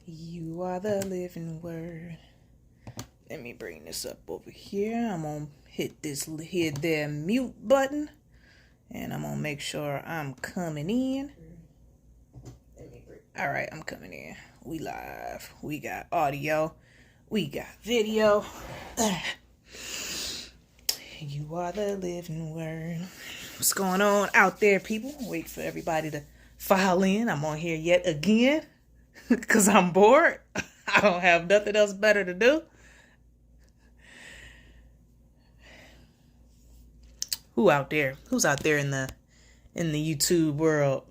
You are the living word. Let me bring this up over here. I'm gonna hit there mute button, and I'm gonna make sure I'm coming in. All right, I'm coming in. We live. We got audio. We got video. You are the living word. What's going on out there, people? Wait for everybody to file in. I'm on here yet again because I'm bored. I don't have nothing else better to do. Who's out there in the YouTube world?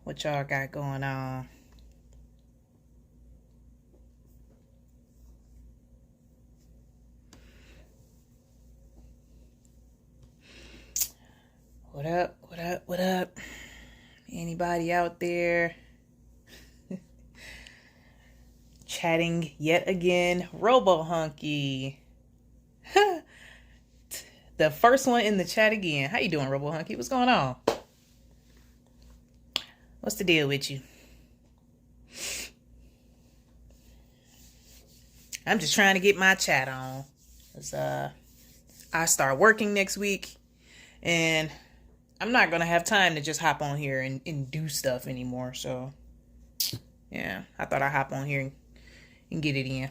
What y'all got going on? What up? What up? What up? Anybody out there? Chatting yet again. RoboHunky. The first one in the chat again. How you doing, RoboHunky? What's going on? What's the deal with you? I'm just trying to get my chat on. I start working next week, and I'm not going to have time to just hop on here and do stuff anymore. So, yeah, I thought I'd hop on here and get it in.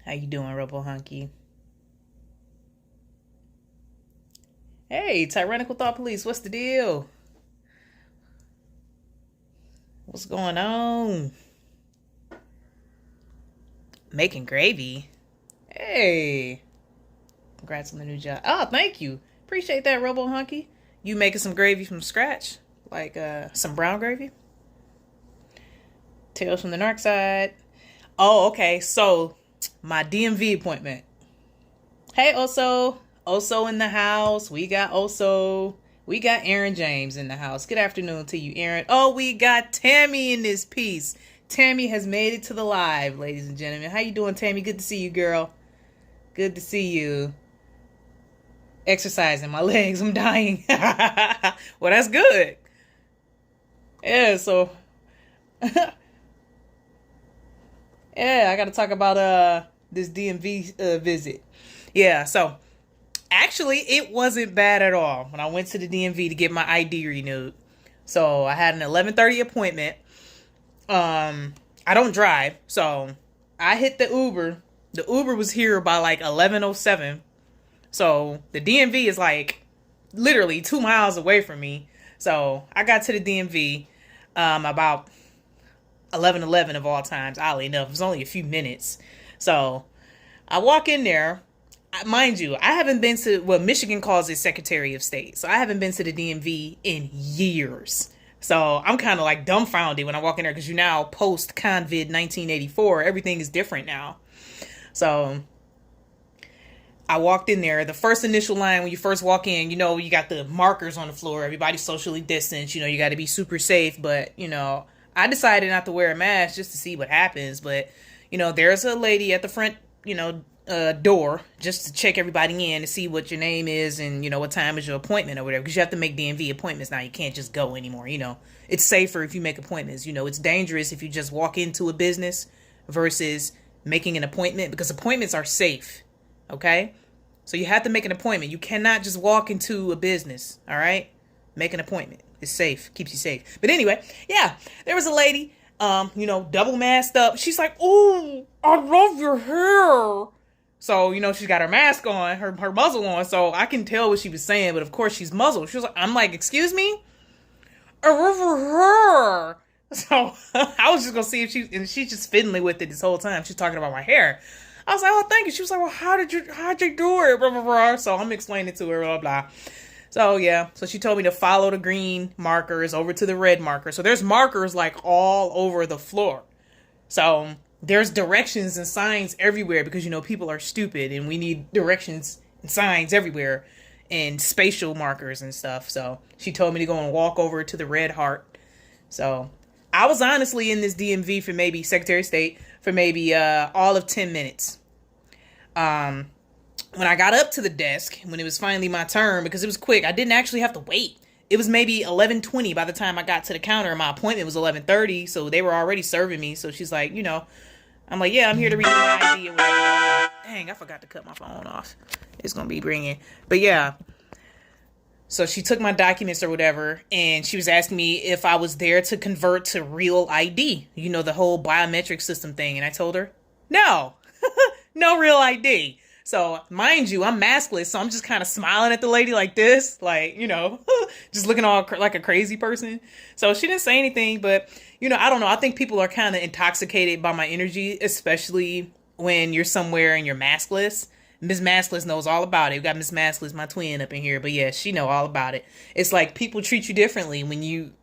How you doing, RoboHunky? Hey, Tyrannical Thought Police, what's the deal? What's going on? Making gravy. Hey. Congrats on the new job. Oh, thank you. Appreciate that, RoboHunky. You making some gravy from scratch? Like some brown gravy? Tales from the Narc Side. Oh, okay. So, my DMV appointment. Hey, Oso in the house. We got Oso. We got Aaron James in the house. Good afternoon to you, Aaron. Oh, we got Tammy in this piece. Tammy has made it to the live, ladies and gentlemen. How you doing, Tammy? Good to see you, girl. Good to see you. Exercising my legs. I'm dying. Well, that's good. Yeah, so yeah, I got to talk about this DMV visit. Yeah, so actually, it wasn't bad at all when I went to the DMV to get my ID renewed. So I had an 11:30 appointment. I don't drive, so I hit the Uber. The Uber was here by like 11:07. So the DMV is like literally 2 miles away from me. So I got to the DMV about 11:11 of all times. Oddly enough, it was only a few minutes. So I walk in there. Mind you, I haven't been to what Michigan calls it Secretary of State. So I haven't been to the DMV in years. So I'm kind of like dumbfounded when I walk in there because you now post COVID 1984. Everything is different now. So I walked in there. The first initial line when you first walk in, you got the markers on the floor. Everybody's socially distanced. You got to be super safe. But, I decided not to wear a mask just to see what happens. But, there's a lady at the front, door just to check everybody in to see what your name is and what time is your appointment or whatever, because you have to make DMV appointments now. You can't just go anymore. It's safer if you make appointments. It's dangerous if you just walk into a business versus making an appointment, because appointments are safe. Okay, so you have to make an appointment. You cannot just walk into a business. All right, make an appointment. It's safe, keeps you safe. But anyway, yeah, there was a lady double masked up. She's like, "Oh, I love your hair." So, she's got her mask on, her muzzle on, so I can tell what she was saying, but of course she's muzzled. She was like, I'm like, excuse me? I love her. So, I was just gonna see if she's just fiddling with it this whole time. She's talking about my hair. I was like, oh, thank you. She was like, well, how'd you do it? Blah, blah, blah. So, I'm explaining to her, blah, blah. So, yeah. So, she told me to follow the green markers over to the red marker. So, there's markers like all over the floor. So, there's directions and signs everywhere because, people are stupid and we need directions and signs everywhere and spatial markers and stuff. So she told me to go and walk over to the red heart. So I was honestly in this DMV for maybe Secretary of State for maybe all of 10 minutes. Um, when I got up to the desk, when it was finally my turn, because it was quick, I didn't actually have to wait. It was maybe 11:20 by the time I got to the counter. My appointment was 11:30, so they were already serving me. So she's like, I'm like, yeah, I'm here to renew my ID or whatever. Dang, I forgot to cut my phone off. It's gonna be ringing, but yeah. So she took my documents or whatever, and she was asking me if I was there to convert to real ID. The whole biometric system thing. And I told her, no, no real ID. So mind you, I'm maskless, so I'm just kind of smiling at the lady like this, like, just looking all like a crazy person. So she didn't say anything, but, I don't know. I think people are kind of intoxicated by my energy, especially when you're somewhere and you're maskless. Miss Maskless knows all about it. We got Miss Maskless, my twin, up in here. But yeah, she know all about it. It's like people treat you differently when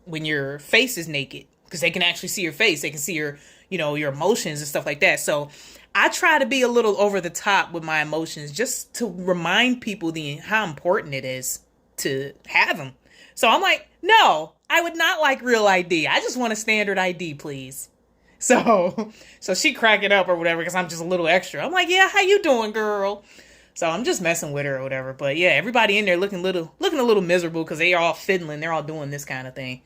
when your face is naked. Because they can actually see your face. They can see your emotions and stuff like that. So I try to be a little over the top with my emotions just to remind people how important it is to have them. So I'm like, no, I would not like real ID. I just want a standard ID, please. So she cracking up or whatever because I'm just a little extra. I'm like, yeah, how you doing, girl? So I'm just messing with her or whatever. But yeah, everybody in there looking a little miserable because they are all fiddling. They're all doing this kind of thing.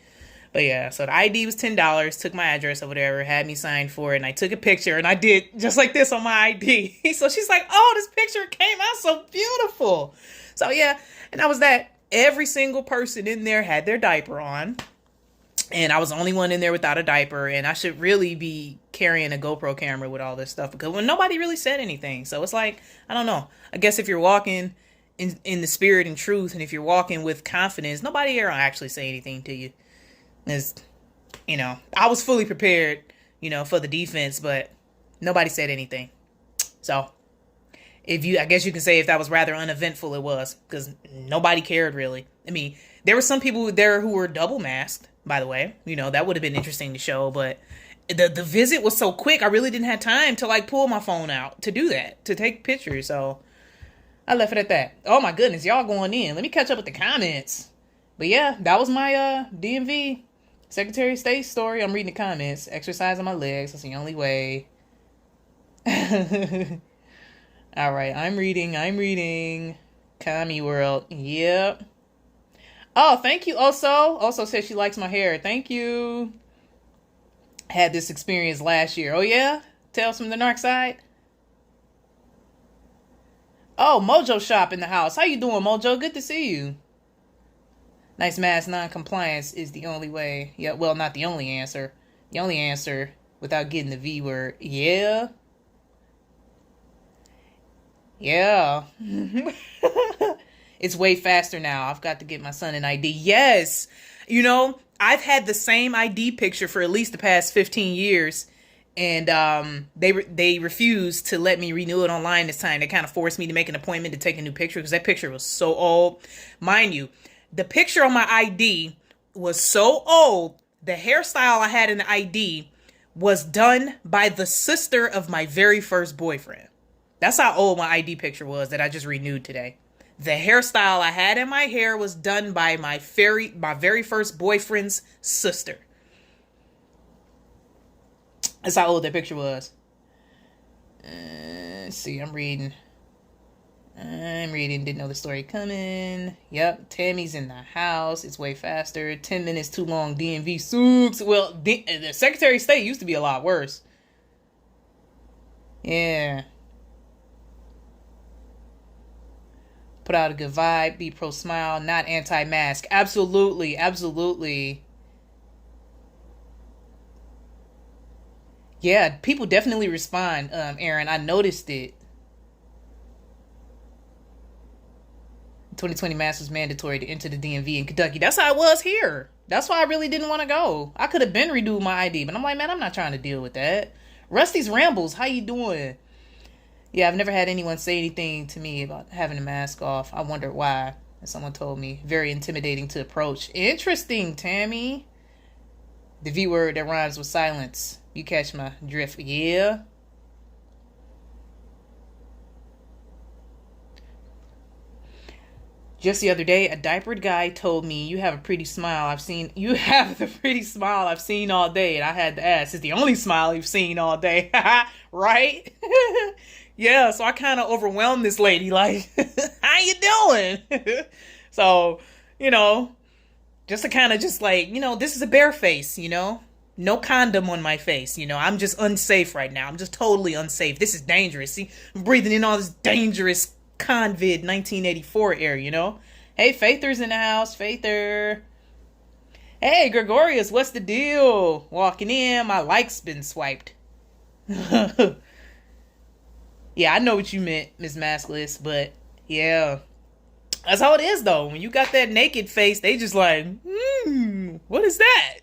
But yeah, so the ID was $10. Took my address or whatever, had me sign for it, and I took a picture, and I did just like this on my ID. So she's like, "Oh, this picture came out so beautiful." So yeah, and that was that. Every single person in there had their diaper on. And I was the only one in there without a diaper, and I should really be carrying a GoPro camera with all this stuff because nobody really said anything. So it's like, I don't know. I guess if you're walking in the spirit and truth, and if you're walking with confidence, nobody ever actually say anything to you. Is I was fully prepared, for the defense, but nobody said anything. So I guess you can say if that was rather uneventful, it was because nobody cared really. I mean, there were some people there who were double masked. By the way, that would have been interesting to show, but the visit was so quick, I really didn't have time to pull my phone out to do that, to take pictures. So I left it at that. Oh my goodness, y'all going in. Let me catch up with the comments. But yeah, that was my DMV Secretary of State story. I'm reading the comments. Exercising my legs. That's the only way. All right, I'm reading. Commie World. Yep. Oh, thank you, Oso. Oso says she likes my hair. Thank you. Had this experience last year. Oh, yeah? Tales from the Narc Side? Oh, Mojo Shop in the house. How you doing, Mojo? Good to see you. Nice mask non-compliance is the only way. Yeah, well, not the only answer. The only answer without getting the V word. Yeah. Yeah. It's way faster now. I've got to get my son an ID. Yes. I've had the same ID picture for at least the past 15 years. And they refused to let me renew it online this time. They kind of forced me to make an appointment to take a new picture because that picture was so old. Mind you, the picture on my ID was so old. The hairstyle I had in the ID was done by the sister of my very first boyfriend. That's how old my ID picture was that I just renewed today. The hairstyle I had in my hair was done by my very first boyfriend's sister. That's how old that picture was. Let's see, I'm reading. Didn't know the story coming. Yep, Tammy's in the house. It's way faster. 10 minutes too long. DMV sucks. Well, the Secretary of State used to be a lot worse. Yeah. Put out a good vibe, be pro smile, not anti-mask. Absolutely, absolutely. Yeah, people definitely respond, Aaron. I noticed it. 2020 mask was mandatory to enter the DMV in Kentucky. That's how it was here. That's why I really didn't want to go. I could have been renewed my ID, but I'm like, man, I'm not trying to deal with that. Rusty's Rambles, how you doing? Yeah, I've never had anyone say anything to me about having a mask off. I wondered why. And someone told me. Very intimidating to approach. Interesting, Tammy. The V word that rhymes with silence. You catch my drift. Yeah. Just the other day, a diapered guy told me, "You have a pretty smile I've seen. You have the pretty smile I've seen all day." And I had to ask, "It's the only smile you've seen all day." Right? Yeah, so I kind of overwhelmed this lady. Like, how you doing? So, you know, just to kind of just like, this is a bare face, no condom on my face. I'm just unsafe right now. I'm just totally unsafe. This is dangerous. See, I'm breathing in all this dangerous COVID 1984 air, Hey, Faither's in the house. Faither. Hey, Gregorius, what's the deal? Walking in, my like's been swiped. Yeah, I know what you meant, Miss Maskless, but yeah. That's how it is, though. When you got that naked face, they just like, what is that?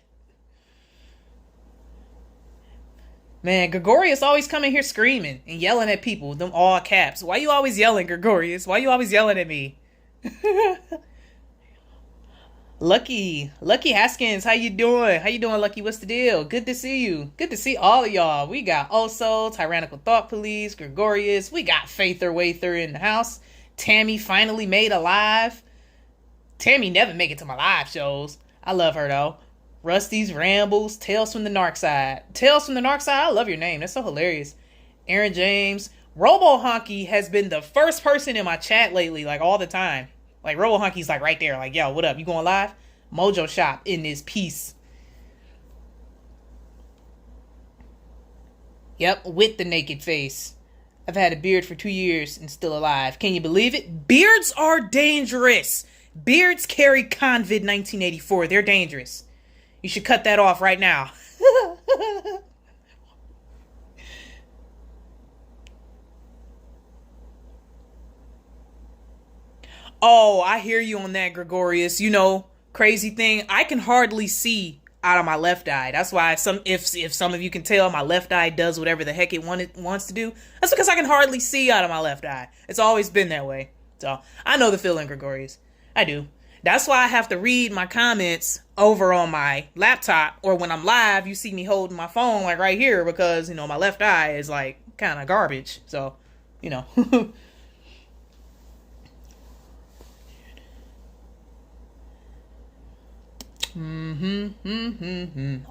Man, Gregorius always coming here screaming and yelling at people, them all caps. Why you always yelling, Gregorius? Why you always yelling at me? Lucky Haskins, how you doing? How you doing, Lucky? What's the deal? Good to see you. Good to see all of y'all. We got Oso, Tyrannical Thought Police, Gregorius. We got Faither Wather in the house. Tammy finally made a live. Tammy never make it to my live shows. I love her though. Rusty's Rambles, Tales from the Narc Side. Tales from the Narc Side, I love your name. That's so hilarious. Aaron James. Robo Honky has been the first person in my chat lately, like all the time. Like Robo Honky's like right there, like, yo, what up? You going live? Mojo Shop in this piece. Yep, with the naked face. I've had a beard for 2 years and still alive. Can you believe it? Beards are dangerous. Beards carry COVID 1984. They're dangerous. You should cut that off right now. Oh, I hear you on that, Gregorius. Crazy thing. I can hardly see out of my left eye. That's why if some of you can tell, my left eye does whatever the heck it wants to do. That's because I can hardly see out of my left eye. It's always been that way. So I know the feeling, Gregorius. I do. That's why I have to read my comments over on my laptop, or when I'm live, you see me holding my phone like right here because, my left eye is like kind of garbage. So,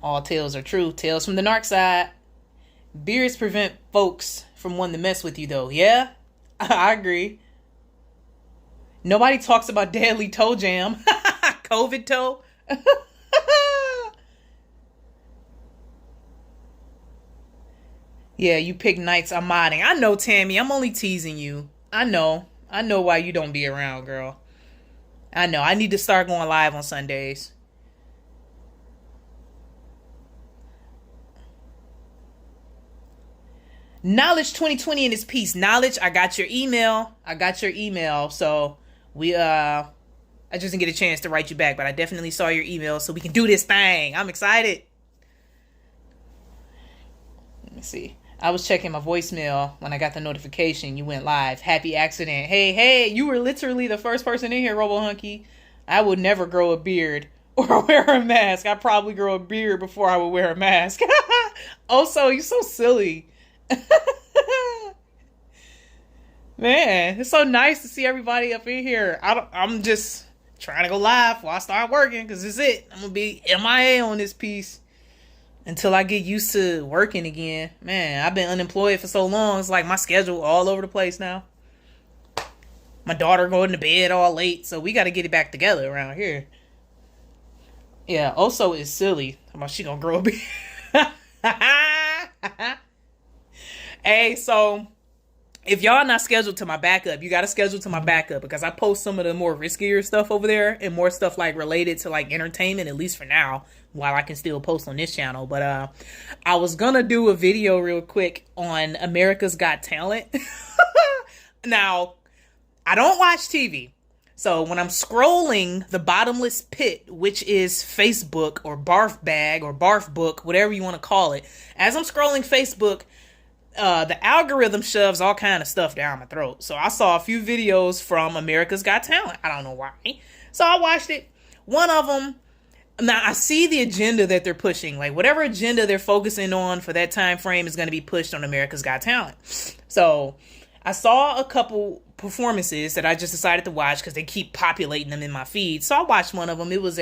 All tales are true. Tales from the Narc Side. Beards prevent folks from wanting to mess with you though. Yeah, I agree. Nobody talks about deadly toe jam. COVID toe. Yeah, you pick nights I'm modding. I know, Tammy. I'm only teasing you. I know. I know why you don't be around, girl. I know. I need to start going live on Sundays. Knowledge 2020 in his piece. Knowledge, I got your email. So I just didn't get a chance to write you back, but I definitely saw your email, so we can do this thing. I'm excited. Let me see. I was checking my voicemail when I got the notification you went live. Happy accident. Hey, you were literally the first person in here, Robo Hunky. I would never grow a beard or wear a mask. I'd probably grow a beard before I would wear a mask. Also, you're so silly. Man, it's so nice to see everybody up in here. I'm just trying to go live before I start working, because it's it. I'm gonna be MIA on this piece until I get used to working again. Man, I've been unemployed for so long. It's like my schedule all over the place now. My daughter going to bed all late, so we got to get it back together around here. Yeah, also is silly. How about she gonna grow a beard? Hey, so if y'all not scheduled to my backup, you got to schedule to my backup, because I post some of the more riskier stuff over there and more stuff like related to like entertainment, at least for now, while I can still post on this channel. But I was gonna do a video real quick on America's Got Talent. Now, I don't watch TV. So when I'm scrolling the bottomless pit, which is Facebook or Barf Bag or Barf Book, whatever you want to call it, as I'm scrolling Facebook, the algorithm shoves all kind of stuff down my throat. So I saw a few videos from America's Got Talent. I don't know why. So I watched it. One of them, now I see the agenda that they're pushing. Like whatever agenda they're focusing on for that time frame is going to be pushed on America's Got Talent. So I saw a couple performances that I just decided to watch because they keep populating them in my feed. So I watched one of them. It was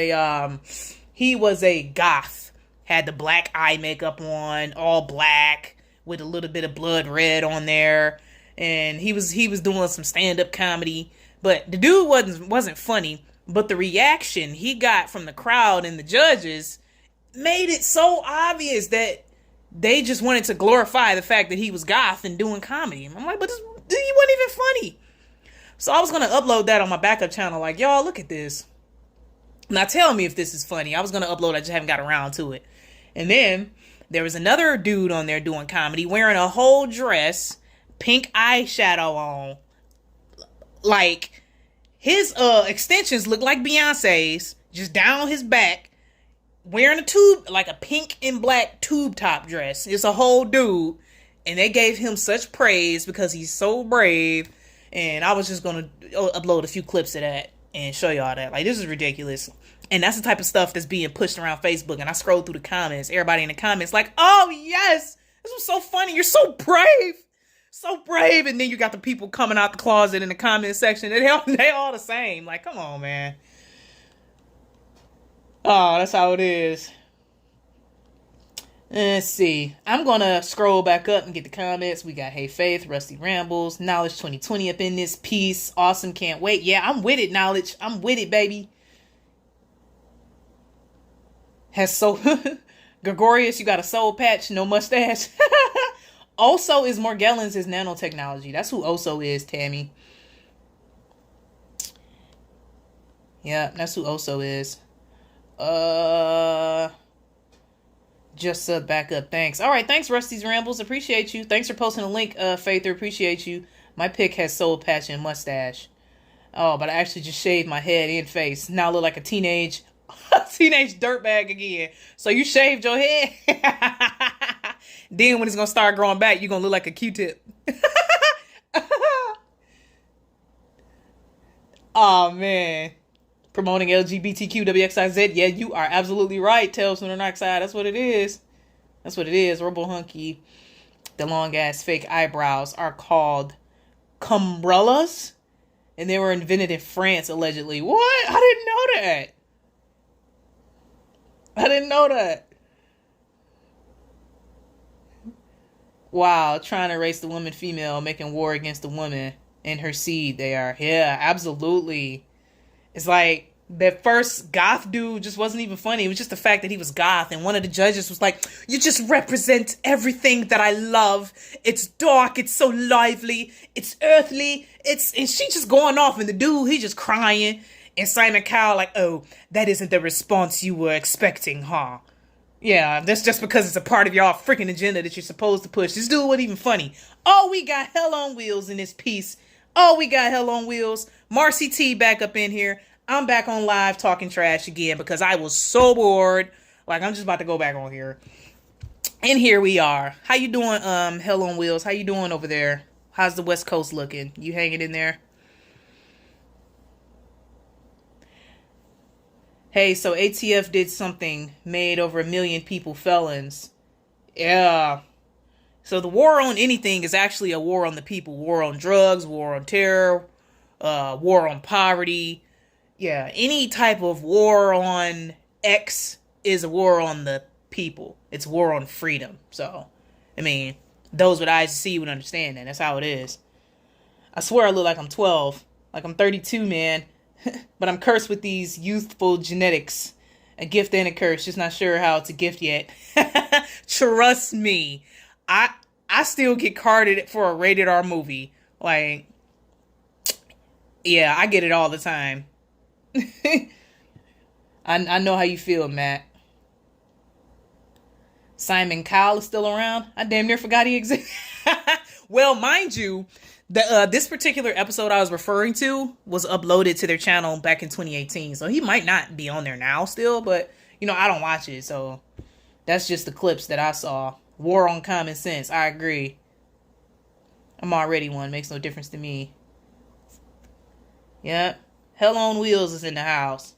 he was a goth, had the black eye makeup on, all black with a little bit of blood red on there, and he was doing some stand up comedy. But the dude wasn't funny. But the reaction he got from the crowd and the judges made it so obvious that they just wanted to glorify the fact that he was goth and doing comedy. I'm like, but he wasn't even funny. So I was going to upload that on my backup channel. Like, y'all, look at this. Now tell me if this is funny. I was going to upload. I just haven't got around to it. And then there was another dude on there doing comedy wearing a whole dress, pink eyeshadow on. Like, his extensions look like Beyonce's, just down his back, wearing a tube, like a pink and black tube top dress. It's a whole dude. And they gave him such praise because he's so brave. And I was just going to upload a few clips of that and show y'all that. Like, this is ridiculous. And that's the type of stuff that's being pushed around Facebook. And I scrolled through the comments. Everybody in the comments like, oh, yes, this was so funny. You're so brave. So brave. And then you got the people coming out the closet in the comment section. They all the same. Like, come on, man. Oh, that's how it is. Let's see. I'm going to scroll back up and get the comments. We got Hey Faith, Rusty Rambles, Knowledge 2020 up in this piece. Awesome, can't wait. Yeah, I'm with it, Knowledge. I'm with it, baby. Gregorius, you got a soul patch, no mustache. Oso is Morgellons is nanotechnology. That's who Oso is, Tammy. Yeah, that's who Oso is. Just back up. Thanks. All right. Thanks, Rusty's Rambles. Appreciate you. Thanks for posting a link, Faither. Appreciate you. My pick has soul patch and mustache. Oh, but I actually just shaved my head and face. Now I look like a teenage dirtbag again. So you shaved your head? Then when it's going to start growing back, you're going to look like a Q-tip. Oh, man. Promoting LGBTQ WXIZ. Yeah, you are absolutely right, Tales from the Dark Side. That's what it is. That's what it is. Robo Hunky. The long ass fake eyebrows are called cumbrellas. And they were invented in France, allegedly. What? I didn't know that. I didn't know that. Wow, trying to erase the woman female, making war against the woman and her seed they are. Yeah, absolutely. It's like that first goth dude just wasn't even funny. It was just the fact that he was goth. And one of the judges was like, you just represent everything that I love. It's dark. It's so lively. It's earthly. And she just going off. And the dude, he just crying. And Simon Cowell like, oh, that isn't the response you were expecting, huh? Yeah, that's just because it's a part of y'all freaking agenda that you're supposed to push. This dude wasn't even funny. Oh, we got Hell on Wheels in this piece. Oh, we got Hell on Wheels. Marcy T back up in here. I'm back on live talking trash again because I was so bored. Like, I'm just about to go back on here. And here we are. How you doing, Hell on Wheels? How you doing over there? How's the West Coast looking? You hanging in there? Hey, so ATF did something, made over 1 million people felons. Yeah. So the war on anything is actually a war on the people. War on drugs, war on terror, war on poverty. Yeah, any type of war on X is a war on the people. It's war on freedom. So, I mean, those with eyes to see would understand that. That's how it is. I swear I look like I'm 12. Like I'm 32, man. But I'm cursed with these youthful genetics. A gift and a curse. Just not sure how it's a gift yet. Trust me. I still get carded for a rated R movie. Like, yeah, I get it all the time. I know how you feel, Matt. Simon Cowell is still around. I damn near forgot he existed. Well, mind you, this particular episode I was referring to was uploaded to their channel back in 2018. So he might not be on there now still, but, you know, I don't watch it. So that's just the clips that I saw. War on common sense. I agree. I'm already one. Makes no difference to me. Yep. Hell on Wheels is in the house.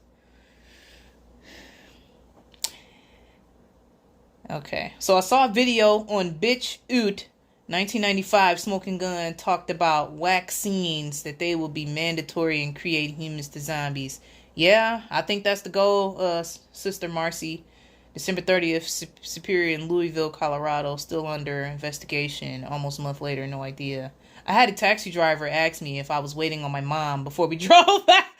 Okay. So I saw a video on Bitch Oot 1995, Smoking Gun talked about vaccines that they will be mandatory in creating humans to zombies. Yeah, I think that's the goal, Sister Marcy. December 30th, Superior in Louisville, Colorado, still under investigation. Almost a month later, no idea. I had a taxi driver ask me if I was waiting on my mom before we drove back.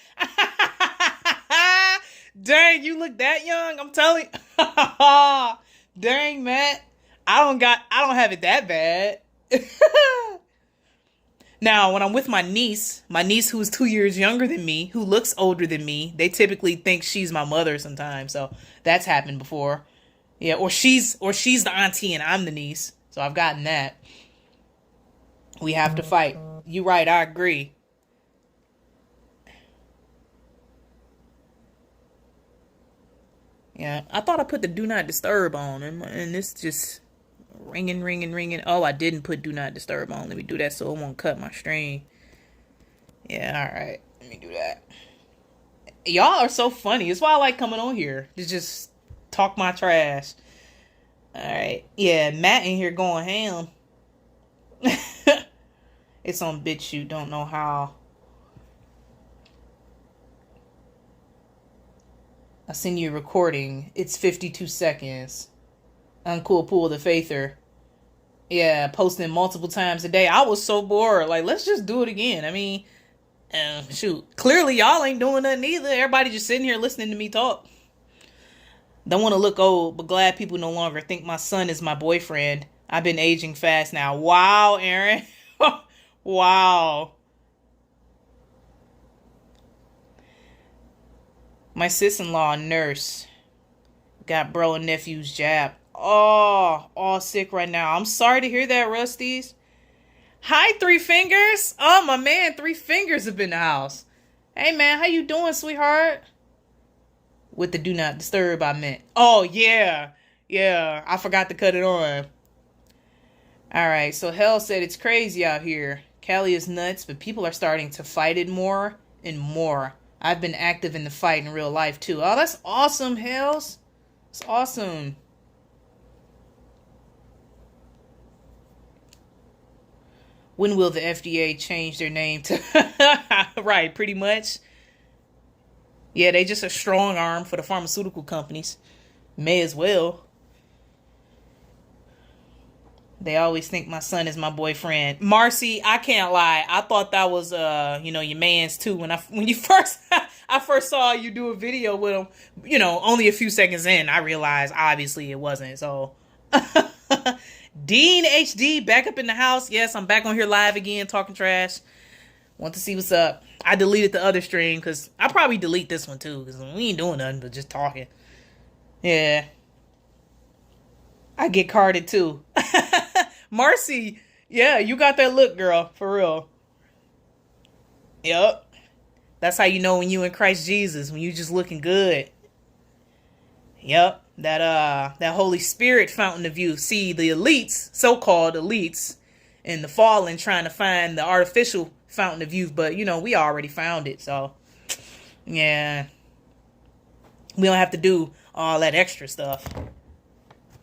Dang, you look that young. I'm telling you. Dang, Matt. I don't have it that bad. Now, when I'm with my niece who's 2 years younger than me, who looks older than me, they typically think she's my mother sometimes. So that's happened before. Yeah, or she's the auntie and I'm the niece. So I've gotten that. We have to fight. You right, I agree. Yeah, I thought I put the do not disturb on, and this just ringing, ringing, ringing. Oh, I didn't put do not disturb on. Let me do that so it won't cut my stream. Yeah, all right. Let me do that. Y'all are so funny. It's why I like coming on here to just talk my trash. All right. Yeah, Matt in here going ham. It's on BitChute. Don't know how. I send you a recording. It's 52 seconds. Uncool Pool the Faither. Yeah, posting multiple times a day. I was so bored. Like, let's just do it again. I mean, shoot. Clearly, y'all ain't doing nothing either. Everybody just sitting here listening to me talk. Don't want to look old, but glad people no longer think my son is my boyfriend. I've been aging fast now. Wow, Aaron. Wow. My sis-in-law, nurse, got bro and nephew's jab. Oh, all sick right now. I'm sorry to hear that, Rusties. Hi, Three Fingers. Oh, my man, Three Fingers up in the house. Hey, man, how you doing, sweetheart? With the do not disturb, I meant. Oh, yeah. Yeah, I forgot to cut it on. All right, so Hell said it's crazy out here. Cali is nuts, but people are starting to fight it more and more. I've been active in the fight in real life, too. Oh, that's awesome, Hells. It's awesome. When will the FDA change their name to... Right, pretty much. Yeah, they just a strong arm for the pharmaceutical companies. May as well. They always think my son is my boyfriend. Marcy, I can't lie. I thought that was your man's too. When you first I first saw you do a video with him, only a few seconds in, I realized obviously it wasn't. So Dean HD back up in the house. Yes, I'm back on here live again talking trash. Want to see what's up. I deleted the other stream because I'll probably delete this one too because we ain't doing nothing but just talking. Yeah. I get carded too. Marcy, yeah, you got that look, girl, for real. Yep. That's how you know when you in Christ Jesus, when you just looking good. Yep. That Holy Spirit fountain of youth. See, the elites, so-called elites, and the fallen trying to find the artificial fountain of youth, but we already found it, so yeah. We don't have to do all that extra stuff.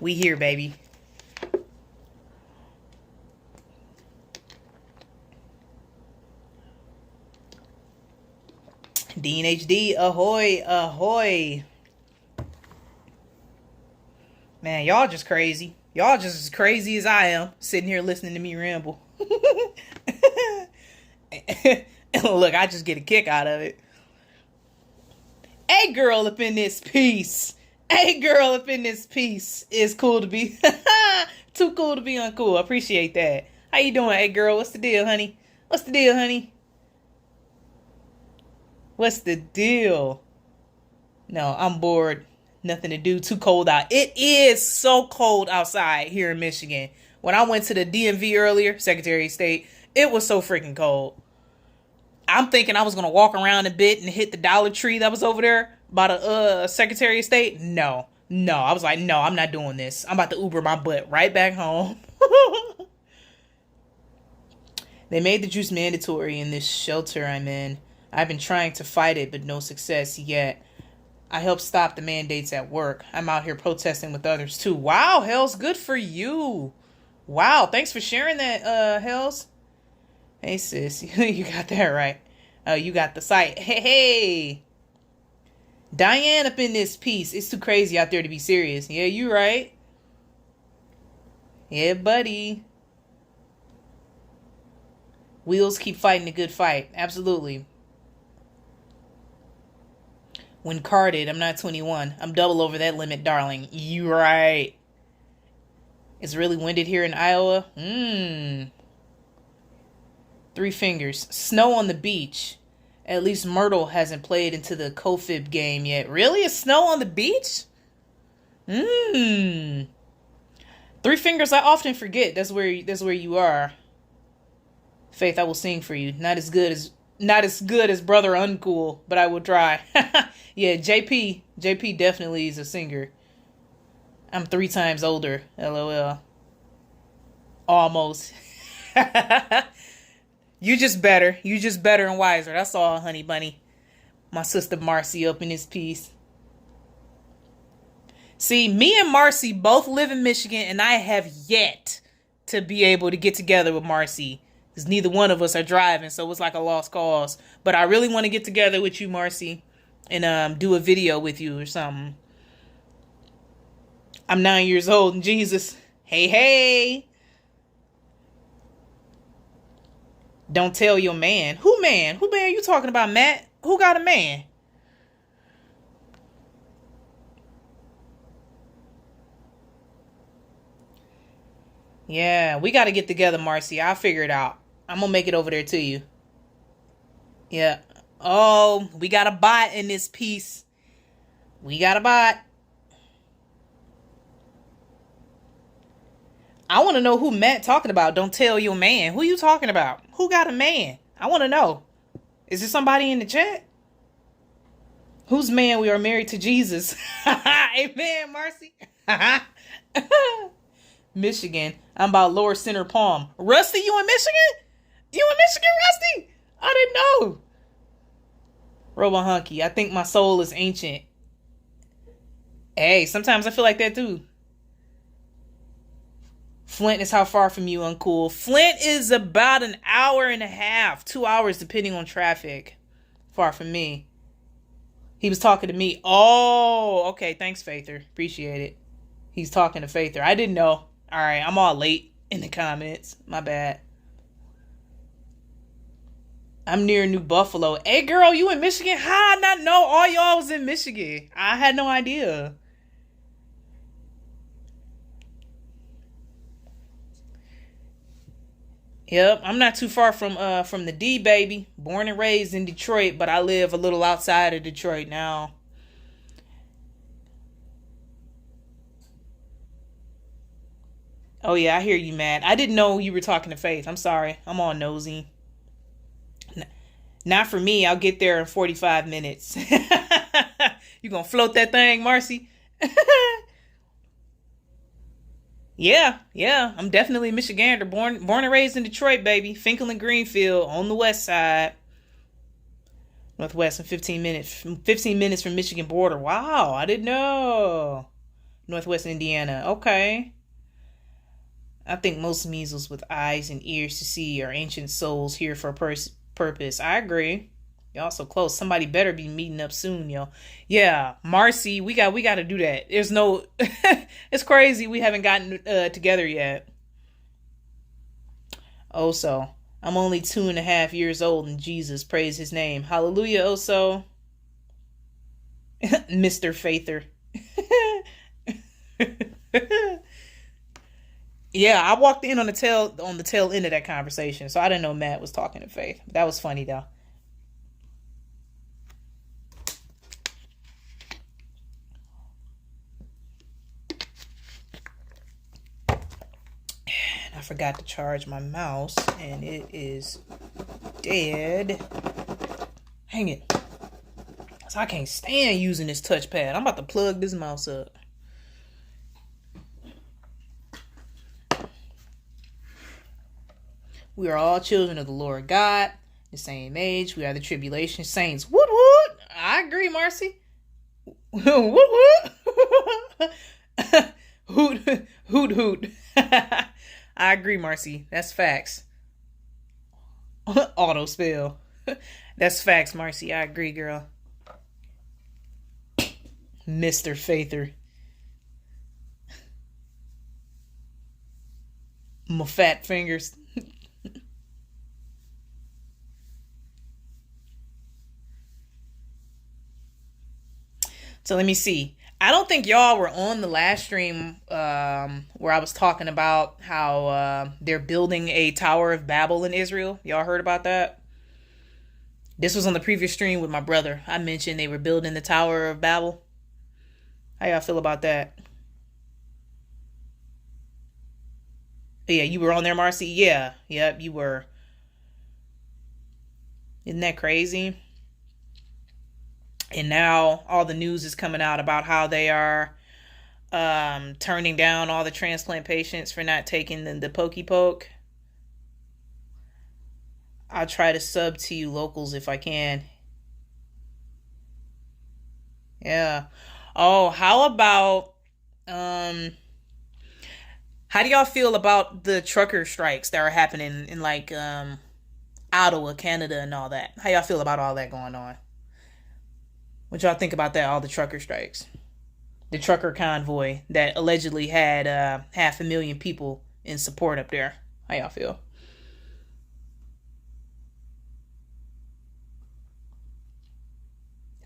We here, baby. Dean HD, ahoy, ahoy. Man, y'all just crazy. Y'all just as crazy as I am, sitting here listening to me ramble. Look, I just get a kick out of it. Hey, girl up in this piece. Hey, girl up in this piece. It's cool to be... Too cool to be uncool. I appreciate that. How you doing, hey, girl? What's the deal, honey? What's the deal, honey? What's the deal? No, I'm bored. Nothing to do. Too cold out. It is so cold outside here in Michigan. When I went to the DMV earlier, Secretary of State, it was so freaking cold. I'm thinking I was going to walk around a bit and hit the Dollar Tree that was over there by the Secretary of State. No. I was like, no, I'm not doing this. I'm about to Uber my butt right back home. They made the juice mandatory in this shelter I'm in. I've been trying to fight it, but no success yet. I helped stop the mandates at work. I'm out here protesting with others too. Wow, Hell's good for you. Wow, thanks for sharing that, Hells. Hey, sis, you got that right. Oh, you got the site. Hey, hey. Diane up in this piece. It's too crazy out there to be serious. Yeah, you right. Yeah, buddy. Wheels keep fighting the good fight. Absolutely. When carded, I'm not 21. I'm double over that limit, darling. You right. It's really winded here in Iowa. Three fingers. Snow on the beach. At least Myrtle hasn't played into the CoFib game yet. Really? Is snow on the beach? Three fingers. I often forget. That's where you are. Faith, I will sing for you. Not as good as Brother Uncool, but I will try. Yeah, JP definitely is a singer. I'm 3 times older. LOL. Almost. You just better. You just better and wiser. That's all, honey bunny. My sister Marcy up in this piece. See, me and Marcy both live in Michigan, and I have yet to be able to get together with Marcy. Because neither one of us are driving, so it's like a lost cause. But I really want to get together with you, Marcy, and do a video with you or something. I'm 9 years old, and Jesus. Hey, hey. Don't tell your man. Who man? Who man are you talking about, Matt? Who got a man? Yeah, we got to get together, Marcy. I'll figure it out. I'm going to make it over there to you. Yeah. Oh, we got a bot in this piece. We got a bot. I want to know who Matt talking about. Don't tell your man. Who you talking about? Who got a man? I want to know. Is there somebody in the chat? Whose man? We are married to Jesus. Amen, Marcy. Michigan. I'm about Lower Center Palm. Rusty, you in Michigan? You in Michigan, Rusty? I didn't know. Robohunky. I think my soul is ancient. Hey, sometimes I feel like that too. Flint is how far from you, Uncool? Flint is about an hour and a half, 2 hours, depending on traffic. Far from me. He was talking to me. Oh, okay. Thanks, Faither. Appreciate it. He's talking to Faither. I didn't know. All right, I'm all late in the comments. My bad. I'm near New Buffalo. Hey, girl, you in Michigan? How I not know all y'all was in Michigan? I had no idea. Yep, I'm not too far from the D, baby. Born and raised in Detroit, but I live a little outside of Detroit now. Oh yeah, I hear you, Matt. I didn't know you were talking to Faith. I'm sorry. I'm all nosy. Not for me. I'll get there in 45 minutes. You gonna float that thing, Marcy? Yeah. I'm definitely a Michigander. Born and raised in Detroit, baby. Finkel and Greenfield on the west side. Northwest in 15 minutes. 15 minutes from Michigan border. Wow, I didn't know. Northwest Indiana. Okay. I think most measles with eyes and ears to see are ancient souls here for a purpose. I agree. Y'all so close. Somebody better be meeting up soon, yo. Yeah, Marcy, we got to do that. There's no. It's crazy. We haven't gotten together yet. Oso, I'm only 2.5 years old, and Jesus, praise His name. Hallelujah, Oso. Mr. Faither. Yeah, I walked in on the tail end of that conversation, so I didn't know Matt was talking to Faith. That was funny though. And I forgot to charge my mouse, and it is dead. Hang it. So I can't stand using this touchpad. I'm about to plug this mouse up. We are all children of the Lord God, the same age. We are the tribulation saints. Woot woot! I agree, Marcy. Woot woot! Hoot hoot hoot. I agree, Marcy. That's facts. Auto spill. That's facts, Marcy. I agree, girl. Mr. Father. My fat fingers. So let me see. I don't think y'all were on the last stream where I was talking about how they're building a Tower of Babel in Israel. Y'all heard about that? This was on the previous stream with my brother. I mentioned they were building the Tower of Babel. How y'all feel about that? Yeah, you were on there, Marcy? Yeah. Yep, you were. Isn't that crazy? And now all the news is coming out about how they are turning down all the transplant patients for not taking the pokey poke. I'll try to sub to you locals if I can. Yeah. Oh, how about how do y'all feel about the trucker strikes that are happening in like Ottawa, Canada and all that? How y'all feel about all that going on? What y'all think about that, all the trucker strikes? The trucker convoy that allegedly had 500,000 people in support up there. How y'all feel?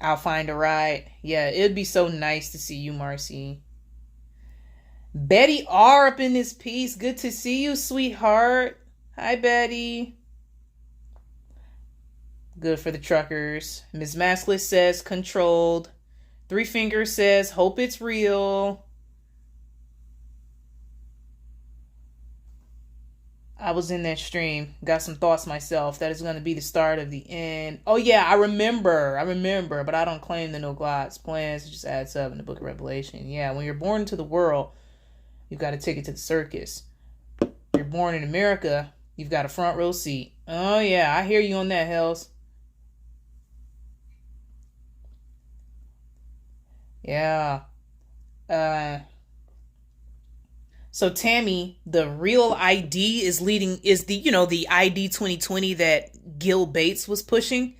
I'll find a ride. Yeah, it'd be so nice to see you, Marcy. Betty R up in this piece. Good to see you, sweetheart. Hi, Betty. Good for the truckers. Ms. Maskless says controlled. Three Fingers says hope it's real. I was in that stream. Got some thoughts myself. That is going to be the start of the end. Oh, yeah, I remember. But I don't claim the no God's plans. It just adds up in the book of Revelation. Yeah, when you're born into the world, you've got a ticket to the circus. You're born in America, you've got a front row seat. Oh, yeah, I hear you on that, Hells. Yeah. Uh, so Tammy, the real ID is the ID 2020 that Gil Bates was pushing.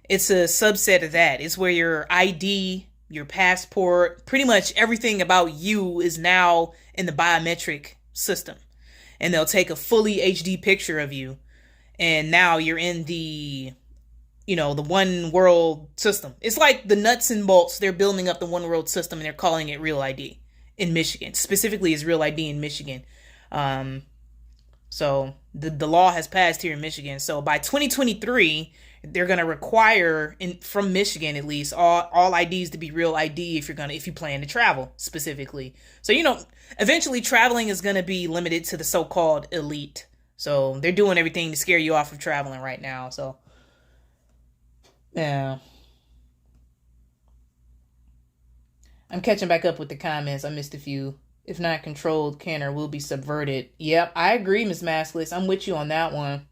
It's a subset of that. It's where your ID, your passport, pretty much everything about you is now in the biometric system. And they'll take a fully HD picture of you. And now you're in the one world system. It's like the nuts and bolts. They're building up the one world system and they're calling it Real ID in Michigan. Specifically, is Real ID in Michigan. So the law has passed here in Michigan. So by 2023, they're going to require from Michigan at least all IDs to be Real ID if you plan to travel specifically. So eventually traveling is going to be limited to the so-called elite. So they're doing everything to scare you off of traveling right now. So yeah. I'm catching back up with the comments. I missed a few. If not controlled, can or will be subverted. Yep, I agree, Miss Maskless. I'm with you on that one.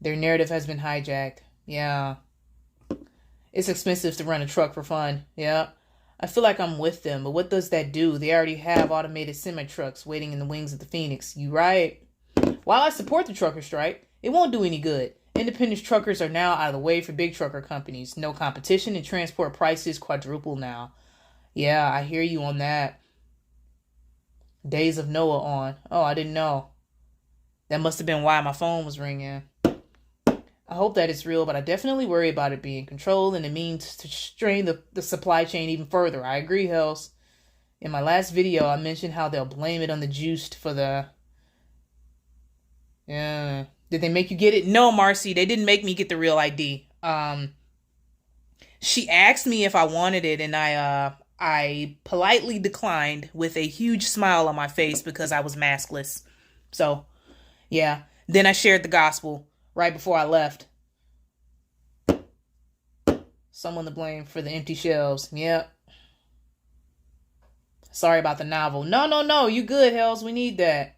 Their narrative has been hijacked. Yeah. It's expensive to run a truck for fun. Yeah. I feel like I'm with them, but what does that do? They already have automated semi-trucks waiting in the wings of the Phoenix. You right? While I support the trucker strike, it won't do any good. Independent truckers are now out of the way for big trucker companies. No competition and transport prices quadruple now. Yeah, I hear you on that. Days of Noah on. Oh, I didn't know. That must have been why my phone was ringing. I hope that it's real, but I definitely worry about it being controlled and it means to strain the supply chain even further. I agree, Hells. In my last video, I mentioned how they'll blame it on the juiced for the... Yeah. Did they make you get it? No, Marcy, they didn't make me get the Real ID. She asked me if I wanted it, and I politely declined with a huge smile on my face because I was maskless. So, yeah. Then I shared the gospel right before I left. Someone to blame for the empty shelves. Yep. Sorry about the novel. No. You good, Hells. We need that.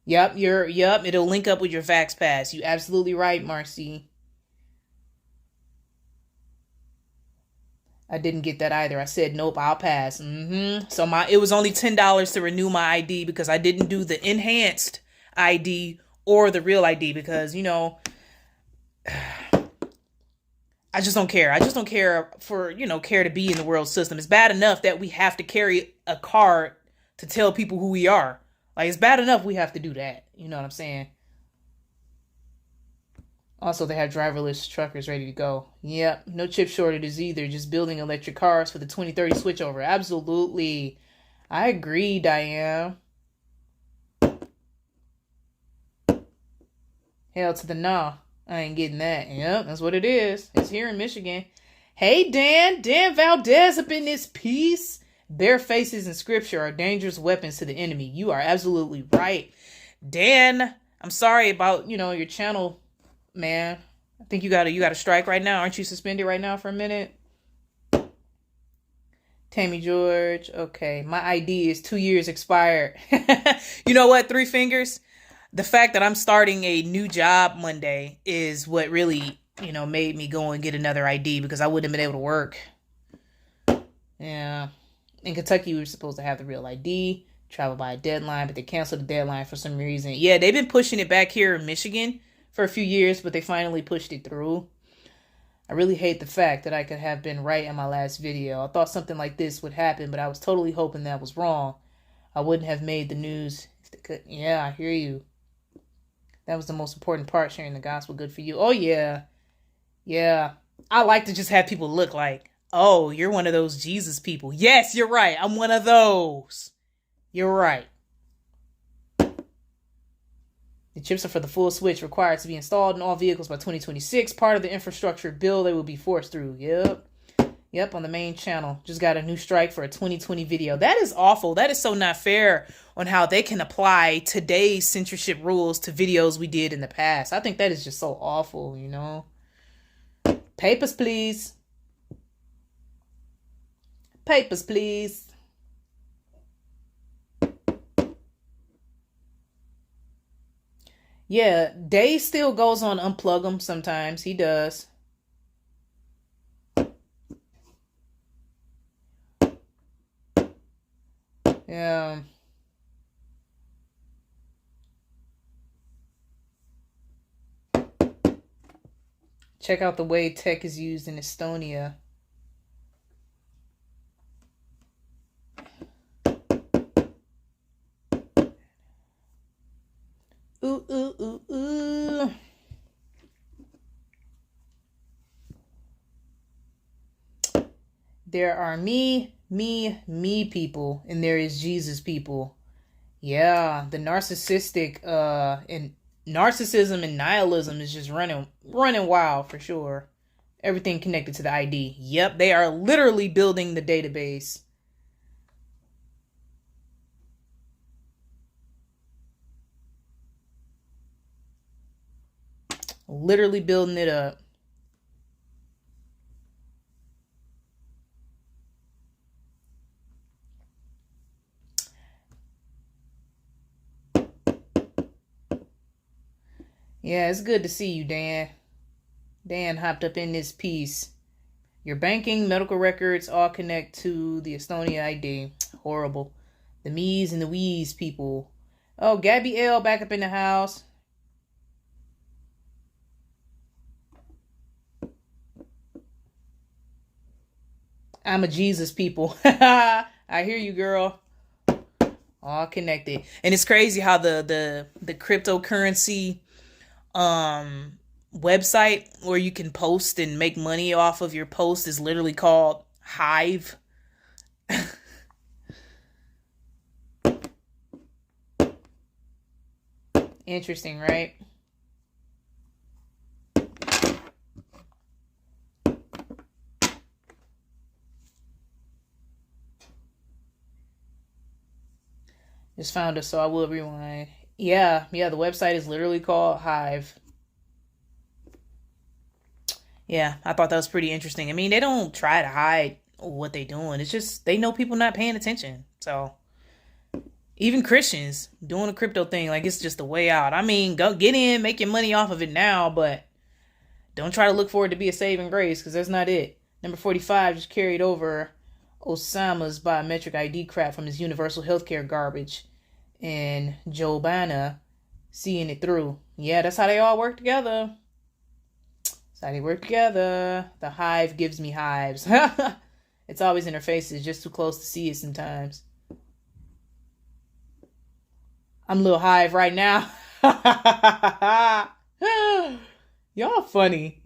Yep. It'll link up with your Vax Pass. You absolutely right, Marcy. I didn't get that either. I said, nope, I'll pass. So it was only $10 to renew my ID because I didn't do the enhanced ID or the real ID because, I just don't care. I just don't care for, care to be in the world system. It's bad enough that we have to carry a card to tell people who we are. Like, it's bad enough we have to do that. You know what I'm saying? Also, they have driverless truckers ready to go. Yep, no chip shortages either. Just building electric cars for the 2030 switchover. Absolutely. I agree, Diane. Hell to the nah. I ain't getting that. Yep, that's what it is. It's here in Michigan. Hey, Dan. Dan Valdez up in this piece. Bare faces in scripture are dangerous weapons to the enemy. You are absolutely right. Dan, I'm sorry about, your channel, man. I think you got a strike right now. Aren't you suspended right now for a minute? Tammy George. Okay. My ID is 2 years expired. You know what? 3 fingers. The fact that I'm starting a new job Monday is what really, made me go and get another ID because I wouldn't have been able to work. Yeah. In Kentucky, we were supposed to have the real ID, travel by a deadline, but they canceled the deadline for some reason. Yeah, they've been pushing it back here in Michigan for a few years, but they finally pushed it through. I really hate the fact that I could have been right in my last video. I thought something like this would happen, but I was totally hoping that was wrong. I wouldn't have made the news if they could. Yeah, I hear you. That was the most important part, sharing the gospel. Good for you. Oh, yeah. Yeah. I like to just have people look like, oh, you're one of those Jesus people. Yes, you're right. I'm one of those. You're right. The chips are for the full switch required to be installed in all vehicles by 2026. Part of the infrastructure bill they will be forced through. Yep, on the main channel. Just got a new strike for a 2020 video. That is awful. That is so not fair on how they can apply today's censorship rules to videos we did in the past. I think that is just so awful, Papers, please. Papers, please. Yeah, Dave still goes on Unplug 'em sometimes. He does. Yeah. Check out the way tech is used in Estonia. Ooh, ooh, ooh, ooh. There are me people, and there is Jesus people. Yeah, the narcissistic and narcissism and nihilism is just running wild for sure. Everything connected to the ID. Yep, they are literally building the database. Literally building it up. Yeah, it's good to see you, Dan. Dan hopped up in this piece. Your banking, medical records all connect to the Estonia ID. Horrible. The me's and the we's people. Oh, Gabby L back up in the house. I'm a Jesus people. I hear you, girl. All connected. And it's crazy how the cryptocurrency website where you can post and make money off of your post is literally called Hive. Interesting, right? Just found it, so I will rewind. Yeah, the website is literally called Hive. Yeah, I thought that was pretty interesting. I mean, they don't try to hide what they're doing. It's just they know people not paying attention. So even Christians doing a crypto thing, like it's just the way out. I mean, go get in, make your money off of it now, but don't try to look for it to be a saving grace because that's not it. Number 45 just carried over Osama's biometric ID crap from his universal healthcare garbage. And Joe Biden seeing it through. Yeah, that's how they all work together. That's how they work together. The hive gives me hives. It's always in her faces, just too close to see it sometimes. I'm a little hive right now. Y'all funny.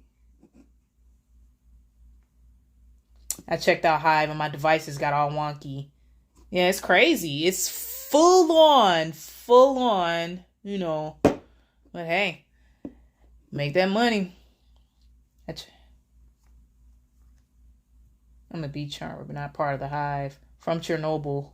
I checked out Hive and my devices got all wonky. Yeah, it's crazy. It's full on, you know. But hey, make that money. I'm a beach charmer, but not part of the Hive. From Chernobyl.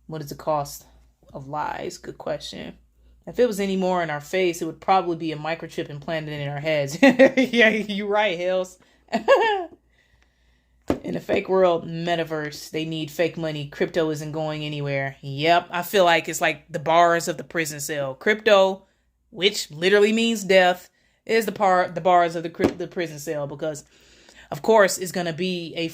What is the cost of lies? Good question. If it was any more in our face, it would probably be a microchip implanted in our heads. Yeah, you're right, Hills. In the fake world, metaverse, they need fake money. Crypto isn't going anywhere. Yep, I feel like it's like the bars of the prison cell. Crypto, which literally means death, is the bars of the prison cell, because, of course, it's going to be a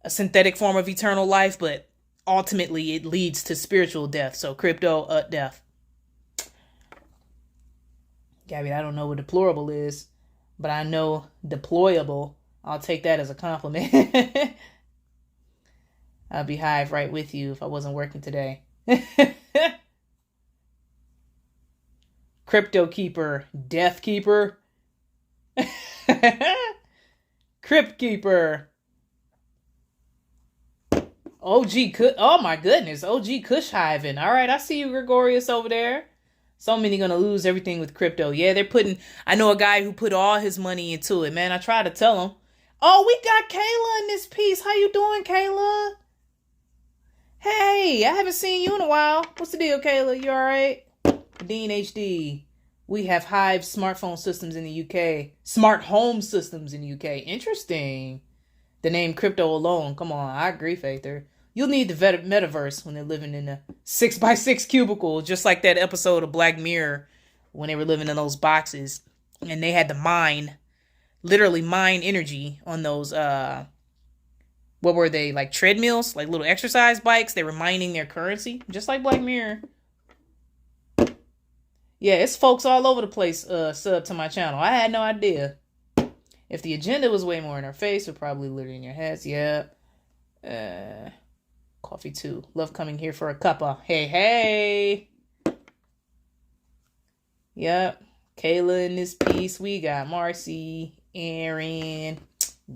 synthetic form of eternal life, but ultimately it leads to spiritual death. So crypto, death. Gabby, I don't know what deplorable is, but I know deployable. I'll take that as a compliment. I'll be Hive right with you if I wasn't working today. Crypto Keeper, Death Keeper, Crypt Keeper, OG, oh my goodness, OG Kush Hiving. All right, I see you, Gregorius, over there. So many gonna lose everything with crypto. Yeah, I know a guy who put all his money into it, man. I tried to tell him. Oh, we got Kayla in this piece. How you doing, Kayla? Hey, I haven't seen you in a while. What's the deal, Kayla? You all right? Dean HD. We have Hive smartphone systems in the UK. Smart home systems in the UK. Interesting. The name crypto alone. Come on, I agree, Faither. You'll need the metaverse when they're living in a 6x6 cubicle, just like that episode of Black Mirror when they were living in those boxes and they had to literally mine energy on those, what were they, like treadmills, like little exercise bikes. They were mining their currency, just like Black Mirror. Yeah, it's folks all over the place sub to my channel. I had no idea. If the agenda was way more in our face, we're probably literally in your heads. Yeah. Coffee too. Love coming here for a cuppa. Hey. Yep. Kayla in this piece. We got Marcy, Aaron,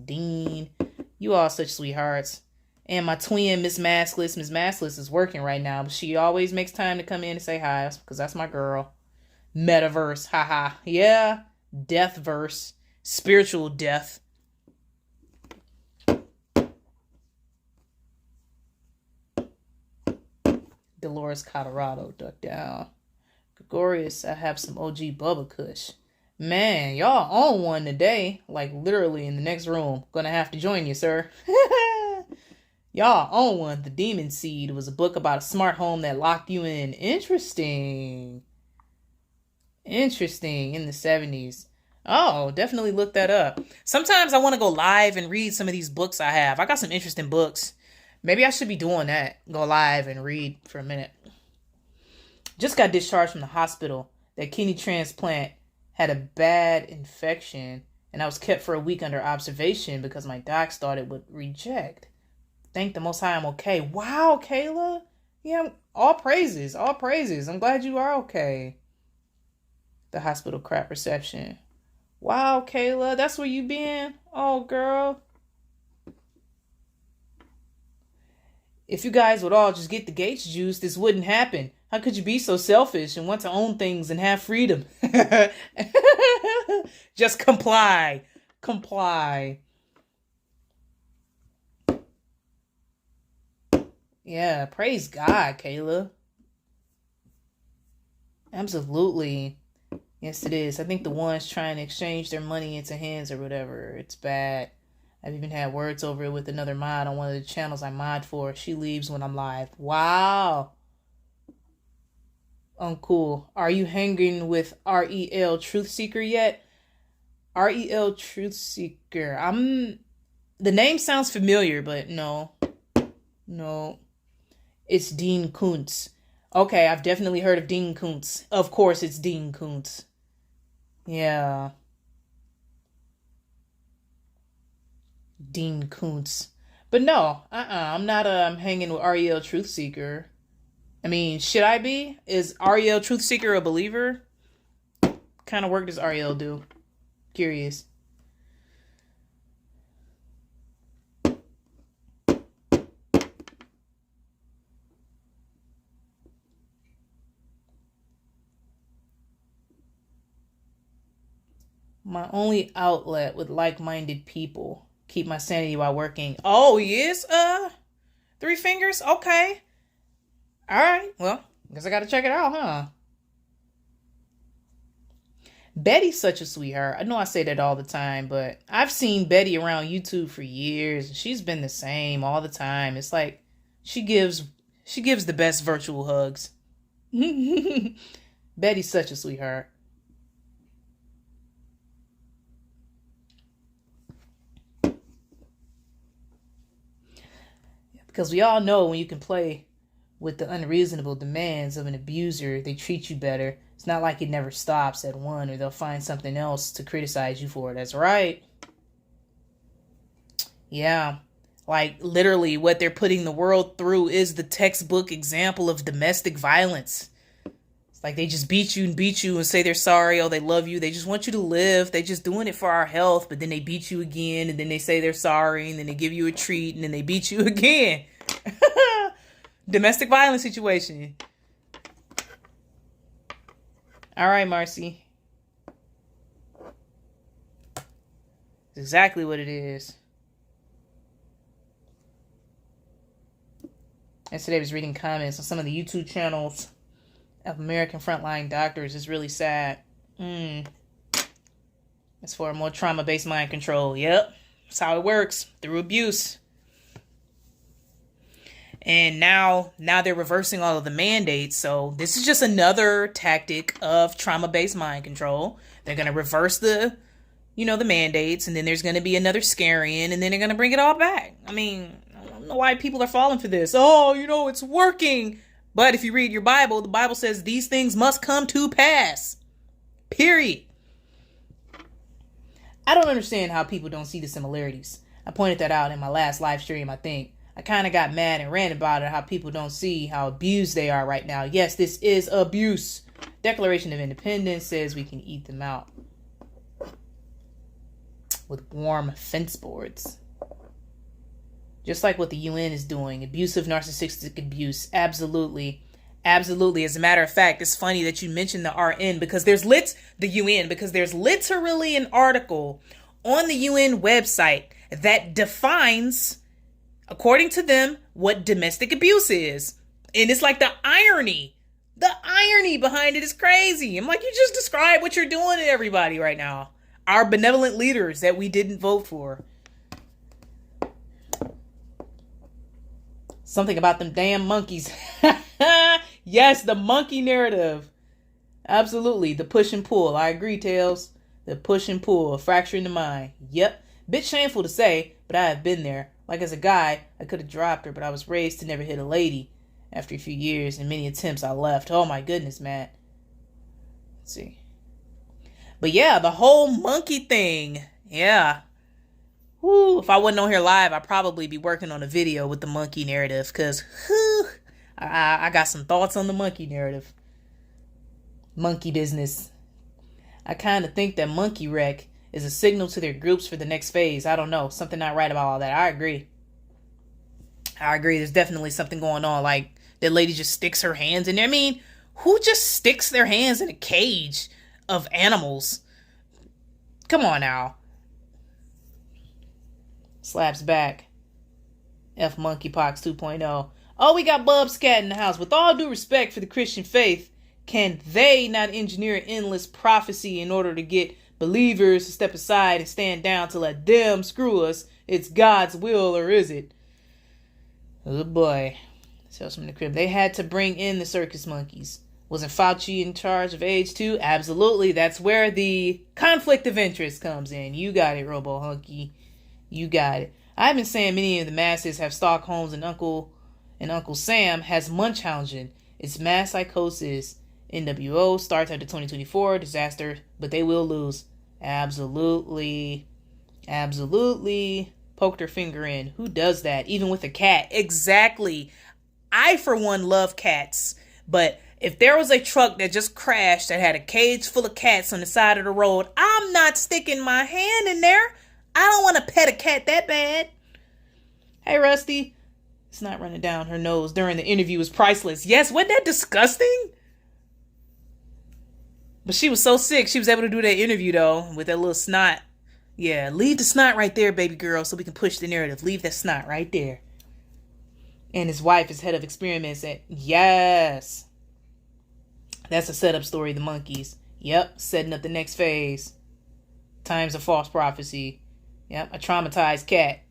Dean. You all such sweethearts. And my twin, Miss Maskless. Miss Maskless is working right now, but she always makes time to come in and say hi, because that's my girl. Metaverse. Haha. Yeah. Deathverse. Spiritual death. Dolores, Colorado, duck down. Gregorius, I have some OG Bubba Kush. Man, y'all on one today. Like literally in the next room. Gonna have to join you, sir. Y'all on one. The Demon Seed was a book about a smart home that locked you in. Interesting. In the 70s. Oh, definitely look that up. Sometimes I want to go live and read some of these books I have. I got some interesting books. Maybe I should be doing that. Go live and read for a minute. Just got discharged from the hospital. That kidney transplant had a bad infection, and I was kept for a week under observation because my docs thought it would reject. Thank the Most High, I'm okay. Wow, Kayla. Yeah, all praises. I'm glad you are okay. The hospital crap reception. Wow, Kayla, that's where you been? Oh, girl. If you guys would all just get the Gates juice, this wouldn't happen. How could you be so selfish and want to own things and have freedom? Just comply. Yeah, praise God, Kayla. Absolutely. Yes, it is. I think the ones trying to exchange their money into hands or whatever, it's bad. I've even had words over it with another mod on one of the channels I mod for. She leaves when I'm live. Wow. Uncool. Are you hanging with REL Truth Seeker yet? REL Truth Seeker. The name sounds familiar, but no. No. It's Dean Koontz. Okay, I've definitely heard of Dean Koontz. Of course it's Dean Koontz. Yeah. Dean Koontz. But no, I'm not hanging with REL Truth Seeker. I mean, should I be? Is REL Truth Seeker a believer? What kind of work does REL do? Curious. My only outlet with like-minded people. Keep my sanity while working. Oh, yes? Three Fingers? Okay. Alright, well, guess I gotta check it out, huh? Betty's such a sweetheart. I know I say that all the time, but I've seen Betty around YouTube for years, and she's been the same all the time. It's like she gives the best virtual hugs. Betty's such a sweetheart. Because we all know when you can play with the unreasonable demands of an abuser, they treat you better. It's not like it never stops at one, or they'll find something else to criticize you for. That's right. Yeah. Like, literally, what they're putting the world through is the textbook example of domestic violence. It's like they just beat you and say they're sorry. Oh, they love you. They just want you to live. They just doing it for our health. But then they beat you again, and then they say they're sorry, and then they give you a treat, and then they beat you again. Domestic violence situation. All right, Marcy. It's exactly what it is. Yesterday I was reading comments on some of the YouTube channels of American frontline doctors. It's really sad. It's for more trauma-based mind control. Yep. That's how it works. Through abuse. And now they're reversing all of the mandates. So this is just another tactic of trauma-based mind control. They're going to reverse the mandates, and then there's going to be another scaring, and then they're going to bring it all back. I mean, I don't know why people are falling for this. Oh, it's working. But if you read your Bible, the Bible says these things must come to pass. Period. I don't understand how people don't see the similarities. I pointed that out in my last live stream, I think. I kind of got mad and ranted about it, how people don't see how abused they are right now. Yes, this is abuse. Declaration of Independence says we can eat them out with warm fence boards. Just like what the UN is doing. Abusive narcissistic abuse. Absolutely. Absolutely. As a matter of fact, it's funny that you mentioned the RN because there's literally an article on the UN website that defines, according to them, what domestic abuse is. And it's like the irony behind it is crazy. I'm like, you just described what you're doing to everybody right now. Our benevolent leaders that we didn't vote for. Something about them damn monkeys. Yes, the monkey narrative. Absolutely. The push and pull. I agree, Tails. The push and pull. Fracturing the mind. Yep. Bit shameful to say, but I have been there. Like as a guy, I could have dropped her, but I was raised to never hit a lady. After a few years and many attempts, I left. Oh my goodness, Matt. Let's see. But yeah, the whole monkey thing. Yeah. Woo. If I wasn't on here live, I'd probably be working on a video with the monkey narrative because I got some thoughts on the monkey narrative. Monkey business. I kind of think that monkey wreck is a signal to their groups for the next phase. I don't know. Something not right about all that. I agree. There's definitely something going on. Like, that lady just sticks her hands in there. I mean, who just sticks their hands in a cage of animals? Come on now. Slaps back. F Monkeypox 2.0. Oh, we got Bub Scat in the house. With all due respect for the Christian faith, can they not engineer endless prophecy in order to get believers to step aside and stand down to let them screw us? It's God's will, or is it? Oh boy. Sells from the crib. They had to bring in the circus monkeys. Wasn't Fauci in charge of age too? Absolutely. That's where the conflict of interest comes in. You got it, Robo Hunky. You got it. I've been saying many of the masses have Stockholm's and Uncle Sam has Munchausen. It's mass psychosis. NWO starts after 2024 disaster, but they will lose. Absolutely. Absolutely. Poked her finger in. Who does that? Even with a cat. Exactly. I, for one, love cats. But if there was a truck that just crashed that had a cage full of cats on the side of the road, I'm not sticking my hand in there. I don't want to pet a cat that bad. Hey, Rusty. It's not running down her nose during the interview was priceless. Yes, wasn't that disgusting? But she was so sick, she was able to do that interview, though, with that little snot. Yeah, leave the snot right there, baby girl, so we can push the narrative. Leave that snot right there. And his wife is head of experiments at... Yes. That's a setup story, the monkeys. Yep, setting up the next phase. Times of false prophecy. Yep, a traumatized cat.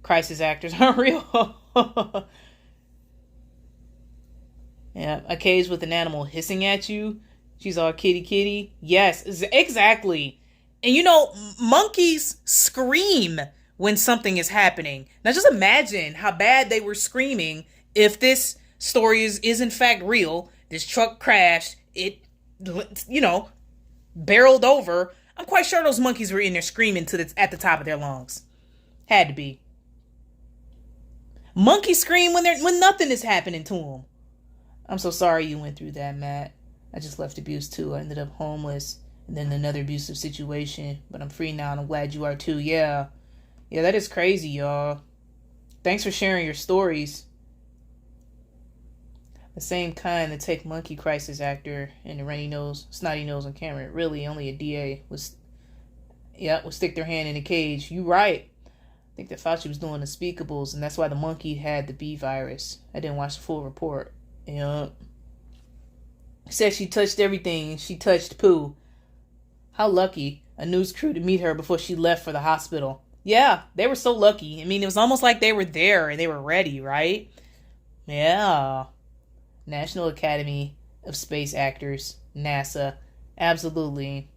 Crisis actors aren't real. Yeah, a cage with an animal hissing at you. She's all kitty kitty. Yes, exactly. And you know, monkeys scream when something is happening. Now just imagine how bad they were screaming if this story is in fact real. This truck crashed. It, barreled over. I'm quite sure those monkeys were in there screaming at the top of their lungs. Had to be. Monkeys scream when nothing is happening to them. I'm so sorry you went through that, Matt. I just left abuse too. I ended up homeless and then another abusive situation. But I'm free now and I'm glad you are too. Yeah. Yeah, that is crazy, y'all. Thanks for sharing your stories. The same kind that take monkey crisis actor and the snotty nose on camera. Really, only a DA would stick their hand in a cage. You right. I think that Fauci was doing unspeakables, and that's why the monkey had the B virus. I didn't watch the full report. Yep. Said she touched everything. She touched poo. How lucky. A news crew to meet her before she left for the hospital. Yeah, they were so lucky. I mean, it was almost like they were there and they were ready, right? Yeah. National Academy of Space Actors. NASA. Absolutely.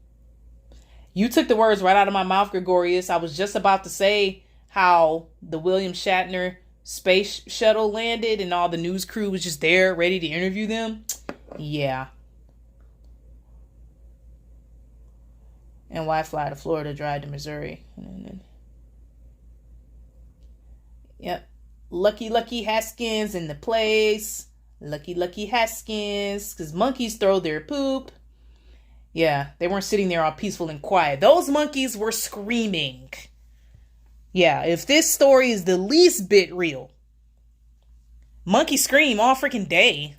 You took the words right out of my mouth, Gregorius. I was just about to say how the William Shatner space shuttle landed and all the news crew was just there ready to interview them. Yeah. And why fly to Florida, drive to Missouri? Yep. Lucky Haskins in the place. Lucky Haskins. Because monkeys throw their poop. Yeah, they weren't sitting there all peaceful and quiet. Those monkeys were screaming. Yeah, if this story is the least bit real, monkeys scream all freaking day.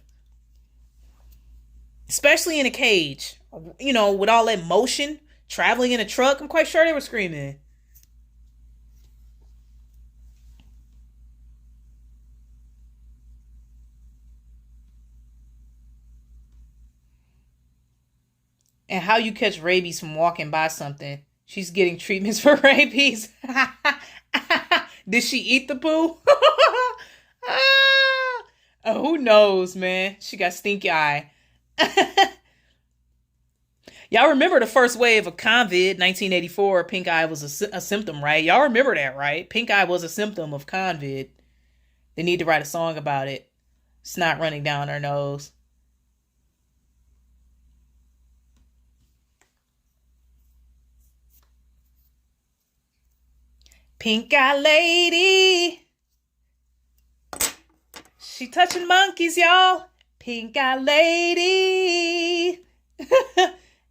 Especially in a cage. You know, with all that motion, traveling in a truck, I'm quite sure they were screaming. And how you catch rabies from walking by something. She's getting treatments for rabies. Did she eat the poo? Oh, who knows, man? She got stinky eye. Y'all remember the first wave of COVID, 1984, pink eye was a symptom, right? Y'all remember that, right? Pink eye was a symptom of COVID. They need to write a song about it. It's not running down her nose. Pink eye lady. She touching monkeys, y'all. Pink eye lady.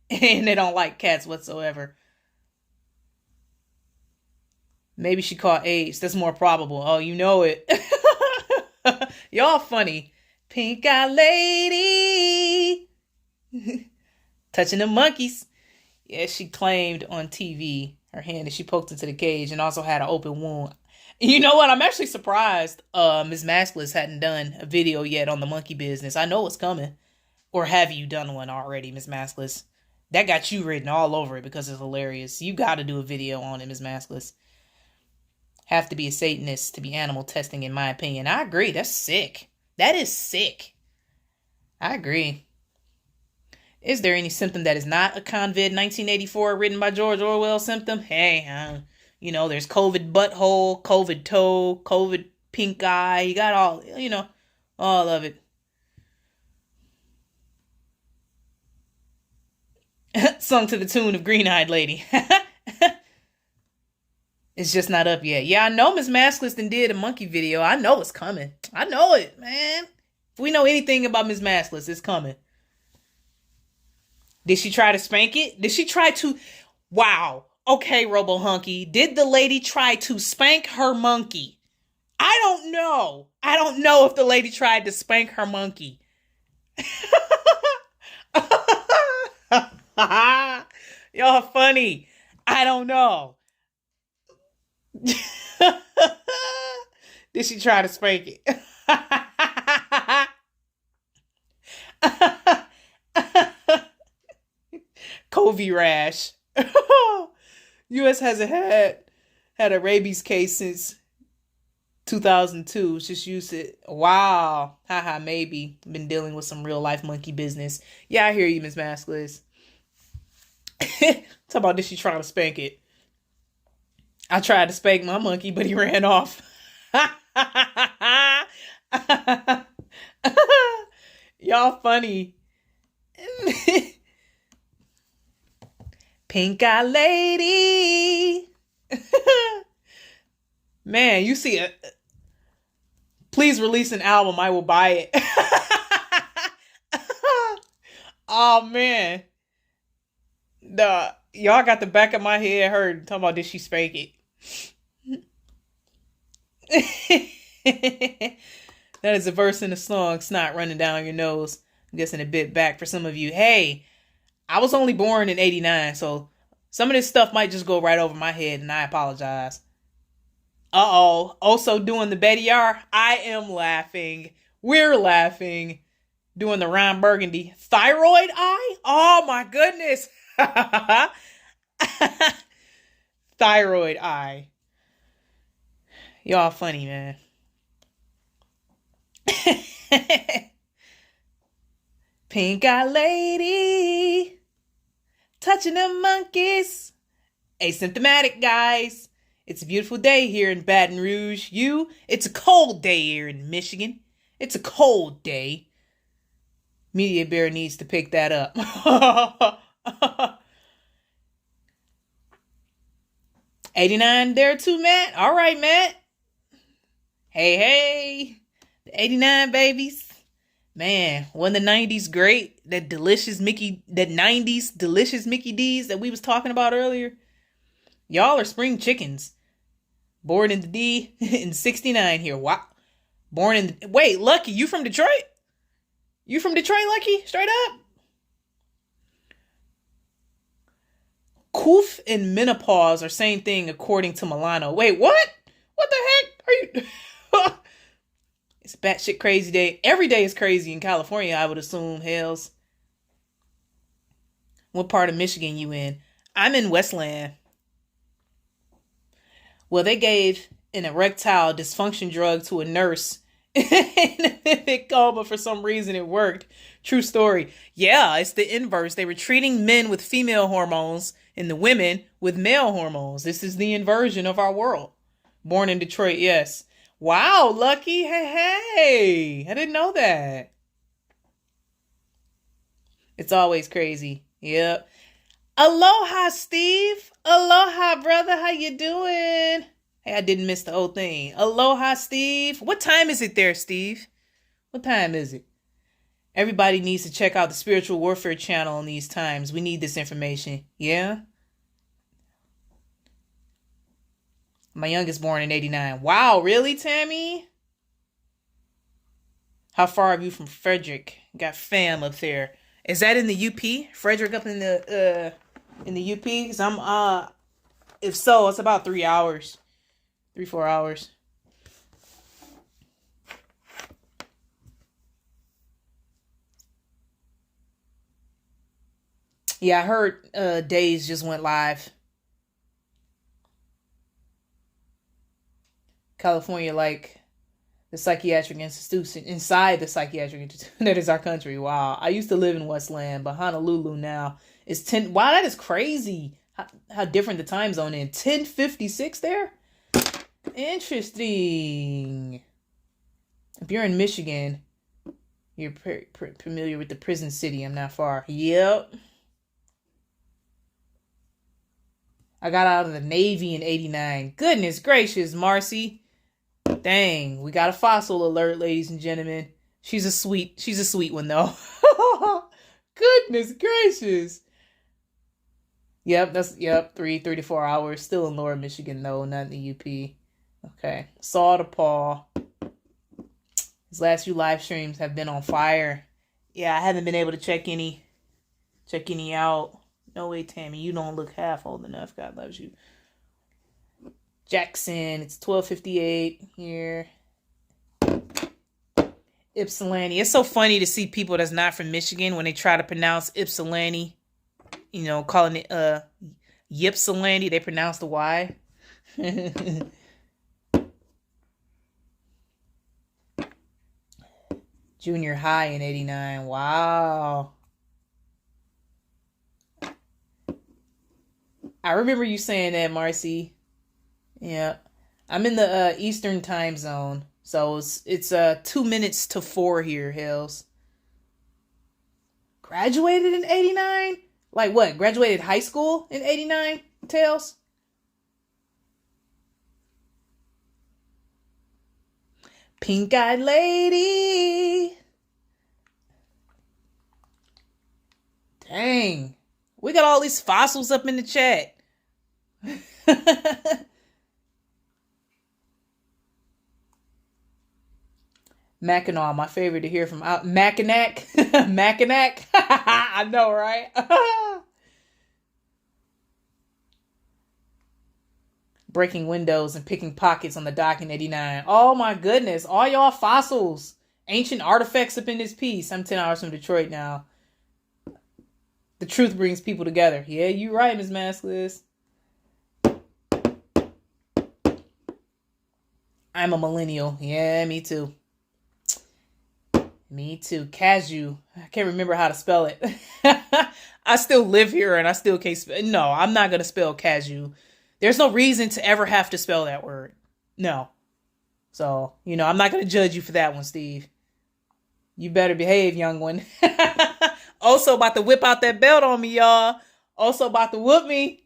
And they don't like cats whatsoever. Maybe she caught AIDS. That's more probable. Oh, you know it. Y'all funny. Pink eye lady. Touching the monkeys. Yeah, she claimed on TV her hand and she poked into the cage and also had an open wound. You know what? I'm actually surprised Ms. Maskless hadn't done a video yet on the monkey business. I know it's coming. Or have you done one already, Ms. Maskless? That got you written all over it because it's hilarious. You got to do a video on it, Ms. Maskless. Have to be a Satanist to be animal testing, in my opinion. I agree. That's sick. That is sick. I agree. Is there any symptom that is not a COVID 1984 written by George Orwell symptom? Hey, there's COVID butthole, COVID toe, COVID pink eye. You got all of it. Sung to the tune of Green Eyed Lady. It's just not up yet. Yeah, I know Miss Maskless did a monkey video. I know it's coming. I know it, man. If we know anything about Miss Maskless, it's coming. Did she try to spank it? Did she try to... Wow. Okay, Robo Hunky. Did the lady try to spank her monkey? I don't know. I don't know if the lady tried to spank her monkey. Y'all funny. I don't know. Did she try to spank it? COVID rash. U.S. hasn't had a rabies case since 2002. Just use it. Wow. Haha, maybe. Been dealing with some real life monkey business. Yeah, I hear you, Miss Maskless. Talk about did she try to spank it? I tried to spank my monkey, but he ran off. Y'all funny. Pink Eye Lady. Man, you see it. Please release an album. I will buy it. Oh, man. Y'all got the back of my head hurt talking about did she spank it. That is a verse in the song, Snot Running Down Your Nose. I'm guessing a bit back for some of you. Hey, I was only born in 89, so some of this stuff might just go right over my head, and I apologize. Uh-oh. Also doing the Betty R. I am laughing. We're laughing. Doing the Ron Burgundy. Thyroid eye? Oh, my goodness. Thyroid eye. Y'all funny, man. Pink Eye Lady. Touching the monkeys. Asymptomatic, guys. It's a beautiful day here in Baton Rouge. It's a cold day here in Michigan. It's a cold day. Media Bear needs to pick that up. 89 there too, Matt. All right, Matt. Hey. The 89 babies. Man, wasn't the 90s great? That 90s delicious Mickey D's that we was talking about earlier. Y'all are spring chickens. Born in the D in 69 here. Wow. Wait, Lucky, you from Detroit? You from Detroit, Lucky? Straight up? Coof and menopause are same thing according to Milano. Wait, what? What the heck are you... It's a batshit crazy day. Every day is crazy in California, I would assume. Hells. What part of Michigan you in? I'm in Westland. Well, they gave an erectile dysfunction drug to a nurse in a coma. For some reason, it worked. True story. Yeah, it's the inverse. They were treating men with female hormones and the women with male hormones. This is the inversion of our world. Born in Detroit, yes. Wow, Lucky. Hey. I didn't know that. It's always crazy. Yep. Aloha, Steve. Aloha, brother. How you doing? Hey, I didn't miss the whole thing. Aloha, Steve. What time is it there, Steve? What time is it? Everybody needs to check out the Spiritual Warfare channel in these times. We need this information. Yeah? My youngest born in 89. Wow, really, Tammy? How far are you from Frederick? Got fam up there. Is that in the UP? Frederick up in the UP? Cause I'm if so, it's about 3 hours. 3-4 hours. Yeah, I heard Days just went live. California, like The psychiatric institution inside the psychiatric institution that is our country. Wow. I used to live in Westland, but Honolulu now is 10. Wow, that is crazy. How different the time zone is. 10:56 there? Interesting. If you're in Michigan, you're familiar with the prison city. I'm not far. Yep. I got out of the Navy in 89. Goodness gracious, Marcy. Dang, we got a fossil alert, ladies and gentlemen. She's a sweet one though. Goodness gracious. Yep, 3 to 4 hours. Still in Lower Michigan though, not in the UP. Okay. Saw to Paul. His last few live streams have been on fire. Yeah, I haven't been able to check any out. No way, Tammy. You don't look half old enough. God loves you. Jackson, it's 12:58 here. Ypsilanti. It's so funny to see people that's not from Michigan when they try to pronounce Ypsilanti. You know, calling it Ypsilanti. They pronounce the Y. Junior high in 89. Wow. I remember you saying that, Marcy. Yeah. I'm in the Eastern time zone. So it's 2 minutes to 4 here, Hills. Graduated in 89? Like what? Graduated high school in 89, Tails? Pink-eyed lady. Dang. We got all these fossils up in the chat. Mackinac, my favorite to hear from Mackinac. Mackinac. I know, right? Breaking windows and picking pockets on the dock in 89. Oh my goodness. All y'all fossils. Ancient artifacts up in this piece. I'm 10 hours from Detroit now. The truth brings people together. Yeah, you're right, Ms. Maskless. I'm a millennial. Yeah, me too. Me too. Cashew. I can't remember how to spell it. I still live here and I still can't spell. No, I'm not going to spell cashew. There's no reason to ever have to spell that word. No. So, I'm not going to judge you for that one, Steve. You better behave, young one. Also about to whip out that belt on me, y'all. Also about to whoop me.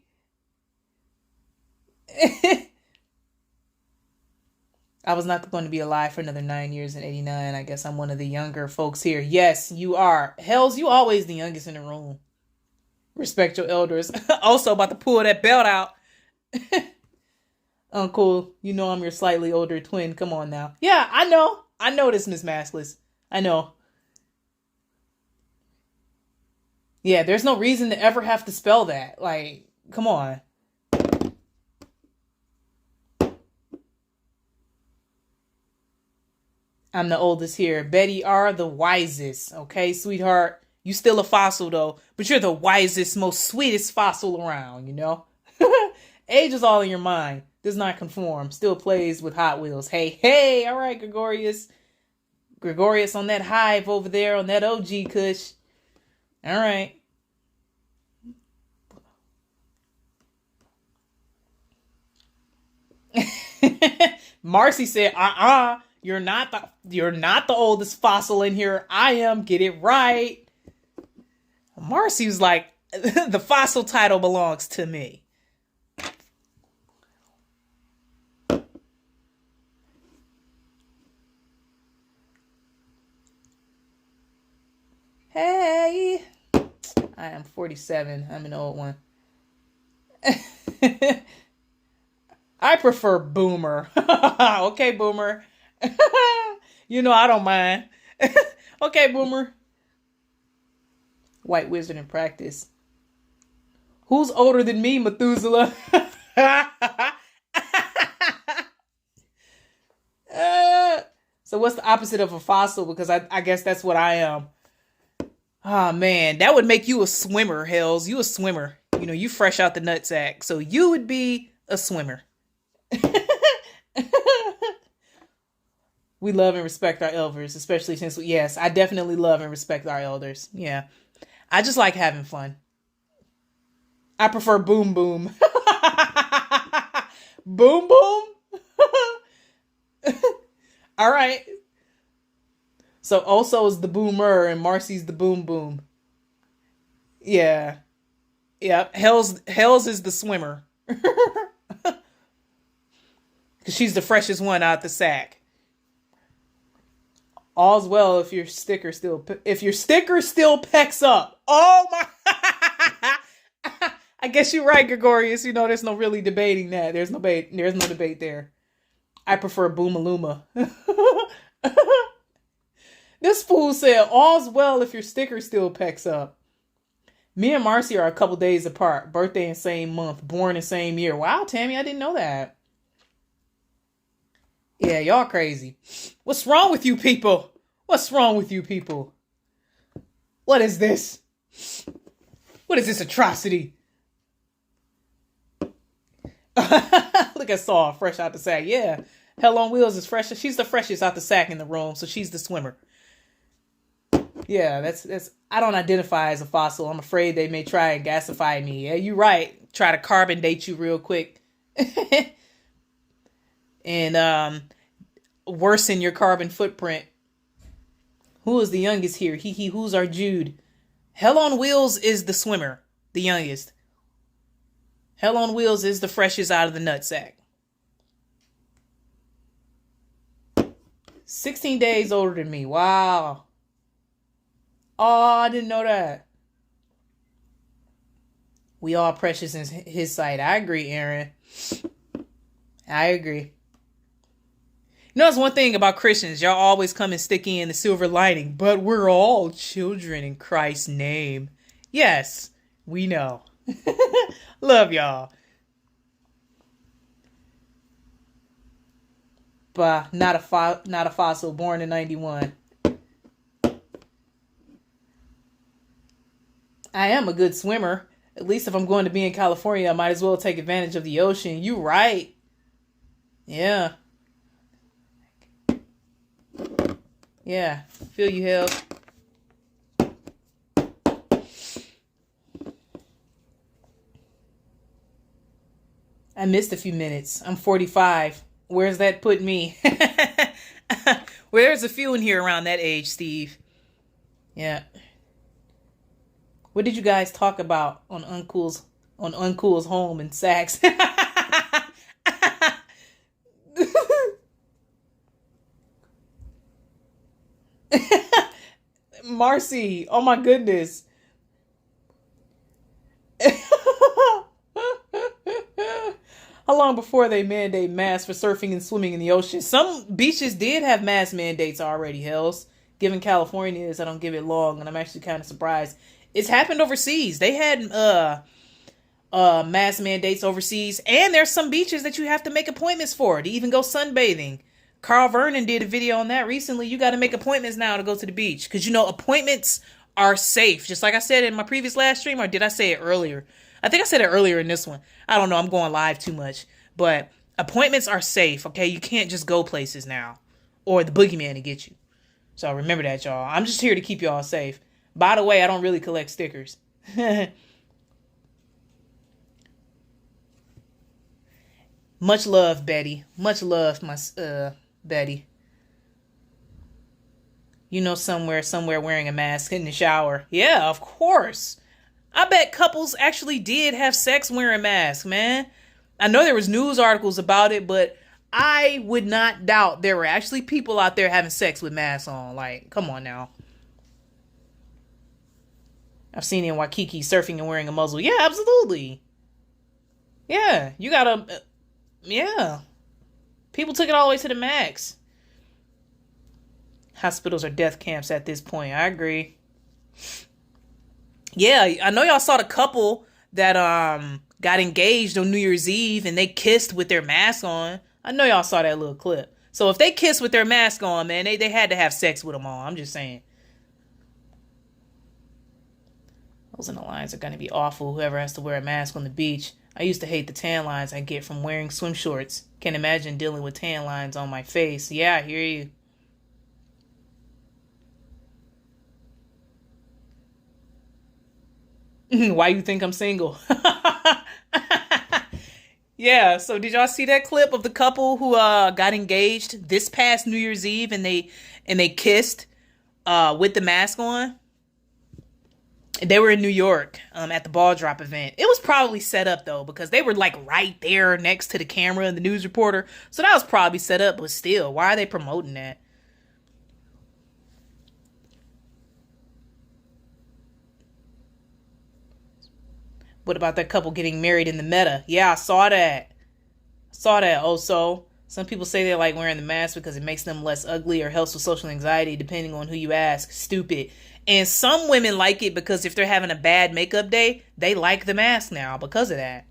I was not going to be alive for another 9 years in 89. I guess I'm one of the younger folks here. Yes, you are. Hells, you always the youngest in the room. Respect your elders. Also about to pull that belt out. Uncle, I'm your slightly older twin. Come on now. Yeah, I know. I know this, Miss Maskless. I know. Yeah, there's no reason to ever have to spell that. Like, come on. I'm the oldest here. Betty R, the wisest. Okay, sweetheart. You still a fossil, though. But you're the wisest, most sweetest fossil around, Age is all in your mind. Does not conform. Still plays with Hot Wheels. Hey. All right, Gregorius. Gregorius on that hive over there on that OG Kush. All right. Marcy said, you're not the oldest fossil in here. I am. Get it right. Marcy was like, the fossil title belongs to me. Hey, I am 47. I'm an old one. I prefer Boomer. Okay, Boomer. I don't mind. Okay, Boomer. White wizard in practice. Who's older than me, Methuselah? So what's the opposite of a fossil? Because I guess that's what I am. Oh, man. That would make you a swimmer, Hells. You a swimmer. You fresh out the nutsack. So you would be a swimmer. We love and respect our elders, especially since yes, I definitely love and respect our elders. Yeah. I just like having fun. I prefer boom boom. Boom boom. All right. So also is the boomer and Marcy's the boom boom. Yeah. Yeah. Hell's is the swimmer. Cause she's the freshest one out the sack. All's well if your sticker still pecks up. Oh my! I guess you're right, Gregorius. There's no really debating that. There's no debate there. I prefer Boomaluma. This fool said, "All's well if your sticker still pecks up." Me and Marcy are a couple days apart. Birthday in same month. Born in same year. Wow, Tammy, I didn't know that. Yeah, y'all crazy. What's wrong with you people? What's wrong with you people? What is this? What is this atrocity? Look at Saw, fresh out the sack. Yeah, Hell on Wheels is fresh. She's the freshest out the sack in the room, so she's the swimmer. Yeah, that's. I don't identify as a fossil. I'm afraid they may try and gasify me. Yeah, you're right. Try to carbon date you real quick. And worsen your carbon footprint. Who is the youngest here? Who's our Jude? Hell on Wheels is the swimmer, the youngest. Hell on Wheels is the freshest out of the nutsack. 16 days older than me. Wow. Oh, I didn't know that. We all precious in his sight. I agree, Aaron. I agree. That's one thing about Christians. Y'all always come and stick in the silver lining. But we're all children in Christ's name. Yes, we know. Love y'all. But not a fossil. Born in 91. I am a good swimmer. At least if I'm going to be in California, I might as well take advantage of the ocean. You right. Yeah. Yeah, feel you, Hell. I missed a few minutes. I'm 45. Where's that put me? Where's a few in here around that age, Steve? Yeah. What did you guys talk about on Uncool's home in Saks? Marcy, oh my goodness. How long before they mandate masks for surfing and swimming in the ocean? Some beaches did have mask mandates already, Hells. Given California is, I don't give it long, and I'm actually kind of surprised. It's happened overseas. They had mask mandates overseas, and there's some beaches that you have to make appointments for to even go sunbathing. Carl Vernon did a video on that recently. You got to make appointments now to go to the beach. Because, appointments are safe. Just like I said in my previous live stream, or did I say it earlier? I think I said it earlier in this one. I don't know. I'm going live too much. But appointments are safe, okay? You can't just go places now. Or the boogeyman to get you. So remember that, y'all. I'm just here to keep y'all safe. By the way, I don't really collect stickers. Much love, Betty. Much love, my Betty. Somewhere wearing a mask in the shower. Yeah, of course. I bet couples actually did have sex wearing masks, man. I know there was news articles about it, but I would not doubt there were actually people out there having sex with masks on. Like, come on now. I've seen in Waikiki surfing and wearing a muzzle. Yeah, absolutely. Yeah, you gotta... yeah. People took it all the way to the max. Hospitals are death camps at this point. I agree. Yeah, I know y'all saw the couple that got engaged on New Year's Eve and they kissed with their mask on. I know y'all saw that little clip. So if they kissed with their mask on, man, they had to have sex with them all. I'm just saying. Those in the lines are going to be awful. Whoever has to wear a mask on the beach. I used to hate the tan lines I get from wearing swim shorts. Can't imagine dealing with tan lines on my face. Yeah, I hear you. Why you think I'm single? Yeah, so did y'all see that clip of the couple who got engaged this past New Year's Eve and they kissed with the mask on? They were in New York at the ball drop event. It was probably set up though because they were like right there next to the camera and the news reporter. So that was probably set up, but still, why are they promoting that? What about that couple getting married in the meta? Yeah, I saw that. Saw that also. Some people say they like wearing the mask because it makes them less ugly or helps with social anxiety, depending on who you ask. Stupid. And some women like it because if they're having a bad makeup day, they like the mask now because of that.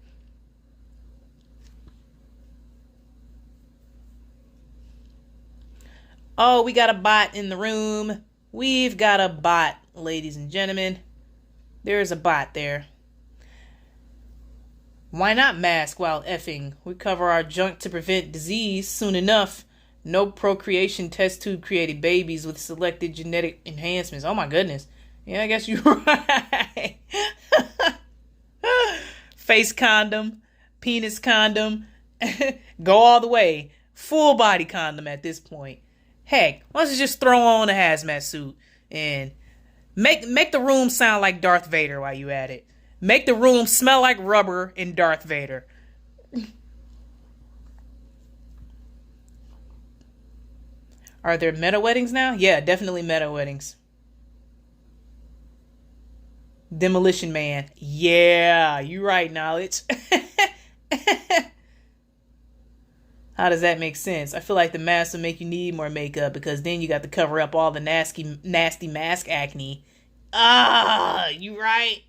Oh, we got a bot in the room. We've got a bot, ladies and gentlemen. There's a bot there. Why not mask while effing? We cover our junk to prevent disease soon enough. No procreation test tube created babies with selected genetic enhancements. Oh my goodness. Yeah, I guess you're right. Face condom, penis condom, go all the way. Full body condom at this point. Heck, why don't you just throw on a hazmat suit and make the room sound like Darth Vader while you at it. Make the room smell like rubber in Darth Vader. Are there meta weddings now? Yeah, definitely meta weddings. Demolition Man. Yeah, you right, knowledge. How does that make sense? I feel like the mask will make you need more makeup because then you got to cover up all the nasty mask acne. Ah, you right.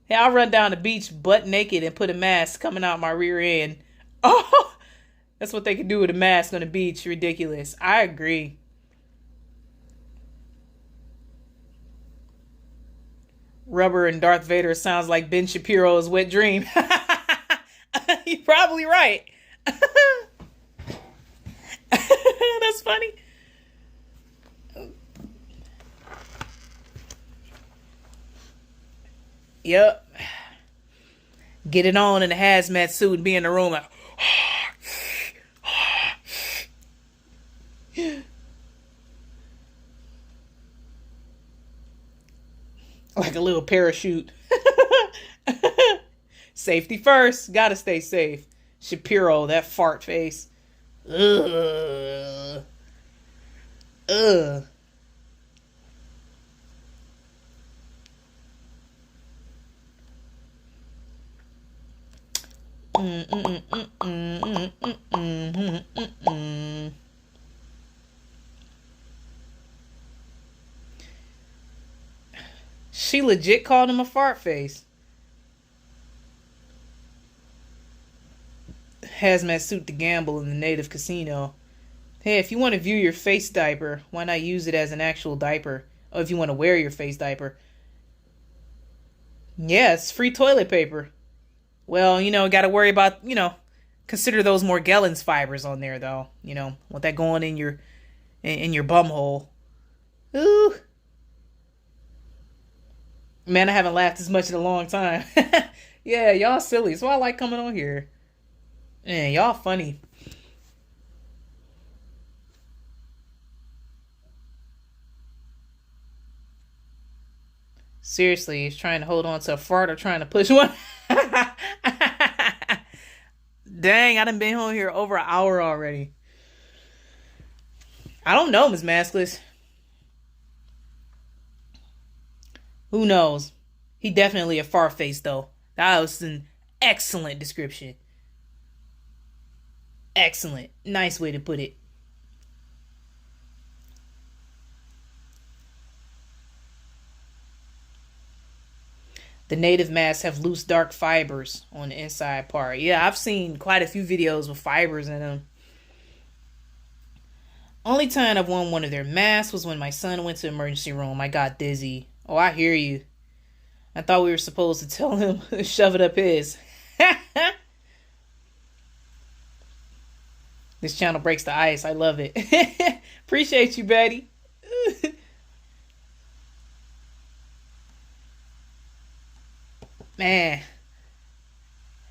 Hey, I'll run down the beach butt naked and put a mask coming out my rear end. Oh, that's what they can do with a mask on the beach. Ridiculous. I agree. Rubber and Darth Vader sounds like Ben Shapiro's wet dream. You're probably right. That's funny. Yep. Get it on in a hazmat suit and be in the room like, like a little parachute. Safety first. Gotta stay safe. Shapiro, that fart face. Ugh. Ugh. She legit called him a fart face. Hazmat suit to gamble in the native casino. Hey, if you want to view your face diaper, why not use it as an actual diaper? Or if you want to wear your face diaper. Yeah, it's free toilet paper. Well, got to worry about, consider those Morgellons fibers on there, though. Want that going in your bum hole. Ooh. Man, I haven't laughed as much in a long time. Yeah, y'all silly. So I like coming on here. Man, y'all funny. Seriously, he's trying to hold on to a fart or trying to push one. Dang, I done been on here over an hour already. I don't know, Miss Maskless. Who knows? He definitely a far face though. That was an excellent description. Excellent. Nice way to put it. The native masks have loose dark fibers on the inside part. Yeah, I've seen quite a few videos with fibers in them. Only time I've worn one of their masks was when my son went to the emergency room. I got dizzy. Oh, I hear you. I thought we were supposed to tell him to shove it up his. This channel breaks the ice. I love it. Appreciate you, Betty. Man.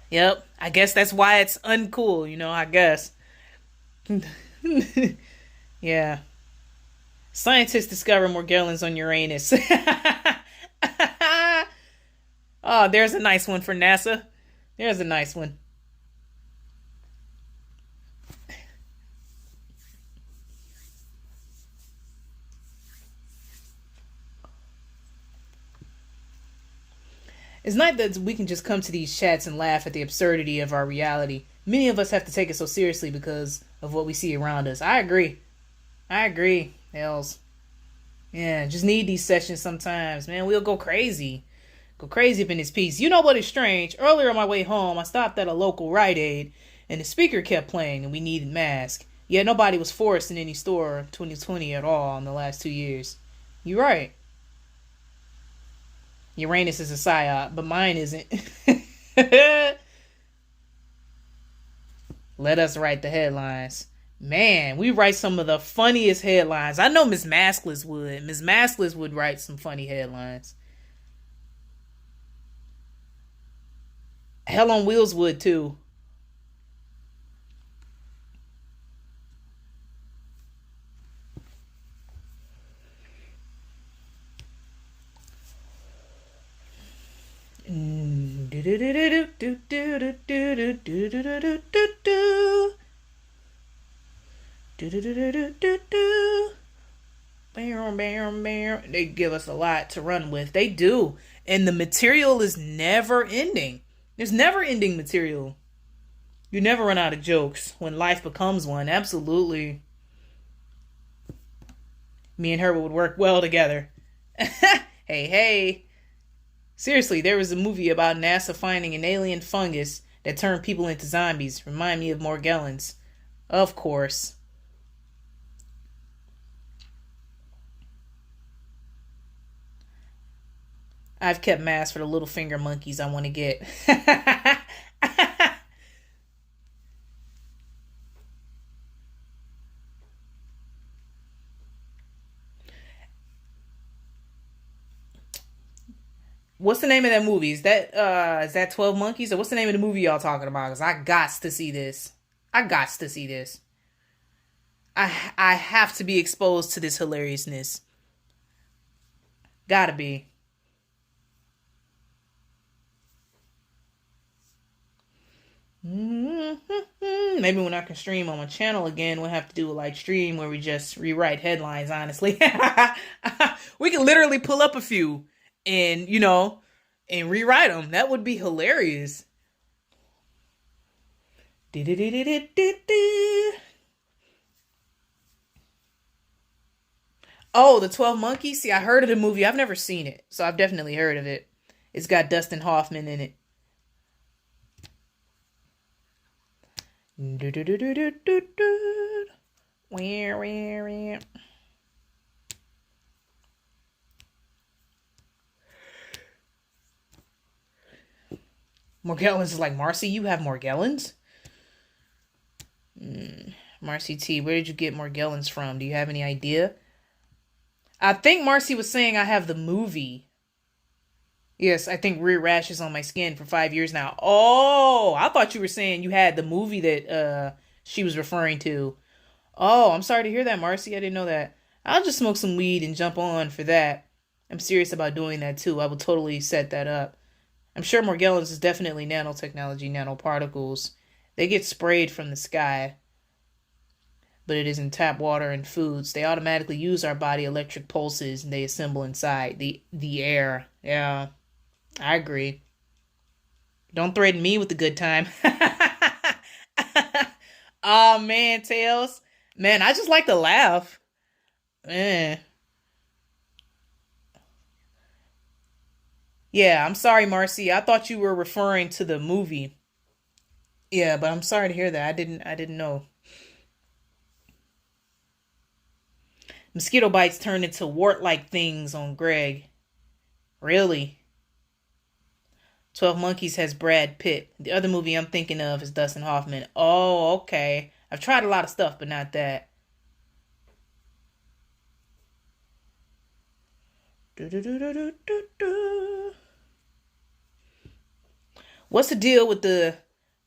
Yep. I guess that's why it's uncool, I guess. Yeah. Scientists discover Morgellons on Uranus. Oh, there's a nice one for NASA. There's a nice one. It's not that we can just come to these chats and laugh at the absurdity of our reality. Many of us have to take it so seriously because of what we see around us. I agree. I agree. Hells. Yeah, just need these sessions sometimes, man. We'll go crazy. Go crazy up in this piece. You know what is strange? Earlier on my way home, I stopped at a local Rite Aid, and the speaker kept playing, and we needed masks. Yet nobody was forced in any store 2020 at all in the last 2 years. You're right. Uranus is a psyop, but mine isn't. Let us write the headlines. Man, we write some of the funniest headlines. I know Miss Maskless would. Miss Maskless would write some funny headlines. Hell on Wheels would too. They give us a lot to run with. They do. And the material is never ending. There's never ending material. You never run out of jokes when life becomes one. Absolutely. Me and her would work well together. Hey, hey. Seriously, there was a movie about NASA finding an alien fungus that turned people into zombies. Remind me of Morgellons. Of course. I've kept masks for the little finger monkeys I want to get. What's the name of that movie? Is that 12 Monkeys? Or what's the name of the movie y'all talking about? Because I gots to see this. I gots to see this. I have to be exposed to this hilariousness. Gotta be. Maybe when I can stream on my channel again, we'll have to do a live stream where we just rewrite headlines, honestly. We can literally pull up a few and, and rewrite them. That would be hilarious. Oh, the 12 Monkeys? See, I heard of the movie. I've never seen it, so I've definitely heard of it. It's got Dustin Hoffman in it. Morgellons is like, Marcy, you have Morgellons? Marcy T, where did you get Morgellons from? Do you have any idea? I think Marcy was saying I have the movie. Yes, I think rear rashes on my skin for 5 years now. Oh, I thought you were saying you had the movie that she was referring to. Oh, I'm sorry to hear that, Marcy. I didn't know that. I'll just smoke some weed and jump on for that. I'm serious about doing that too. I will totally set that up. I'm sure Morgellons is definitely nanotechnology, nanoparticles. They get sprayed from the sky, but it is in tap water and foods. They automatically use our body electric pulses and they assemble inside the air. Yeah, I agree. Don't threaten me with a good time. Oh man, Tails. Man, I just like to laugh. Eh. Yeah, I'm sorry, Marcy. I thought you were referring to the movie. Yeah, but I'm sorry to hear that. I didn't know. Mosquito bites turned into wart-like things on Greg. Really? 12 Monkeys has Brad Pitt. The other movie I'm thinking of is Dustin Hoffman. Oh, okay. I've tried a lot of stuff, but not that. What's the deal with the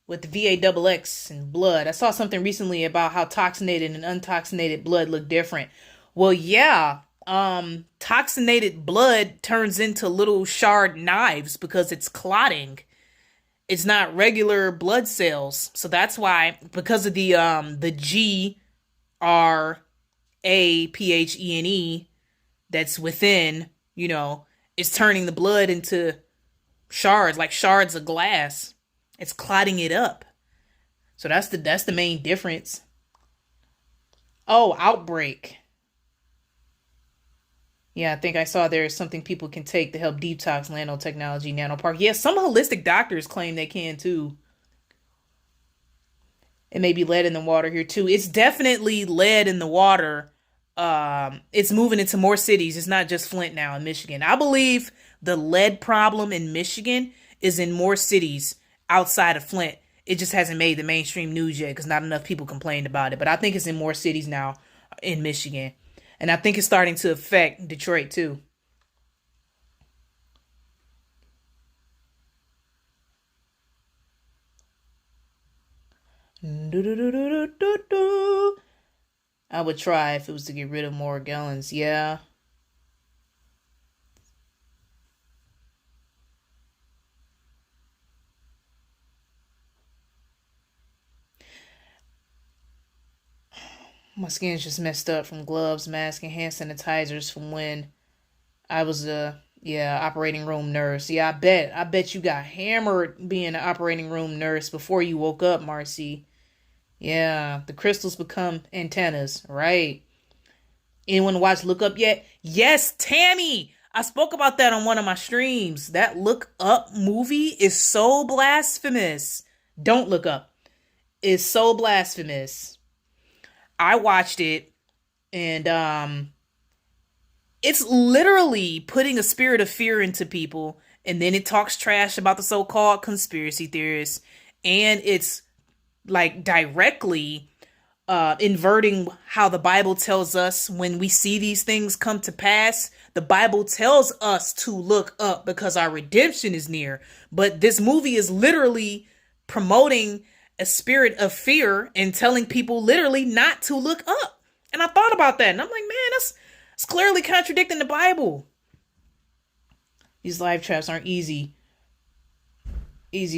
VAXX and blood? I saw something recently about how toxinated and untoxinated blood look different. Well, yeah, toxinated blood turns into little shard knives because it's clotting. It's not regular blood cells. So that's why, because of the GRAPHENE that's within, it's turning the blood into shards, like shards of glass. It's clotting it up. So that's the main difference. Oh, outbreak. Yeah, I think I saw there's something people can take to help detox nanotechnology, nanopark. Yeah, some holistic doctors claim they can too. It may be lead in the water here too. It's definitely lead in the water. It's moving into more cities. It's not just Flint now in Michigan. I believe the lead problem in Michigan is in more cities outside of Flint. It just hasn't made the mainstream news yet because not enough people complained about it. But I think it's in more cities now in Michigan. And I think it's starting to affect Detroit too. I would try if it was to get rid of more gallons. Yeah. My skin's just messed up from gloves, masks, and hand sanitizers from when I was a operating room nurse. Yeah, I bet you got hammered being an operating room nurse before you woke up, Marcy. Yeah, the crystals become antennas, right? Anyone watch Look Up yet? Yes, Tammy. I spoke about that on one of my streams. That Look Up movie is so blasphemous. Don't look up. It's so blasphemous. I watched it and it's literally putting a spirit of fear into people, and then it talks trash about the so-called conspiracy theorists, and it's like directly inverting how the Bible tells us when we see these things come to pass. The Bible tells us to look up because our redemption is near. But this movie is literally promoting a spirit of fear and telling people literally not to look up. And I thought about that and I'm like, man, it's clearly contradicting the Bible. These live traps aren't easy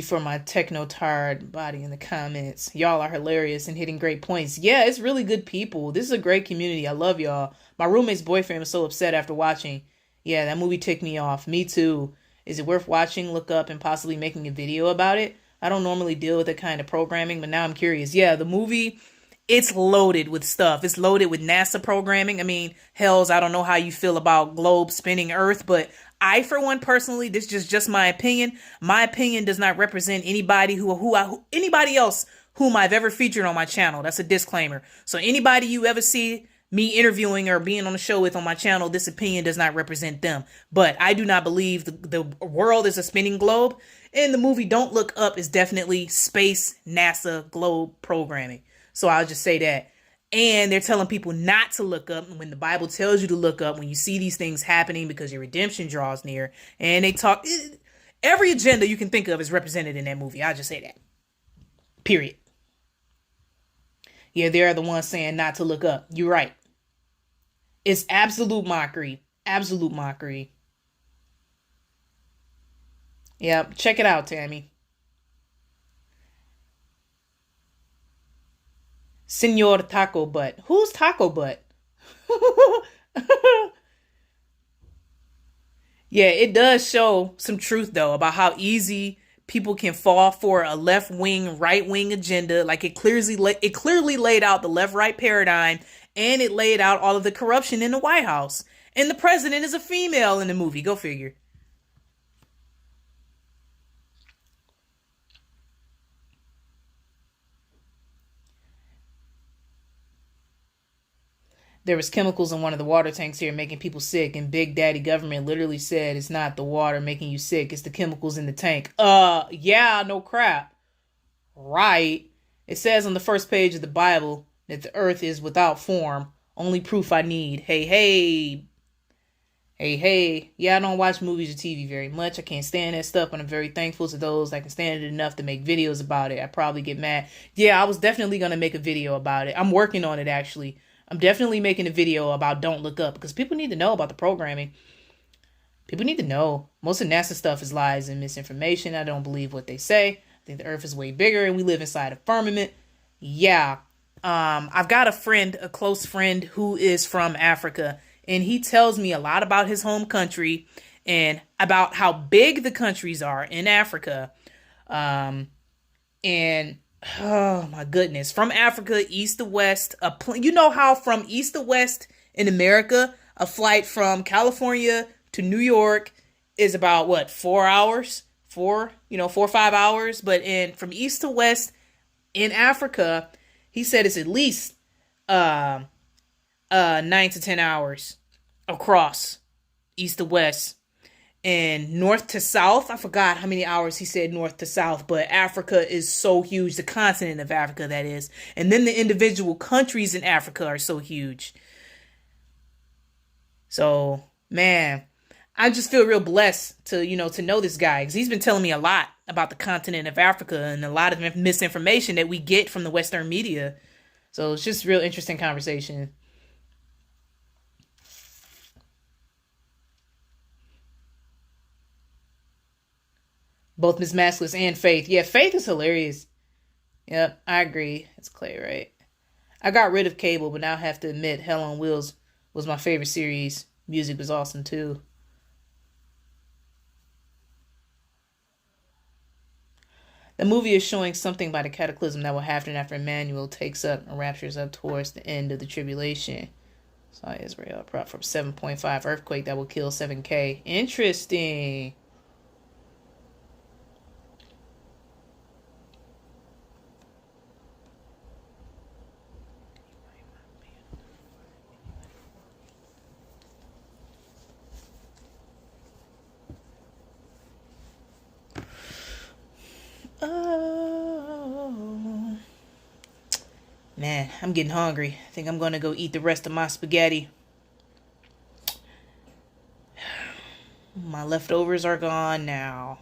for my techno tired body in the comments. Y'all are hilarious and hitting great points. Yeah, it's really good people. This is a great community. I love y'all. My roommate's boyfriend was so upset after watching. Yeah, that movie ticked me off. Me too. Is it worth watching? Look up and possibly making a video about it. I don't normally deal with that kind of programming, but now I'm curious. Yeah, the movie, it's loaded with stuff. It's loaded with NASA programming. I mean, hells, I don't know how you feel about globe spinning Earth, but I, for one, personally, this is just my opinion. My opinion does not represent anybody anybody else whom I've ever featured on my channel. That's a disclaimer. So anybody you ever see me interviewing or being on the show with on my channel, this opinion does not represent them. But I do not believe the world is a spinning globe. And the movie Don't Look Up is definitely space NASA globe programming. So I'll just say that. And they're telling people not to look up when the Bible tells you to look up when you see these things happening because your redemption draws near. And they talk, every agenda you can think of is represented in that movie. I'll just say that. Period. Yeah, they're the ones saying not to look up. You're right. It's absolute mockery. Absolute mockery. Yeah, check it out, Tammy. Senor Taco Butt. Who's Taco Butt? Yeah, it does show some truth though about how easy people can fall for a left wing, right wing agenda. Like it clearly laid out the left right paradigm, and it laid out all of the corruption in the White House. And the president is a female in the movie. Go figure. There was chemicals in one of the water tanks here making people sick, and Big Daddy government literally said it's not the water making you sick, it's the chemicals in the tank. Yeah, no crap. Right. It says on the first page of the Bible that the earth is without form. Only proof I need. Hey, hey. Hey, yeah, I don't watch movies or TV very much. I can't stand that stuff, but I'm very thankful to those that can stand it enough to make videos about it. I probably get mad. Yeah, I was definitely gonna make a video about it. I'm working on it actually. I'm definitely making a video about Don't Look Up because people need to know about the programming. People need to know. Most of NASA stuff is lies and misinformation. I don't believe what they say. I think the Earth is way bigger and we live inside a firmament. Yeah. I've got a friend, a close friend who is from Africa, and he tells me a lot about his home country and about how big the countries are in Africa. And oh my goodness, from Africa, east to west, you know how from east to west in America, a flight from California to New York is about what, 4 hours? 4 or 5 hours. But in from east to west in Africa, he said it's at least 9 to 10 hours across east to west. And north to south, I forgot how many hours he said north to south, but Africa is so huge, the continent of Africa, that is. And then the individual countries in Africa are so huge. So, man, I just feel real blessed to know this guy because he's been telling me a lot about the continent of Africa and a lot of misinformation that we get from the Western media. So it's just real interesting conversation. Both Miss Maskless and Faith. Yeah, Faith is hilarious. Yep, I agree. It's Clay, right? I got rid of cable, but now I have to admit Hell on Wheels was my favorite series. Music was awesome too. The movie is showing something by the cataclysm that will happen after Emmanuel takes up and raptures up towards the end of the tribulation. Saw Israel prop from 7.5 earthquake that will kill 7K. Interesting. Oh. Man, I'm getting hungry. I think I'm gonna go eat the rest of my spaghetti. My leftovers are gone now.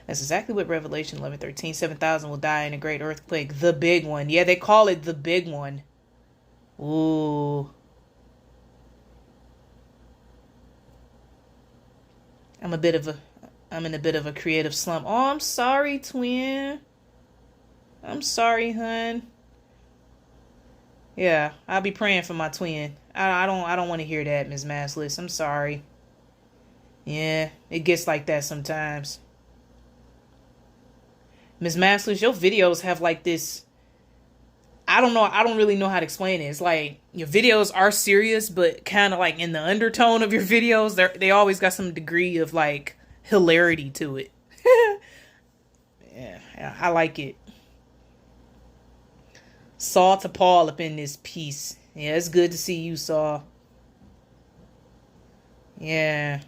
That's exactly what Revelation 11:13. 7,000 will die in a great earthquake. The big one. Yeah, they call it the big one. Ooh. I'm in a bit of a creative slump. Oh, I'm sorry, twin. I'm sorry, hun. Yeah, I'll be praying for my twin. I don't want to hear that, Ms. Maskless. I'm sorry. Yeah, it gets like that sometimes. Ms. Maskless, your videos have like this. I don't know. I don't really know how to explain it. It's like your videos are serious, but kind of like in the undertone of your videos, they always got some degree of like hilarity to it. Yeah, I like it. Saul to Paul up in this piece. Yeah, it's good to see you, Saul. Yeah.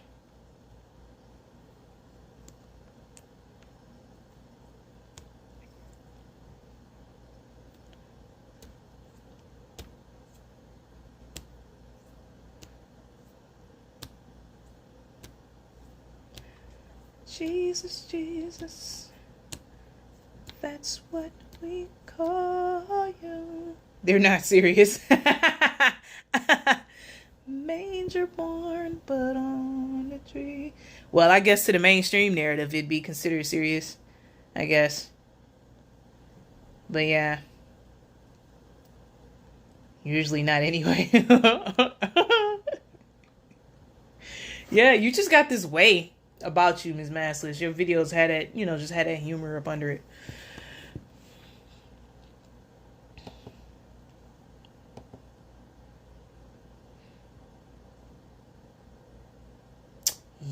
Jesus, Jesus, that's what we call you. They're not serious. Manger born, but on the tree. Well, I guess to the mainstream narrative, it'd be considered serious, I guess. But yeah, usually not anyway. Yeah, you just got this way about you, Ms. Maskless. Your videos had that, just had that humor up under it.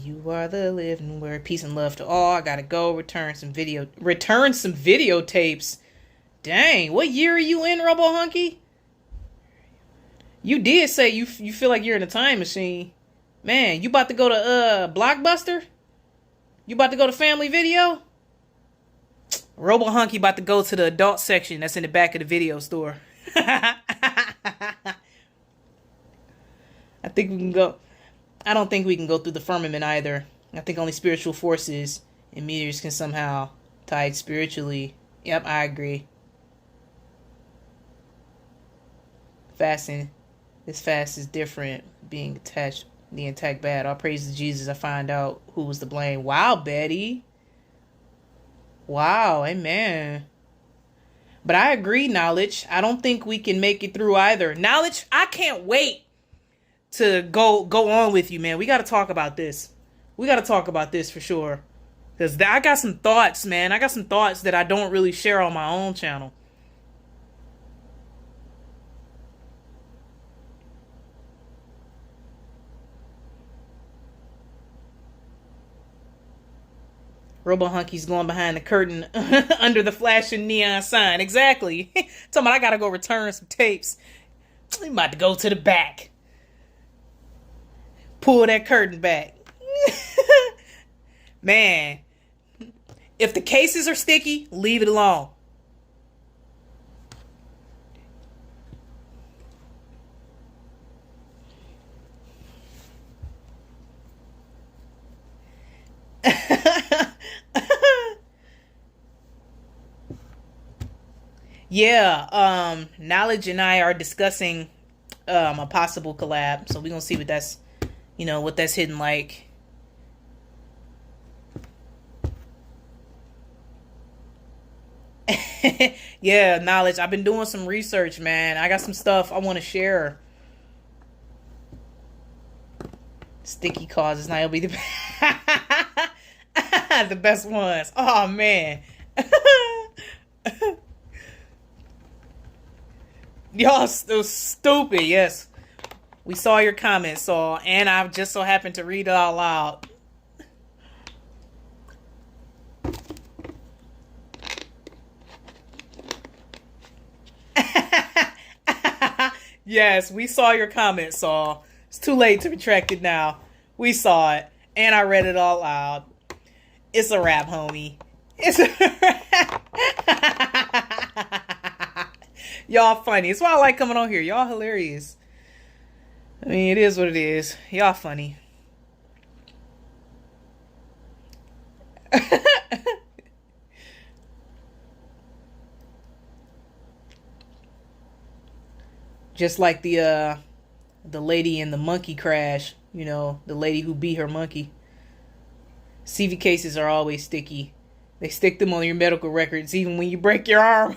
You are the living word. Peace and love to all. I gotta go return some videotapes. Dang, what year are you in, Robo Hunky? You did say you feel like you're in a time machine. Man, you about to go to Blockbuster? You about to go to Family Video? Robo Hunky about to go to the adult section that's in the back of the video store. I think we can go. I don't think we can go through the firmament either. I think only spiritual forces and meteors can somehow tied spiritually. Yep, I agree. Fasting. This fast is different. Being attached, the intact bad. All praise to Jesus. I find out who was to blame. Wow, Betty. Wow, amen. But I agree, Knowledge. I don't think we can make it through either. Knowledge, I can't wait to go on with you, man. We got to talk about this. We got to talk about this for sure. Because I got some thoughts, man. I got some thoughts that I don't really share on my own channel. Robo Hunky's going behind the curtain under the flashing neon sign. Exactly. Talking about I gotta go return some tapes. I'm about to go to the back. Pull that curtain back. Man. If the cases are sticky, leave it alone. Yeah, Knowledge and I are discussing a possible collab, so we're gonna see what that's what that's hitting like. Yeah, Knowledge. I've been doing some research, man. I got some stuff I want to share. Sticky causes now will be the the best ones. Oh man. Y'all still stupid. Yes. We saw your comments, Saul, and I just so happened to read it out loud. Yes, we saw your comments, Saul. It's too late to retract it now. We saw it, and I read it all loud. It's a wrap, homie. It's a wrap. Y'all funny. It's why I like coming on here. Y'all hilarious. I mean, it is what it is. Y'all funny. Just like the lady in the monkey crash, the lady who beat her monkey. CV cases are always sticky. They stick them on your medical records even when you break your arm.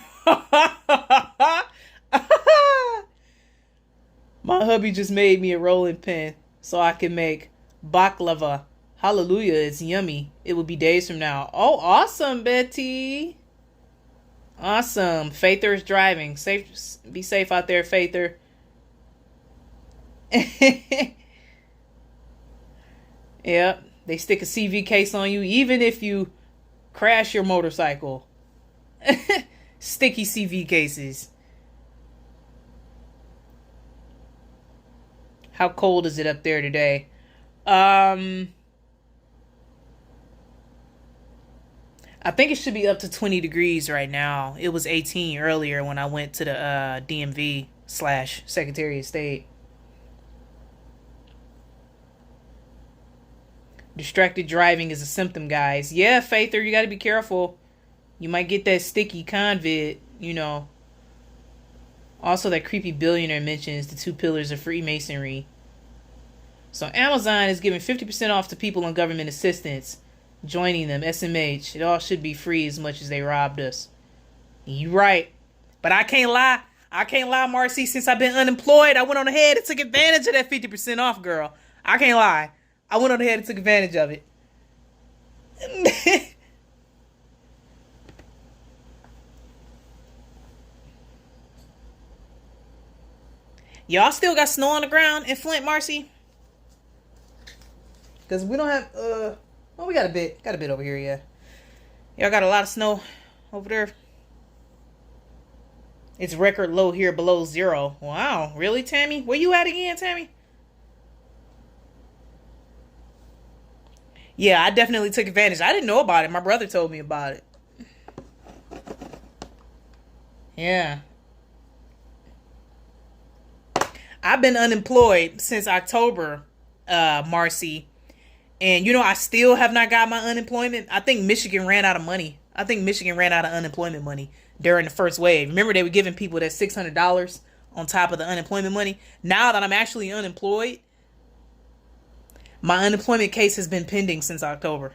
My hubby just made me a rolling pin so I can make baklava. Hallelujah, it's yummy. It will be days from now. Oh, awesome, Betty. Awesome. Faither is driving. Be safe out there, Faither. Yep. They stick a CV case on you even if you crash your motorcycle. Sticky CV cases. How cold is it up there today? I think it should be up to 20 degrees right now. It was 18 earlier when I went to the DMV / Secretary of State. Distracted driving is a symptom, guys. Yeah, Faither, you got to be careful. You might get that sticky convid, Also, that creepy billionaire mentions the 2 pillars of Freemasonry. So Amazon is giving 50% off to people on government assistance. Joining them, SMH. It all should be free as much as they robbed us. You right. But I can't lie. Marcy. Since I've been unemployed, I went on ahead and took advantage of that 50% off, girl. I can't lie. I went on ahead and took advantage of it. Y'all still got snow on the ground in Flint, Marcy? Because we don't have, well, we got a bit over here, yeah. Y'all got a lot of snow over there. It's record low here below 0. Wow, really, Tammy? Where you at again, Tammy? Yeah, I definitely took advantage. I didn't know about it. My brother told me about it. Yeah. I've been unemployed since October, Marcy. And I still have not got my unemployment. I think Michigan ran out of money. I think Michigan ran out of unemployment money during the first wave. Remember, they were giving people that $600 on top of the unemployment money. Now that I'm actually unemployed, my unemployment case has been pending since October.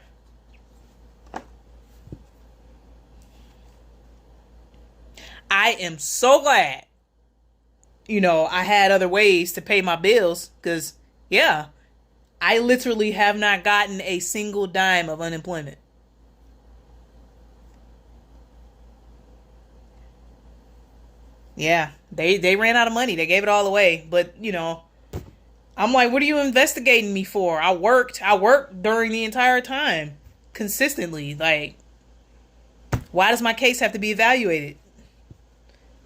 I am so glad, I had other ways to pay my bills because, yeah, I literally have not gotten a single dime of unemployment. Yeah, they ran out of money. They gave it all away. But, I'm like, what are you investigating me for? I worked during the entire time consistently. Like, why does my case have to be evaluated?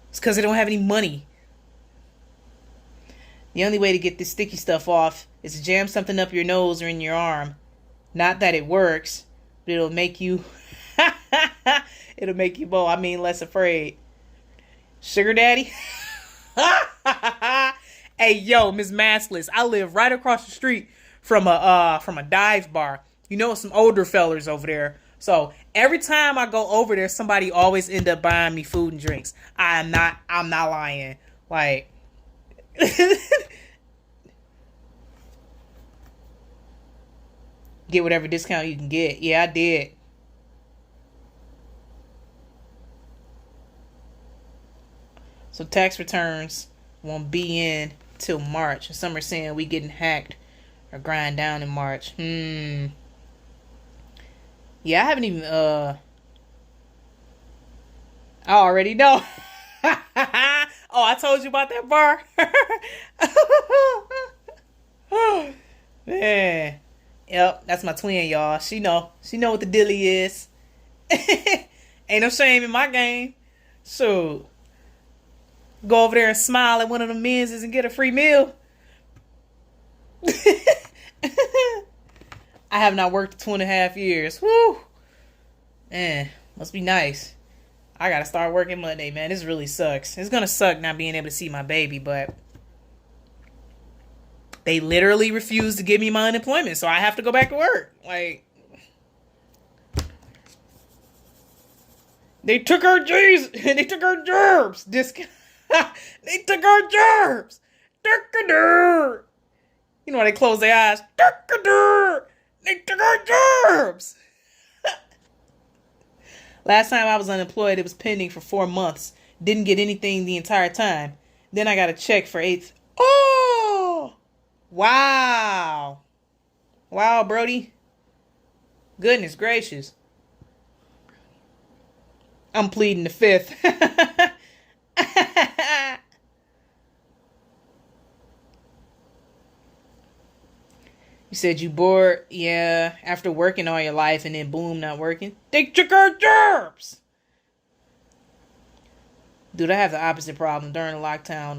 It's because I don't have any money. The only way to get this sticky stuff off is to jam something up your nose or in your arm. Not that it works, but it'll make you it'll make you less afraid. Sugar daddy? Hey yo, Miss Maskless, I live right across the street from a dive bar. Some older fellers over there. So every time I go over there, somebody always end up buying me food and drinks. I'm not lying. Like get whatever discount you can get. Yeah, I did. So tax returns won't be in till March. Some are saying we getting hacked or grind down in March. Yeah, I haven't even I already know. Oh, I told you about that bar. Man. Yep, that's my twin, y'all. She know what the dilly is. Ain't no shame in my game. So go over there and smile at one of the men's and get a free meal. I have not worked 2.5 years. Woo! Man, must be nice. I gotta start working Monday, man. This really sucks. It's gonna suck not being able to see my baby, but they literally refuse to give me my unemployment, so I have to go back to work. Like, they took our G's and they took our gerbs. They took our gerbs. You know how they close their eyes. They took our gerbs. Last time I was unemployed, it was pending for 4 months. Didn't get anything the entire time. Then I got a check for 8th. Oh! Wow. Wow, Brody. Goodness gracious. I'm pleading the 5th. You said you bored? Yeah, after working all your life and then boom, not working. They took our jobs! Dude, I have the opposite problem. During the lockdown,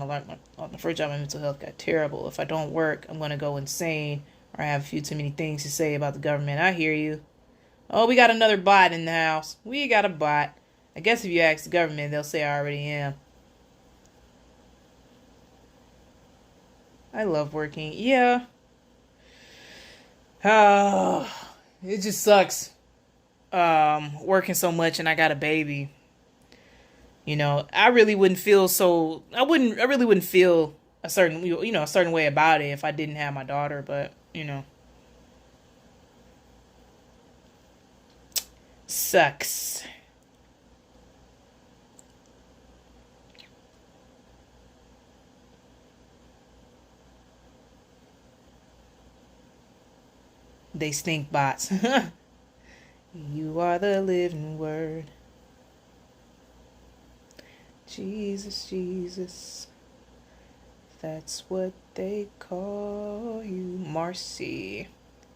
the first job, my mental health got terrible. If I don't work, I'm going to go insane or I have a few too many things to say about the government. I hear you. Oh, we got another bot in the house. We got a bot. I guess if you ask the government, they'll say I already am. I love working. Yeah. It just sucks. Working so much and I got a baby. I really wouldn't feel I really wouldn't feel a certain way about it if I didn't have my daughter, but sucks. They stink bots. You are the living word. Jesus, Jesus. That's what they call you. Marcy.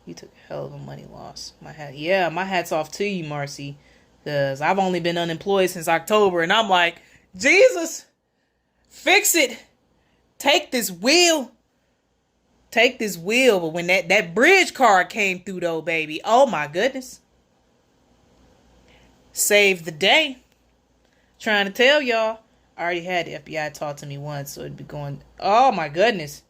You took a hell of a money loss. My hat's off to you, Marcy. Because I've only been unemployed since October. And I'm like, Jesus, fix it. Take this wheel. But when that bridge card came through, though, baby, oh my goodness. Saved the day. Trying to tell y'all. I already had the FBI talk to me once, so it'd be going. Oh my goodness.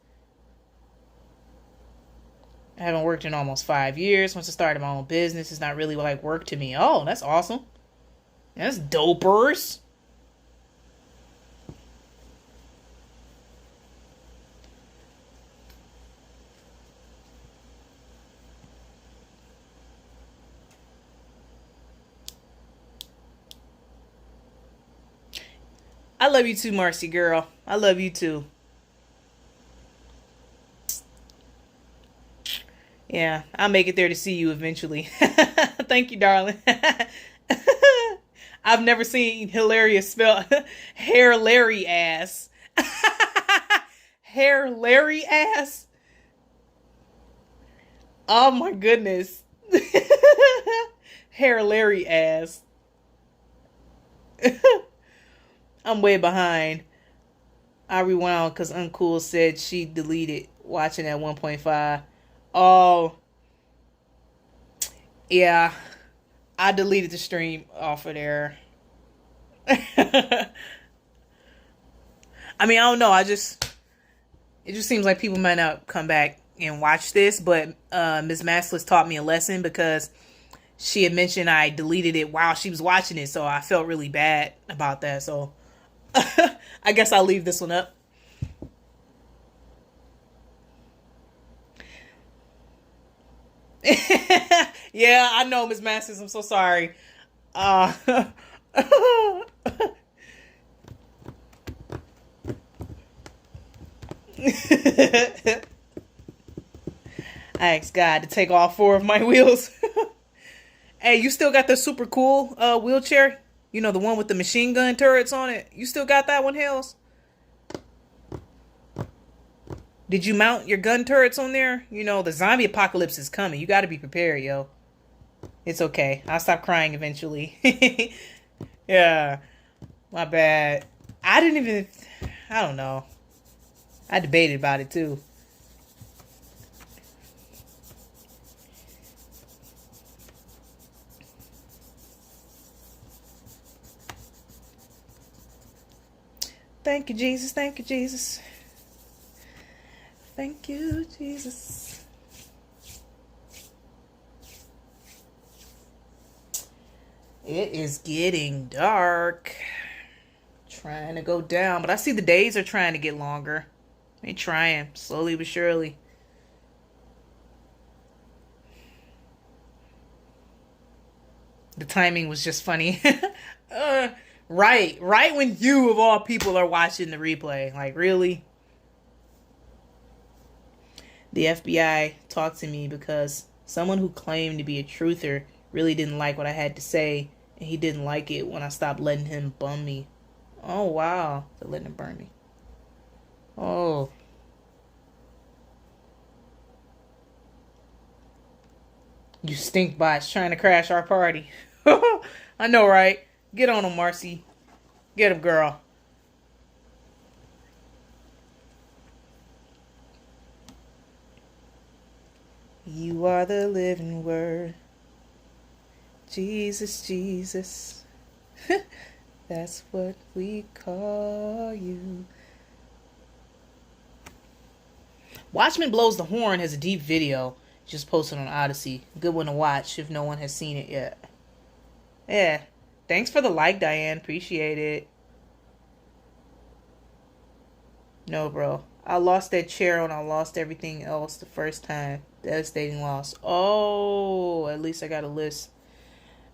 I haven't worked in almost 5 years. Once I started my own business, it's not really like work to me. Oh, that's awesome. That's dopers. I love you too, Marcy girl. I love you too. Yeah, I'll make it there to see you eventually. Thank you, darling. I've never seen hilarious spell hair Larry ass. Hair Larry ass. Oh my goodness. Hair Larry ass. I'm way behind. I rewound because Uncool said she deleted watching at 1.5. Oh, yeah. I deleted the stream off of there. I mean, I don't know. It just seems like people might not come back and watch this, but Ms. Maskless taught me a lesson because she had mentioned I deleted it while she was watching it, so I felt really bad about that. So I guess I'll leave this one up. Yeah, I know, Ms. Masters. I'm so sorry. Uh, I asked God to take all four of my wheels. Hey, you still got the super cool wheelchair? You know, the one with the machine gun turrets on it? You still got that one, Hells? Did you mount your gun turrets on there? You know, the zombie apocalypse is coming. You got to be prepared, yo. It's okay. I'll stop crying eventually. Yeah, my bad. I didn't even... I don't know. I debated about it, too. Thank you, Jesus. Thank you, Jesus. Thank you, Jesus. It is getting dark. Trying to go down. But I see the days are trying to get longer. They trying. Slowly but surely. The timing was just funny. Right when you, of all people, are watching the replay. Like, really? The FBI talked to me because someone who claimed to be a truther really didn't like what I had to say, and he didn't like it when I stopped letting him bum me. Oh, wow. They're letting him burn me. Oh. You stink bots trying to crash our party. I know, right? Get on him, Marcy. Get him, girl. You are the living word. Jesus, Jesus. That's what we call you. Watchman Blows the Horn has a deep video just posted on Odyssey. Good one to watch if no one has seen it yet. Yeah. Thanks for the like, Diane. Appreciate it. No, bro. I lost that chair when I lost everything else the first time. Devastating loss. Oh, at least I got a list.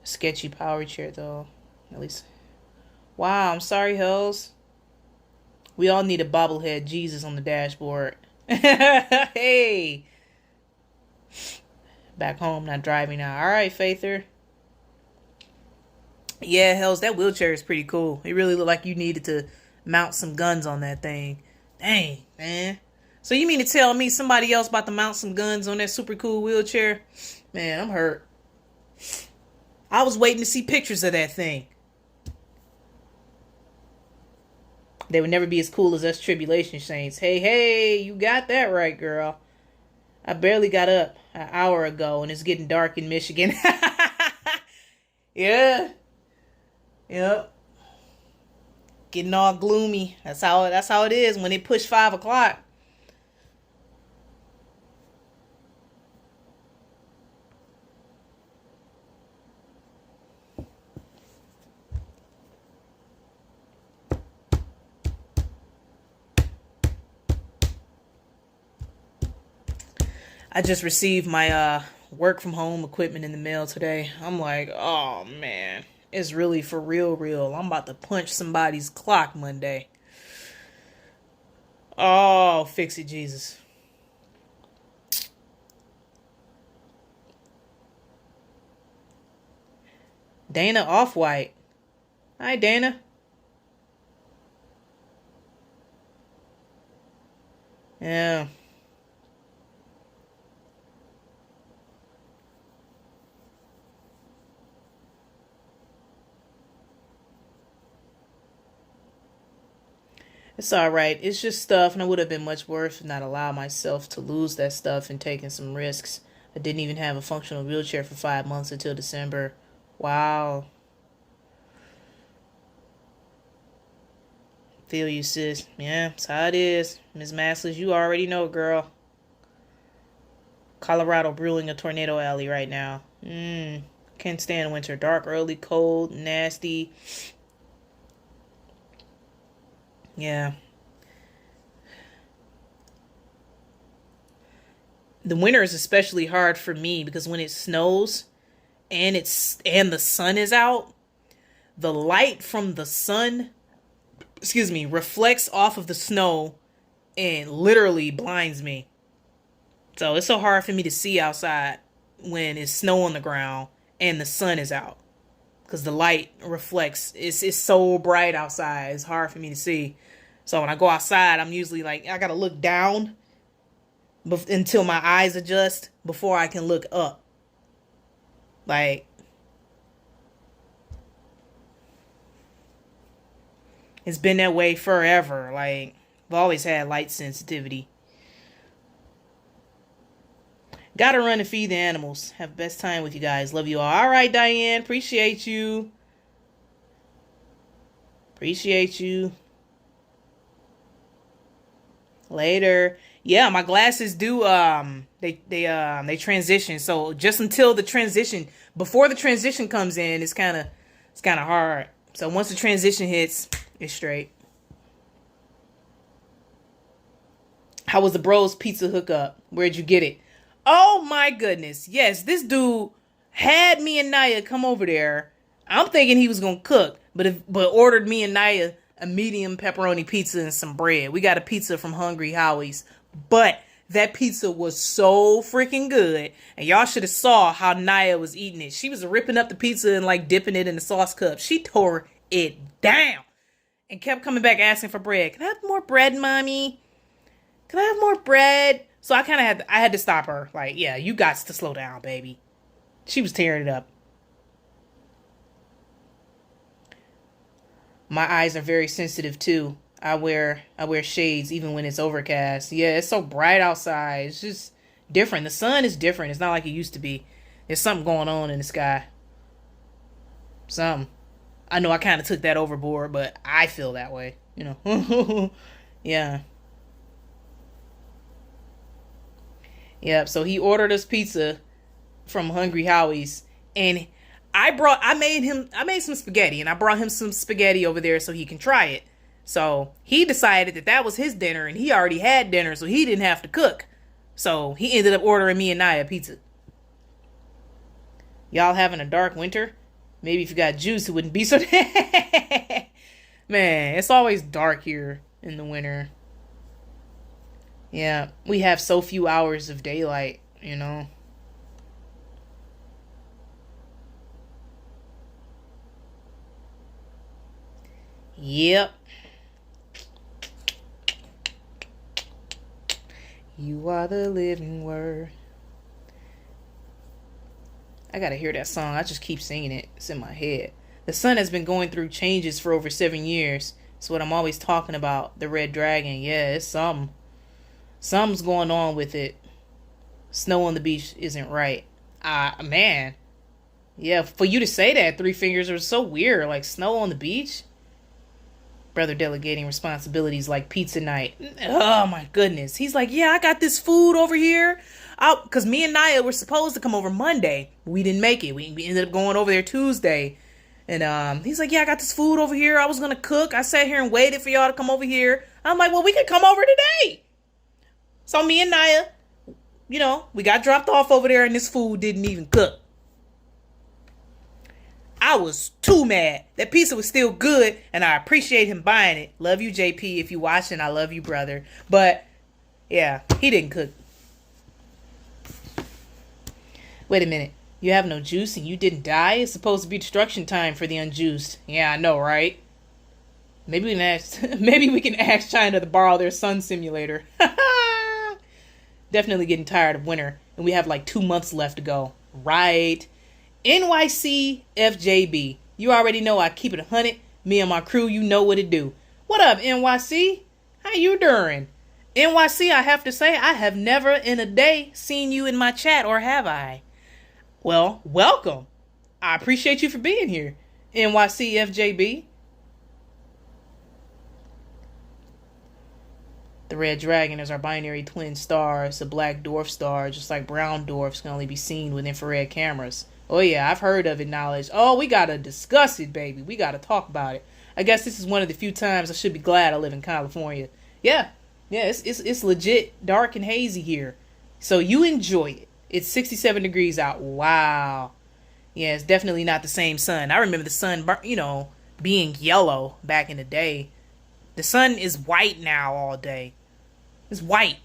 Sketchy power chair, though. At least. Wow, I'm sorry, Hells. We all need a bobblehead Jesus on the dashboard. Hey. Back home, not driving now. All right, Faither. Yeah, Hells, that wheelchair is pretty cool. It really looked like you needed to mount some guns on that thing. Dang, man. So you mean to tell me somebody else about to mount some guns on that super cool wheelchair? Man, I'm hurt. I was waiting to see pictures of that thing. They would never be as cool as us Tribulation Saints. Hey, you got that right, girl. I barely got up an hour ago and it's getting dark in Michigan. Yeah. Yep. getting all gloomy. That's how it is when it push 5 o'clock. I just received my work from home equipment in the mail today. I'm like, oh man, it's really for real, real. I'm about to punch somebody's clock Monday. Oh, fix it, Jesus. Dana Off-White. Hi, Dana. Yeah. It's all right. It's just stuff, and it would have been much worse if not allow myself to lose that stuff and taking some risks. I didn't even have a functional wheelchair for 5 months until December. Wow. Feel you, sis. Yeah, that's how it is. Ms. Massless, you already know, girl. Colorado brewing a tornado alley right now. Can't stand winter. Dark, early, cold, nasty. Yeah. The winter is especially hard for me because when it snows and the sun is out, the light from the sun, reflects off of the snow and literally blinds me. So it's so hard for me to see outside when it's snow on the ground and the sun is out because the light reflects. It's so bright outside. It's hard for me to see. So when I go outside, I'm usually like, I gotta look down until my eyes adjust before I can look up. Like, it's been that way forever. Like, I've always had light sensitivity. Gotta run and feed the animals. Have best time with you guys. Love you all. All right, Diane. Appreciate you. Appreciate you. Later. Yeah, my glasses do they transition. So just until the transition, before the transition comes in, it's kind of hard. So once the transition hits, it's straight. How was the Bros Pizza hookup? Where'd you get it? Oh my goodness. Yes, this dude had me and Naya come over there. I'm thinking he was gonna cook, but ordered me and Naya a medium pepperoni pizza and some bread. We got a pizza from Hungry Howie's, but that pizza was so freaking good. And y'all should have saw how Naya was eating it. She was ripping up the pizza and like dipping it in the sauce cup. She tore it down and kept coming back asking for bread. Can I have more bread, mommy? Can I have more bread? So I kind of had to stop her. Like, yeah, you got to slow down, baby. She was tearing it up. My eyes are very sensitive too. I wear shades even when it's overcast. Yeah, it's so bright outside. It's just different. The sun is different. It's not like it used to be. There's something going on in the sky. Something. I know I kind of took that overboard, but I feel that way. You know. Yeah. Yep. So he ordered us pizza from Hungry Howie's, and I made some spaghetti, and I brought him some spaghetti over there so he can try it. So he decided that was his dinner, and he already had dinner, so he didn't have to cook. So he ended up ordering me and Naya pizza. Y'all having a dark winter? Maybe if you got juice, it wouldn't be so. Man, it's always dark here in the winter. Yeah, we have so few hours of daylight, you know. Yep. You are the living word. I gotta hear that song. I just keep singing it. It's in my head. The sun has been going through changes for over 7 years. It's what I'm always talking about. The red dragon. Yeah, it's something. Something's going on with it. Snow on the beach isn't right. Man. Yeah, for you to say that, Three Fingers, was so weird. Like, snow on the beach? Brother delegating responsibilities like pizza night. Oh my goodness. He's like, yeah, I got this food over here. Because me and Naya were supposed to come over Monday. We didn't make it. We ended up going over there Tuesday. And he's like, yeah, I got this food over here. I was going to cook. I sat here and waited for y'all to come over here. I'm like, well, we could come over today. So me and Naya, we got dropped off over there and this food didn't even cook. I was too mad. That pizza was still good, and I appreciate him buying it. Love you, JP. If you watching, I love you, brother. But, yeah, he didn't cook. Wait a minute. You have no juice and you didn't die? It's supposed to be destruction time for the unjuiced. Yeah, I know, right? Maybe we can ask China to borrow their sun simulator. Definitely getting tired of winter, and we have like 2 months left to go. Right. NYC FJB. You already know I keep it 100. Me and my crew, you know what it do. What up, NYC? How you doing? NYC, I have to say, I have never in a day seen you in my chat, or have I? Well, welcome. I appreciate you for being here. NYC FJB. The red dragon is our binary twin star. It's a black dwarf star, just like brown dwarfs can only be seen with infrared cameras. Oh yeah, I've heard of it, knowledge. Oh, we gotta discuss it, baby. We gotta talk about it. I guess this is one of the few times I should be glad I live in California. Yeah, it's legit dark and hazy here. So you enjoy it. It's 67 degrees out. Wow. Yeah, it's definitely not the same sun. I remember the sun, being yellow back in the day. The sun is white now all day. It's white.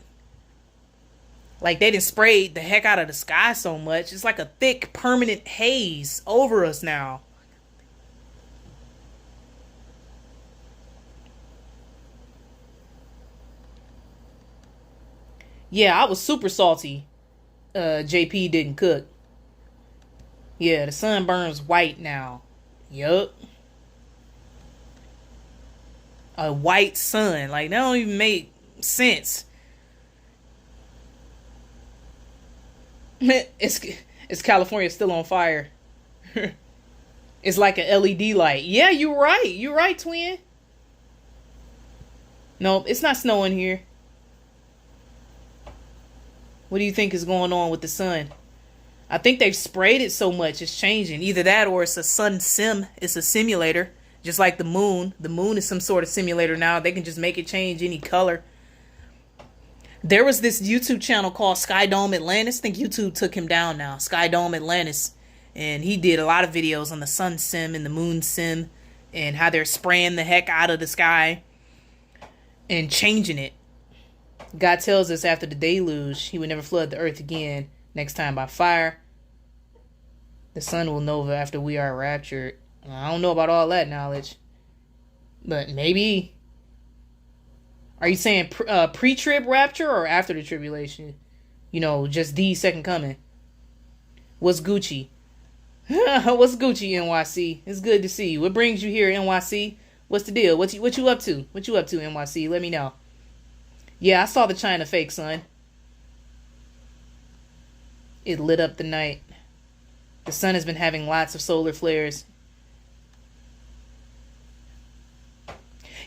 Like they done sprayed the heck out of the sky so much. It's like a thick, permanent haze over us now. Yeah, I was super salty. JP didn't cook. Yeah, the sun burns white now. Yup. A white sun. Like, that don't even make sense. It's California still on fire. It's like an LED light. Yeah, you're right. You're right, twin. Nope, it's not snowing here. What do you think is going on with the sun? I think they've sprayed it so much it's changing. Either that or it's a sun sim. It's a simulator. Just like the moon. The moon is some sort of simulator now. They can just make it change any color. There was this YouTube channel called Skydome Atlantis. I think YouTube took him down now. Skydome Atlantis. And he did a lot of videos on the sun sim and the moon sim. And how they're spraying the heck out of the sky. And changing it. God tells us after the deluge, he would never flood the earth again. Next time by fire. The sun will nova after we are raptured. I don't know about all that knowledge. But maybe. Are you saying pre-trib rapture or after the tribulation? Just the second coming. What's Gucci? What's Gucci, NYC? It's good to see you. What brings you here, NYC? What's the deal? What you up to? What you up to, NYC? Let me know. Yeah, I saw the China fake, son. It lit up the night. The sun has been having lots of solar flares.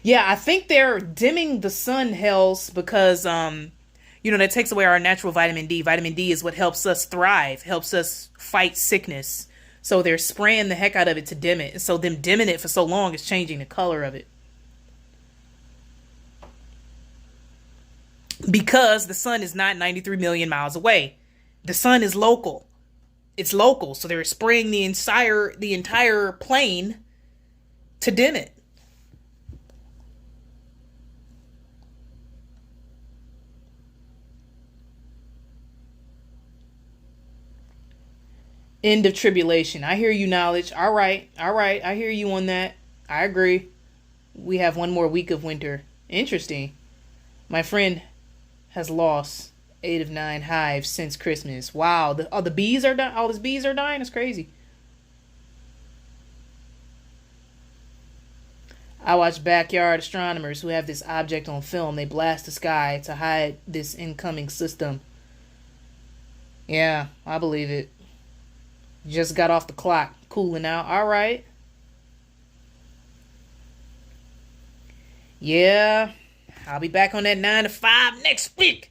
Yeah, I think they're dimming the sun hells because, that takes away our natural vitamin D. Vitamin D is what helps us thrive, helps us fight sickness. So they're spraying the heck out of it to dim it. And so them dimming it for so long is changing the color of it. Because the sun is not 93 million miles away. The sun is local. It's local. So they're spraying the entire plane to dim it. End of tribulation. I hear you, knowledge. All right. I hear you on that. I agree. We have one more week of winter. Interesting. My friend has lost 8 of 9 hives since Christmas. Wow. The bees are dying. All his bees are dying. It's crazy. I watch backyard astronomers who have this object on film. They blast the sky to hide this incoming system. Yeah, I believe it. Just got off the clock, cooling out. All right. Yeah, I'll be back on that 9 to 5 next week.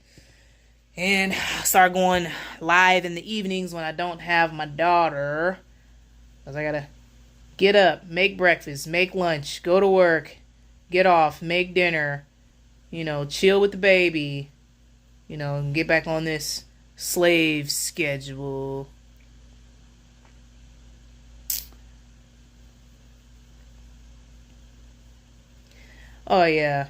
And I'll start going live in the evenings when I don't have my daughter. Because I gotta get up, make breakfast, make lunch, go to work, get off, make dinner, chill with the baby, and get back on this slave schedule. Oh, yeah.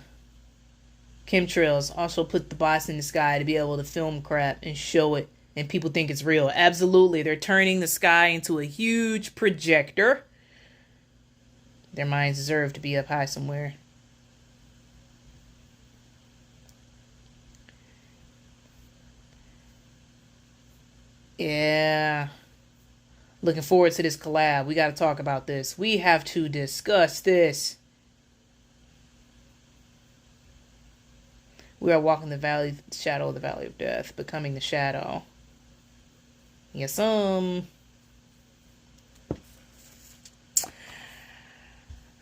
Chemtrails also put the bots in the sky to be able to film crap and show it, and people think it's real. Absolutely. They're turning the sky into a huge projector. Their minds deserve to be up high somewhere. Yeah. Looking forward to this collab. We got to talk about this. We have to discuss this. We are walking the shadow of the valley of death, becoming the shadow. Yes, All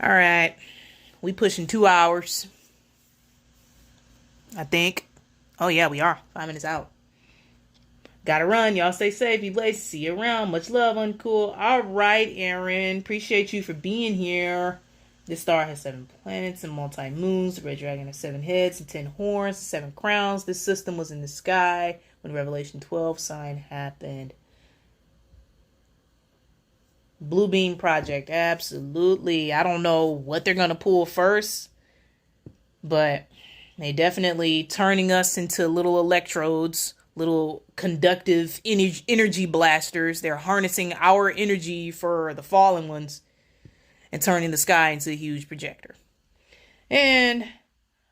right. We pushing 2 hours. I think. Oh, yeah, we are. 5 minutes out. Gotta run. Y'all stay safe. Be blessed. See you around. Much love, Uncool. All right, Aaron. Appreciate you for being here. This star has 7 planets and multi-moons. The red dragon has 7 heads and 10 horns, 7 crowns. This system was in the sky when Revelation 12 sign happened. Blue Beam Project. Absolutely. I don't know what they're going to pull first, but they definitely turning us into little electrodes, little conductive energy blasters. They're harnessing our energy for the fallen ones and turning the sky into a huge projector. And,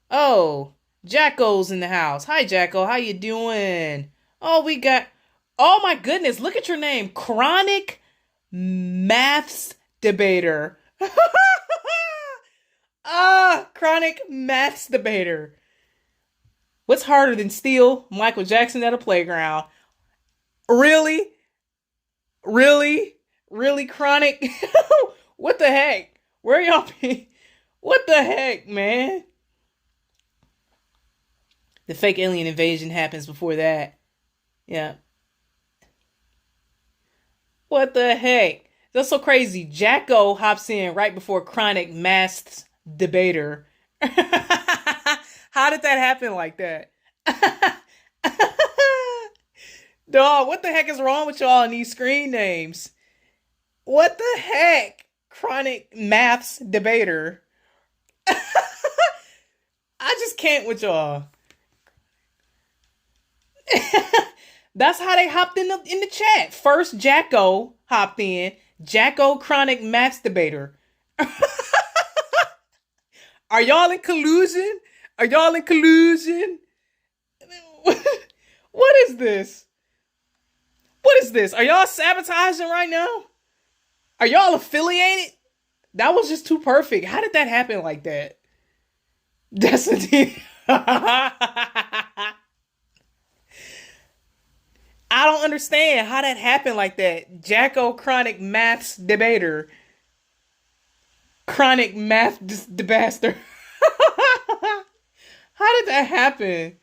oh, Jacko's in the house. Hi, Jacko. How you doing? Oh, oh my goodness. Look at your name. Chronic Maths Debater. Chronic Maths Debater. What's harder than steal Michael Jackson at a playground? Really? Really? Really, Chronic? What the heck? Where y'all be? What the heck, man? The fake alien invasion happens before that. Yeah. What the heck? That's so crazy. Jacko hops in right before Chronic Maths Debater. How did that happen like that? Dog, what the heck is wrong with y'all in these screen names? What the heck? Chronic Maths Debater. I just can't with y'all. That's how they hopped in the chat. First, Jacko hopped in. Jacko Chronic Maths Debater. Are y'all in collusion? Are y'all in collusion? What is this? What is this? Are y'all sabotaging right now? Are y'all affiliated? That was just too perfect. How did that happen like that? Destiny. I don't understand how that happened like that. Jacko Chronic Maths Debater. Chronic Math Debaster. How did that happen?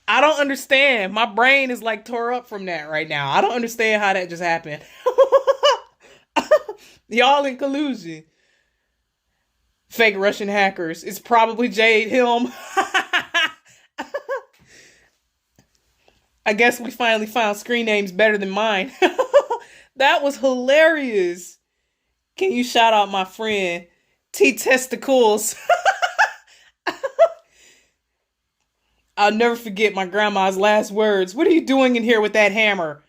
I don't understand. My brain is like tore up from that right now. I don't understand how that just happened. Y'all in collusion. Fake Russian hackers. It's probably Jade Helm. I guess we finally found screen names better than mine. That was hilarious. Can you shout out my friend T Testicles? I'll never forget my grandma's last words. What are you doing in here with that hammer?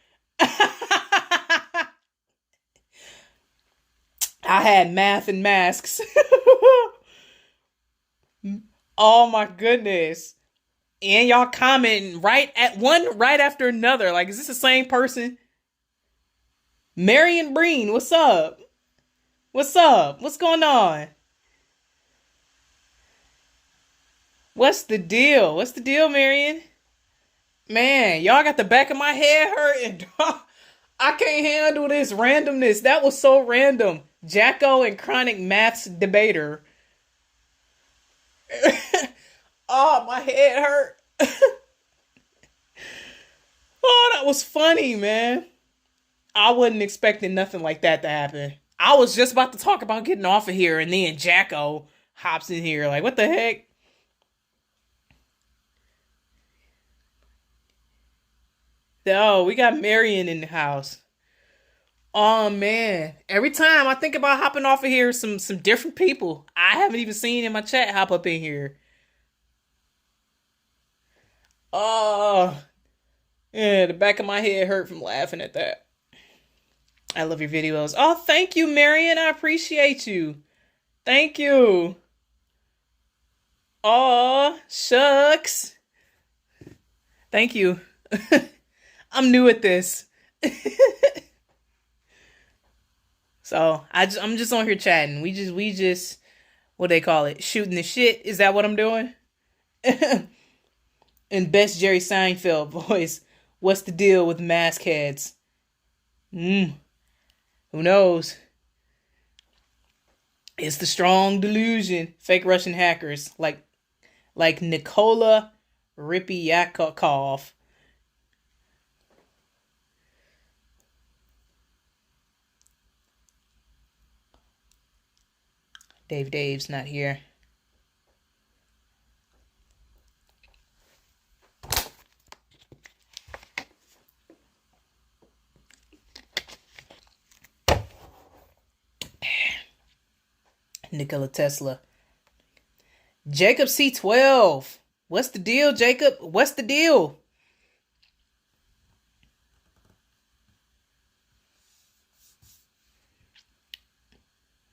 I had math and masks. Oh my goodness. And y'all commenting right after another. Like, is this the same person? Marion Breen, what's up? What's up? What's going on? What's the deal? What's the deal, Marion? Man, y'all got the back of my head hurting. I can't handle this randomness. That was so random. Jacko and Chronic Maths Debater. Oh, my head hurt. Oh, that was funny, man. I wasn't expecting nothing like that to happen. I was just about to talk about getting off of here, and then Jacko hops in here. Like, what the heck? Oh, we got Marion in the house. Oh man. Every time I think about hopping off of here, some different people I haven't even seen in my chat hop up in here. Oh, yeah, the back of my head hurt from laughing at that. I love your videos. Oh, thank you, Marion. I appreciate you. Thank you. Oh, shucks. Thank you. I'm new at this. So I'm just on here chatting. We just what they call it, shooting the shit. Is that what I'm doing? In best Jerry Seinfeld voice, what's the deal with mask heads? Hmm. Who knows? It's the strong delusion. Fake Russian hackers like Nikola Ripyakov. Dave's not here. Nikola Tesla. Jacob C12. What's the deal, Jacob? What's the deal?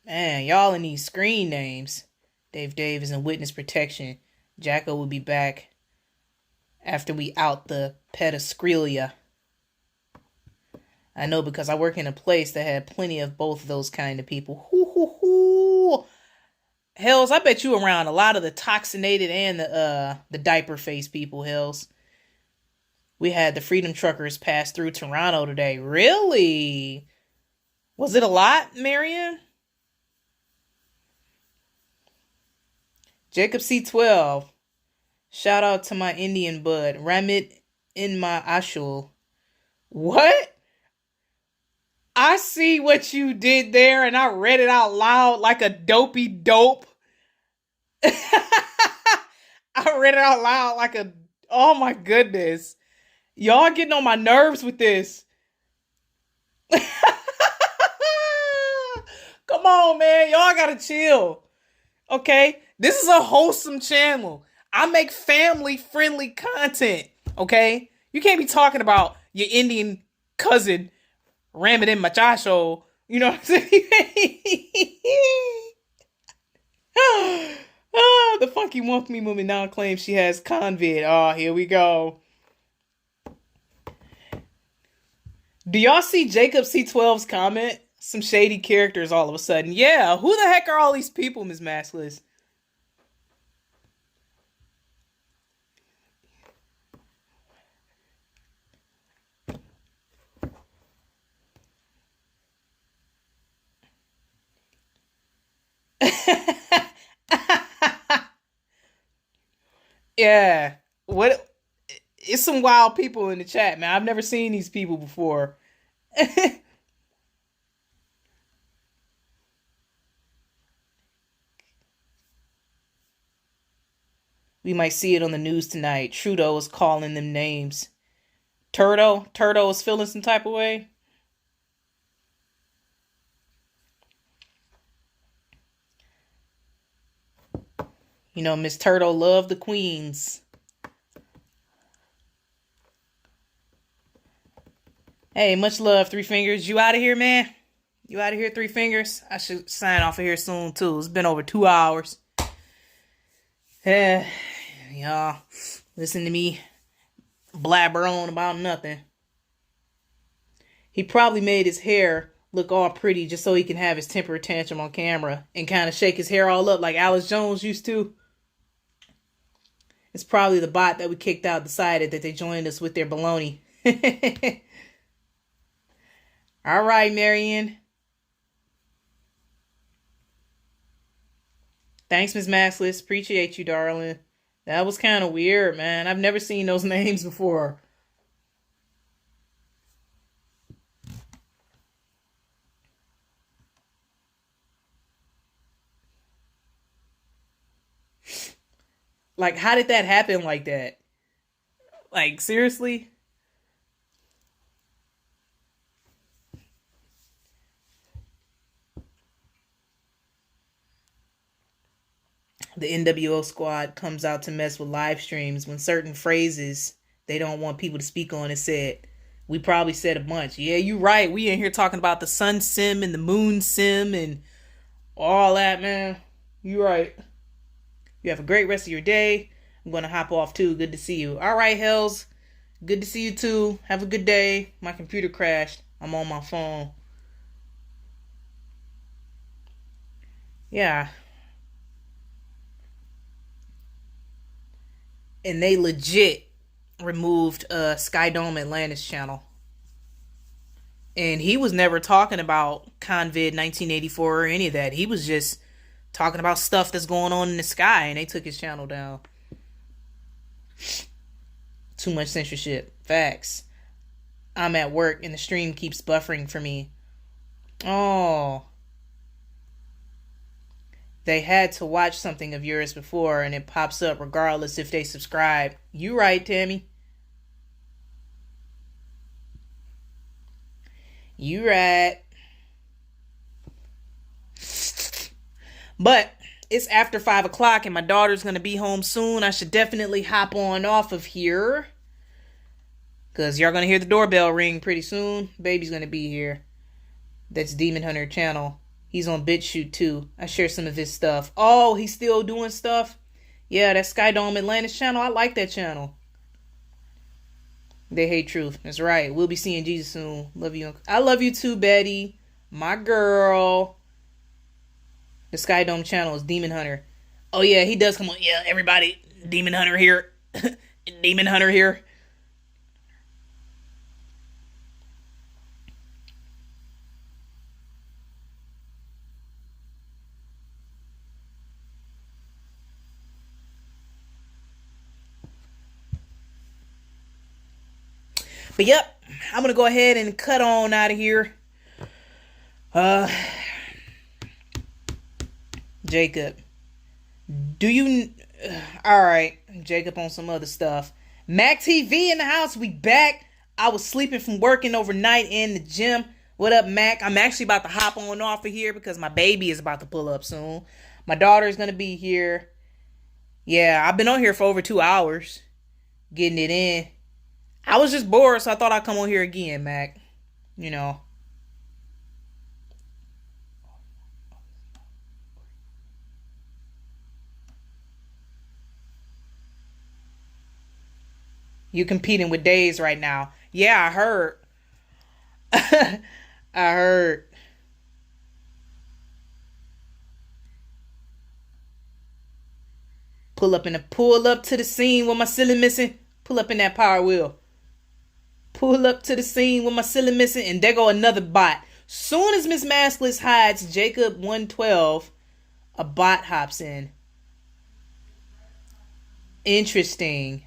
Man, y'all in these screen names. Dave is in witness protection. Jacko will be back after we out the pedoscrelia. I know because I work in a place that had plenty of both of those kind of people. Hoo, hoo, hoo. Hells, I bet you around a lot of the toxinated and the diaper face people, Hells. We had the Freedom Truckers pass through Toronto today. Really? Was it a lot, Marion? Jacob C12. Shout out to my Indian bud. Ramit in my ashul. What? I see what you did there and I read it out loud like a dopey dope. I read it out loud like a... Oh my goodness. Y'all getting on my nerves with this. Come on, man. Y'all gotta chill. Okay? This is a wholesome channel. I make family-friendly content. Okay? You can't be talking about your Indian cousin ramming in my chasho. You know what I'm saying? Oh, the funky wonky woman now claims she has COVID. Oh, here we go. Do y'all see Jacob C12's comment? Some shady characters all of a sudden. Yeah, who the heck are all these people, Ms. Maskless? Yeah. What? It's some wild people in the chat, man. I've never seen these people before. We might see it on the news tonight. Trudeau is calling them names. Turtle is feeling some type of way. You know, Miss Turtle loved the queens. Hey, much love, Three Fingers. You out of here, man? You out of here, Three Fingers? I should sign off of here soon, too. It's been over 2 hours. Yeah, y'all, listen to me blabber on about nothing. He probably made his hair look all pretty just so he can have his temper tantrum on camera and kind of shake his hair all up like Alex Jones used to. It's probably the bot that we kicked out decided that they joined us with their baloney. All right, Marion. Thanks, Miss Massless. Appreciate you, darling. That was kind of weird, man. I've never seen those names before. Like, how did that happen like that? Like, seriously? The NWO squad comes out to mess with live streams when certain phrases they don't want people to speak on is said. We probably said a bunch. Yeah, you right. We in here talking about the sun sim and the moon sim and all that, man. You right. You have a great rest of your day. I'm gonna hop off too. Good to see you. All right, Hells. Good to see you too. Have a good day. My computer crashed. I'm on my phone. Yeah. And they legit removed Skydome Atlantis channel. And he was never talking about Convid 1984 or any of that. He was just talking about stuff that's going on in the sky, and they took his channel down. Too much censorship. Facts. I'm at work and the stream keeps buffering for me. Oh. They had to watch something of yours before and it pops up regardless if they subscribe. You right, Tammy. You right. But it's after 5 o'clock and my daughter's going to be home soon. I should definitely hop on off of here. Because y'all going to hear the doorbell ring pretty soon. Baby's going to be here. That's Demon Hunter channel. He's on BitChute too. I share some of his stuff. Oh, he's still doing stuff? Yeah, that Skydome Atlantis channel. I like that channel. They hate truth. That's right. We'll be seeing Jesus soon. Love you. I love you too, Betty. My girl. The Skydome channel is Demon Hunter. Oh yeah, he does come on. Yeah, everybody. Demon Hunter here. Demon Hunter here. But yep, I'm gonna go ahead and cut on out of here. Jacob, do you? All right, Jacob on some other stuff. Mac TV in the house. We back. I was sleeping from working overnight in the gym. What up, Mac? I'm actually about to hop on off of here because my baby is about to pull up soon. My daughter is gonna be here. Yeah, I've been on here for over 2 hours, getting it in. I was just bored, so I thought I'd come on here again, Mac. You know. You competing with Days right now. Yeah, I heard. I heard. Pull up to the scene with my ceiling missing. Pull up in that power wheel. Pull up to the scene with my ceiling missing, and there go another bot. Soon as Miss Maskless hides Jacob 112, a bot hops in. Interesting.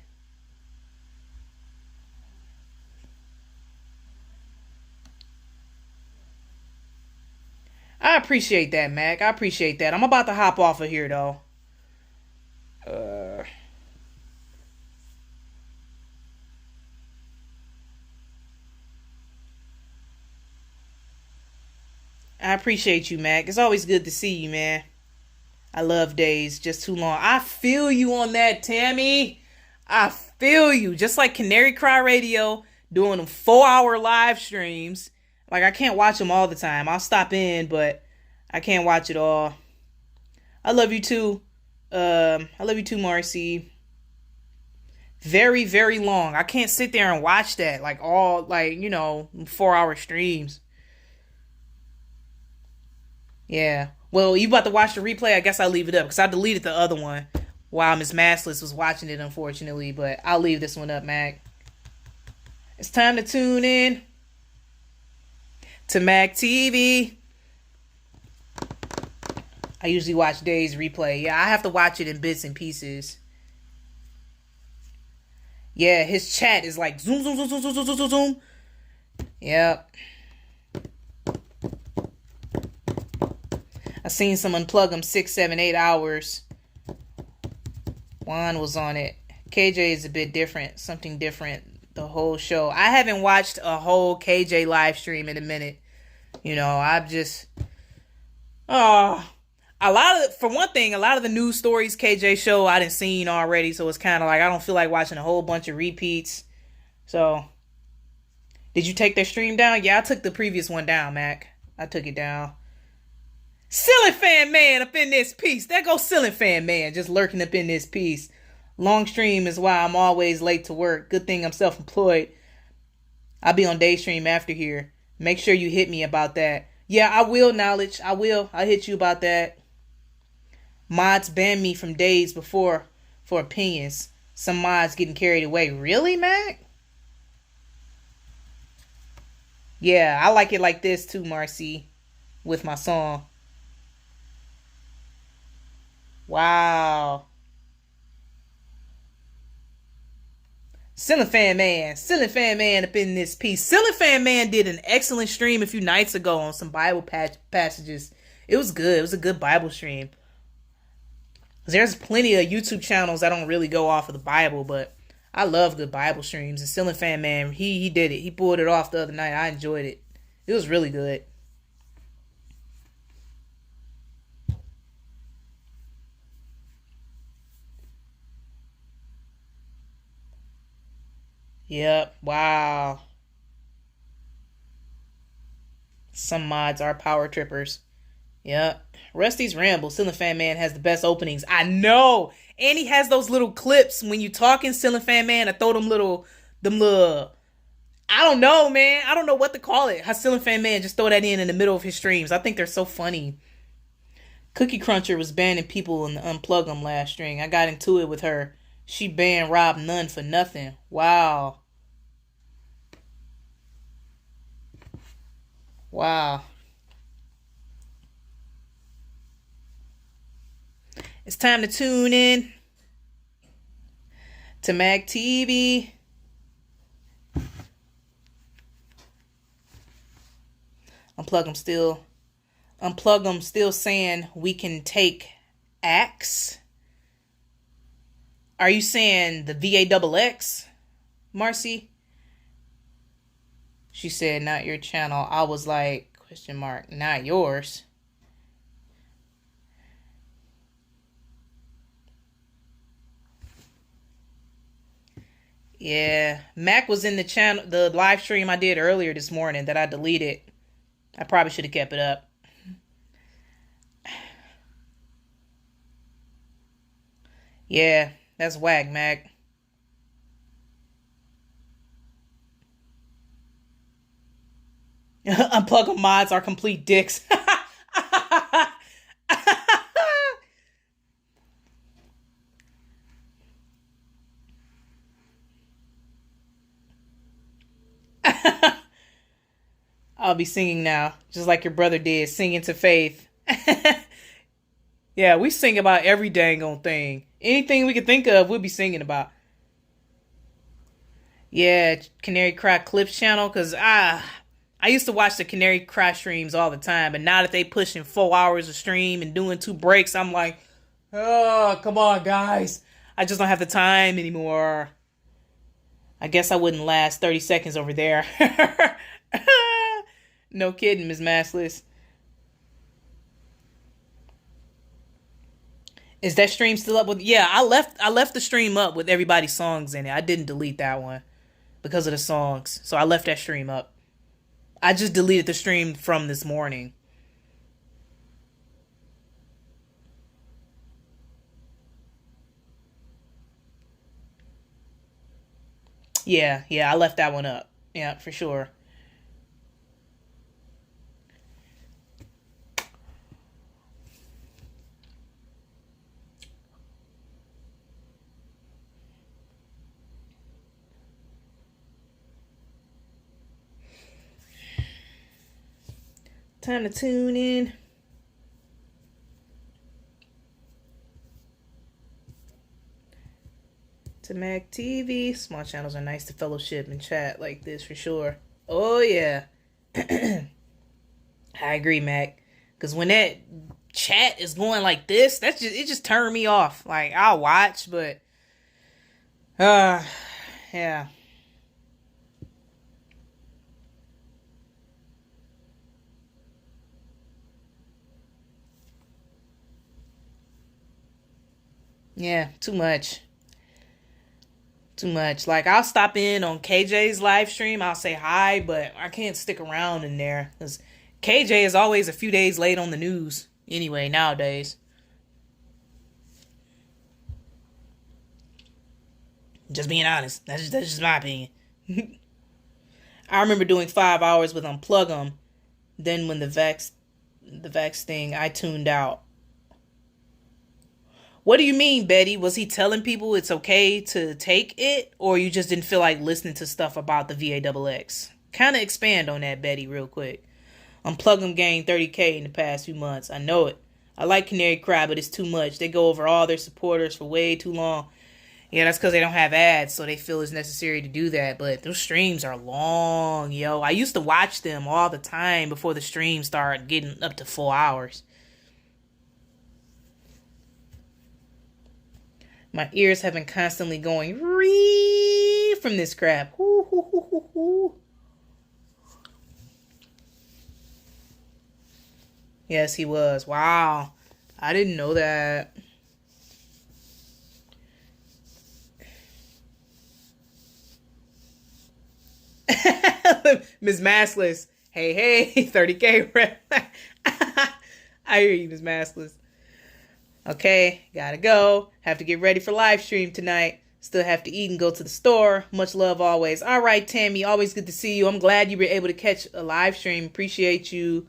I appreciate that, Mac. I appreciate that. I'm about to hop off of here, though. Uh, I appreciate you, Mac. It's always good to see you, man. I love Days. Just too long. I feel you on that, Tammy. I feel you. Just like Canary Cry Radio doing them 4-hour live streams. Like, I can't watch them all the time. I'll stop in, but I can't watch it all. I love you too. I love you too, Marcy. Very, very long. I can't sit there and watch that. Like, all, like, 4-hour streams. Yeah. Well, you about to watch the replay? I guess I'll leave it up because I deleted the other one while Miss Massless was watching it, unfortunately. But I'll leave this one up, Mac. It's time to tune in to Mac TV. I usually watch Days replay. Yeah, I have to watch it in bits and pieces. Yeah, his chat is like zoom, zoom, zoom, zoom, zoom, zoom, zoom, zoom. Yep. I seen some unplug them 6, 7, 8 hours. Juan was on it. KJ is a bit different, something different. The whole show. I haven't watched a whole KJ live stream in a minute. You know, I've just, for one thing, a lot of the news stories KJ show I done seen already, so it's kind of like I don't feel like watching a whole bunch of repeats. So, did you take their stream down? Yeah, I took the previous one down, Mac. I took it down. Ceiling Fan Man up in this piece. There goes Ceiling Fan Man just lurking up in this piece. Long stream is why I'm always late to work. Good thing I'm self-employed. I'll be on day stream after here. Make sure you hit me about that. Yeah, I will, Knowledge. I will. I'll hit you about that. Mods banned me from days before for opinions. Some mods getting carried away. Really, Mac? Yeah, I like it like this too, Marcy. With my song. Wow. Ceiling Fan Man up in this piece. Ceiling Fan Man did an excellent stream a few nights ago on some Bible passages. It was good. It was a good Bible stream. There's plenty of YouTube channels that don't really go off of the Bible, but I love good Bible streams. And Ceiling Fan Man, he did it. He pulled it off the other night. I enjoyed it. It was really good. Yep. Wow. Some mods are power trippers. Yep. Rusty's Ramble. Ceiling Fan Man has the best openings. I know. And he has those little clips when you talking Ceiling Fan Man. I throw them little, I don't know, man. I don't know what to call it. How Ceiling Fan Man just throw that in the middle of his streams. I think they're so funny. Cookie Cruncher was banning people in the Unplug Them last stream. I got into it with her. She banned Rob Nunn for nothing. Wow. Wow. It's time to tune in to Mag TV. Unplug them still saying we can take Axe. Are you saying the VAXX, Marcy? She said, not your channel. I was like, question mark, not yours. Yeah, Mac was in the channel, the live stream I did earlier this morning that I deleted. I probably should have kept it up. Yeah, that's whack, Mac. Unplug mods are complete dicks. I'll be singing now, just like your brother did, singing to Faith. Yeah, we sing about every dang on thing. Anything we could think of, we'll be singing about. Yeah, Canary Cry Clips channel, because I used to watch the Canary Cry streams all the time, but now that they pushing 4 hours of stream and doing 2 breaks, I'm like, oh, come on, guys. I just don't have the time anymore. I guess I wouldn't last 30 seconds over there. No kidding, Ms. Massless. Is that stream still up with? Yeah, I left the stream up with everybody's songs in it. I didn't delete that one because of the songs. So I left that stream up. I just deleted the stream from this morning. Yeah, I left that one up. Yeah, for sure. Time to tune in. to Mac TV. Small channels are nice to fellowship and chat like this for sure. Oh yeah. I agree, Mac. Because when that chat is going like this, it just turned me off. Like, I'll watch, but yeah. Yeah, too much. Too much. Like, I'll stop in on KJ's live stream. I'll say hi, but I can't stick around in there because KJ is always a few days late on the news. Anyway, nowadays. Just being honest. That's just my opinion. I remember doing 5 hours with Unplug 'em. Then when the vax thing, I tuned out. What do you mean, Betty? Was he telling people it's okay to take it, or you just didn't feel like listening to stuff about the VAXX? Kind of expand on that, Betty, real quick. Unplug 'em gained 30K in the past few months. I know it. I like Canary Cry, but it's too much. They go over all their supporters for way too long. Yeah, that's because they don't have ads, so they feel it's necessary to do that. But those streams are long, yo. I used to watch them all the time before the stream started getting up to 4 hours. My ears have been constantly going ree from this crap. Hoo, hoo, hoo, hoo, hoo. Yes, he was. Wow. I didn't know that. Ms. Maskless. Hey, hey, 30K rep. I hear you, Ms. Maskless. Okay, gotta go. Have to get ready for live stream tonight. Still have to eat and go to the store. Much love always. All right, Tammy, always good to see you. I'm glad you were able to catch a live stream. Appreciate you.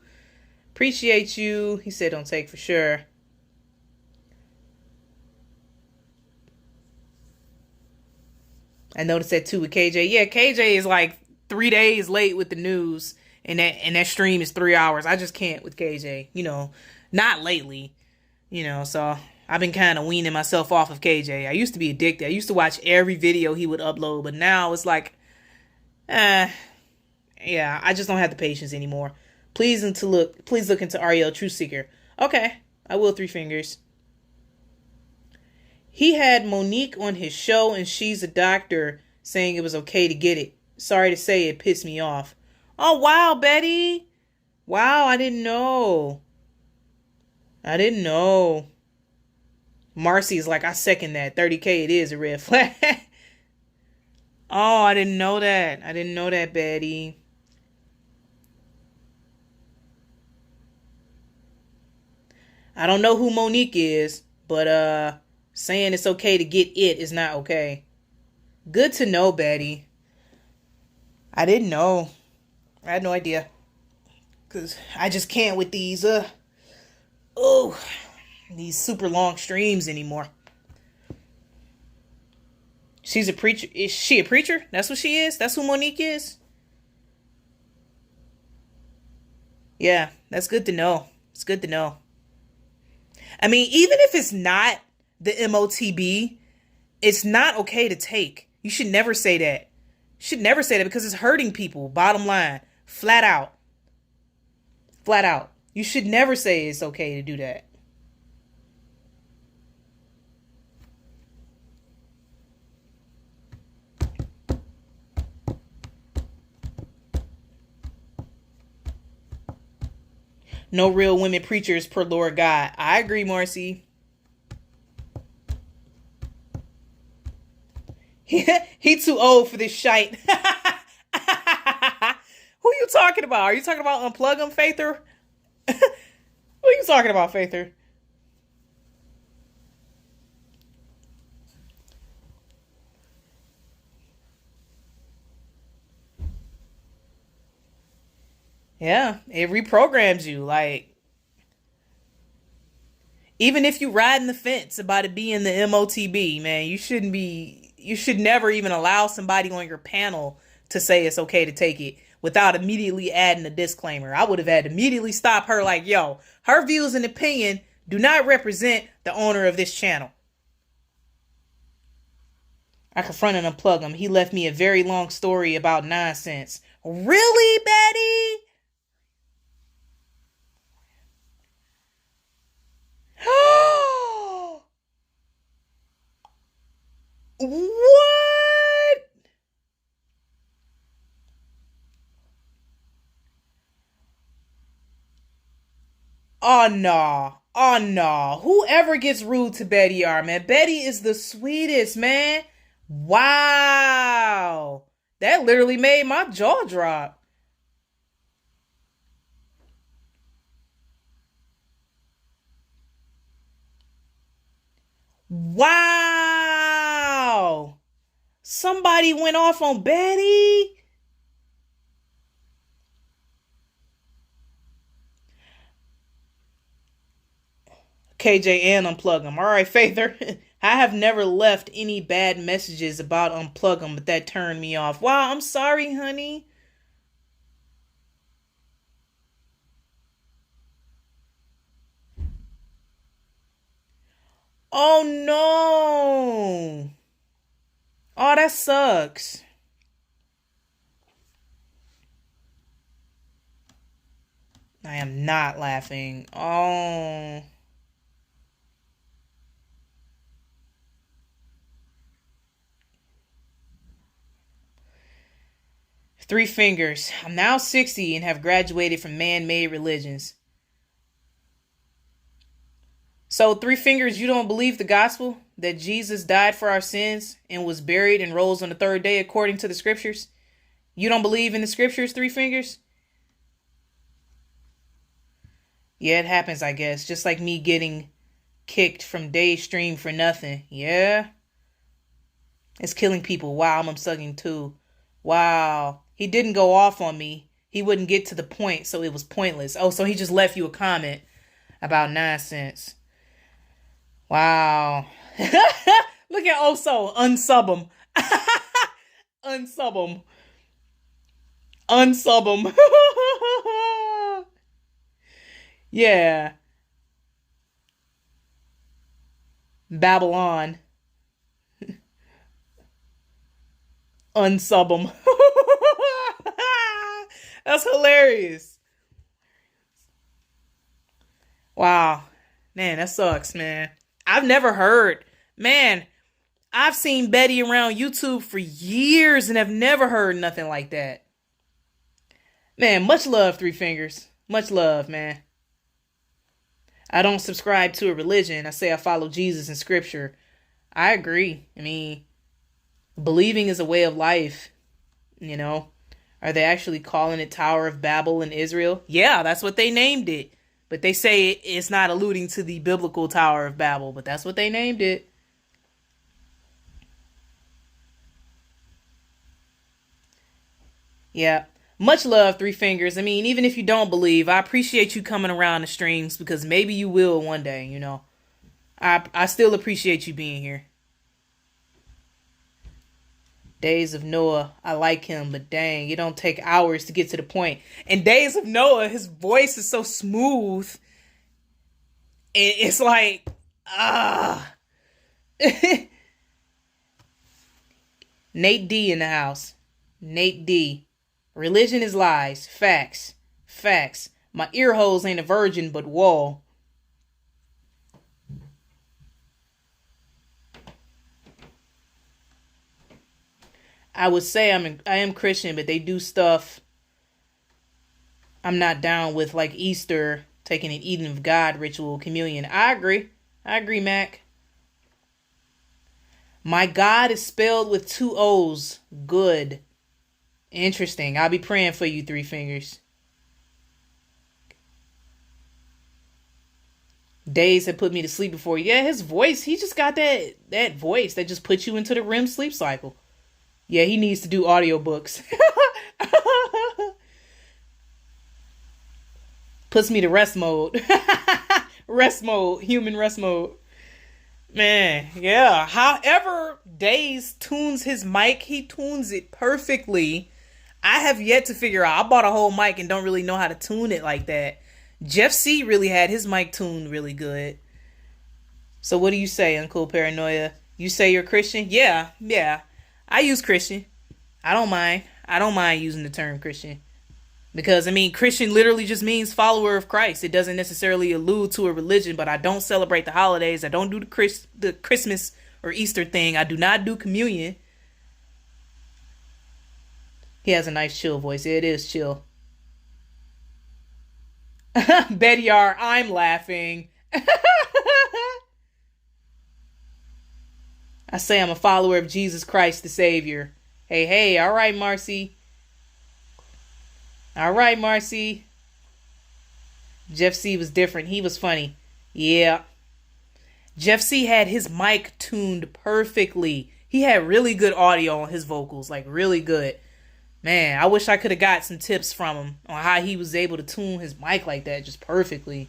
Appreciate you. He said don't take for sure. I noticed that too with KJ. Yeah, KJ is like 3 days late with the news, and that stream is 3 hours. I just can't with KJ. Not lately. So I've been kind of weaning myself off of KJ. I used to be addicted. I used to watch every video he would upload, but now it's like, yeah, I just don't have the patience anymore. Please look into Ariel Truthseeker. Okay, I will. 3 fingers. He had Monique on his show, and she's a doctor, saying it was okay to get it. Sorry to say, it pissed me off. Oh, wow, Betty. Wow, I didn't know. Marcy's like, I second that. 30K, it is a red flag. Oh, I didn't know that. Betty. I don't know who Monique is, but saying it's okay to get it is not okay. Good to know, Betty. I didn't know. I had no idea. Because I just can't with these super long streams anymore. She's a preacher. Is she a preacher? That's what she is? That's who Monique is? Yeah, that's good to know. It's good to know. I mean, even if it's not the MOTB, it's not okay to take. You should never say that. You should never say that because it's hurting people. Bottom line. Flat out. Flat out. You should never say it's okay to do that. No real women preachers per Lord God. I agree, Marcy. He too old for this shite. Who you talking about? Are you talking about Unplug 'em, Faither? Who are you talking about, Faither? Yeah, it reprograms you. Like, even if you riding the fence about it being the MOTB, man, you should never even allow somebody on your panel to say it's okay to take it without immediately adding a disclaimer. I would have had to immediately stop her like, yo, her views and opinion do not represent the owner of this channel. I confronted and unplugged him. He left me a very long story about nonsense. Really, Betty? What? Oh no. Oh no. Whoever gets rude to Betty R, man. Betty is the sweetest, man. Wow. That literally made my jaw drop. Wow. Somebody went off on Betty. KJ and unplug them. All right, Faither. I have never left any bad messages about unplug them, but that turned me off. Wow, I'm sorry, honey. Oh no. Oh, that sucks. I am not laughing. Oh. Three fingers. I'm now 60 and have graduated from man-made religions. So, three fingers, you don't believe the gospel? That Jesus died for our sins and was buried and rose on the third day according to the scriptures? You don't believe in the scriptures, three fingers? Yeah, it happens, I guess. Just like me getting kicked from Dave's stream for nothing. Yeah? It's killing people. Wow, I'm sucking too. Wow. He didn't go off on me. He wouldn't get to the point, so it was pointless. Oh, so he just left you a comment about nonsense. Wow. Look at Oso. Unsub him. Unsub him. Unsub him. Yeah. Babylon. Unsub him. That's hilarious. Wow. Man, that sucks, man. I've never heard. Man, I've seen Betty around YouTube for years and have never heard nothing like that. Man, much love, Three Fingers. Much love, man. I don't subscribe to a religion. I say I follow Jesus and scripture. I agree. I mean, believing is a way of life, you know. Are they actually calling it Tower of Babel in Israel? Yeah, that's what they named it. But they say it's not alluding to the biblical Tower of Babel, but that's what they named it. Yeah. Much love, Three Fingers. I mean, even if you don't believe, I appreciate you coming around the streams because maybe you will one day, you know. I still appreciate you being here. Days of Noah, I like him, but dang, it don't take hours to get to the point. And Days of Noah, his voice is so smooth. It's like, ah. Nate D in the house. Nate D. Religion is lies. Facts. Facts. My ear holes ain't a virgin, but whoa. I would say I am Christian, but they do stuff I'm not down with, like Easter, taking an Eden of God ritual, communion. I agree. I agree, Mac. My God is spelled with two O's. Good. Interesting. I'll be praying for you, Three Fingers. Days had put me to sleep before. Yeah, his voice, he just got that voice that just puts you into the REM sleep cycle. Yeah, he needs to do audiobooks. Puts me to rest mode. Rest mode. Human rest mode. Man, yeah. However, Days tunes his mic. He tunes it perfectly. I have yet to figure out. I bought a whole mic and don't really know how to tune it like that. Jeff C really had his mic tuned really good. So what do you say, Uncle Paranoia? You say you're Christian? Yeah, yeah. I use Christian. I don't mind. I don't mind using the term Christian. Because, I mean, Christian literally just means follower of Christ. It doesn't necessarily allude to a religion, but I don't celebrate the holidays. I don't do the Christmas or Easter thing. I do not do communion. He has a nice chill voice. It is chill. Betty R, I'm laughing. I say I'm a follower of Jesus Christ the Savior. Hey, hey, all right, Marcy. All right, Marcy. Jeff C was different. He was funny. Yeah. Jeff C had his mic tuned perfectly. He had really good audio on his vocals, like really good. Man, I wish I could have got some tips from him on how he was able to tune his mic like that just perfectly.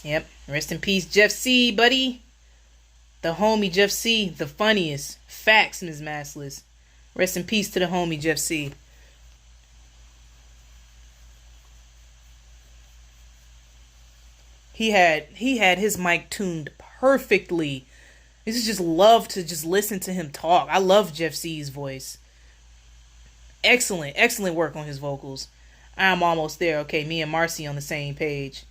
Yep. Rest in peace, Jeff C, buddy. The homie Jeff C, the funniest. Facts, Ms. Massless. Rest in peace to the homie Jeff C. He had his mic tuned perfectly. This is just love to just listen to him talk. I love Jeff C's voice. Excellent work on his vocals. I'm almost there. Okay, me and Marcy on the same page.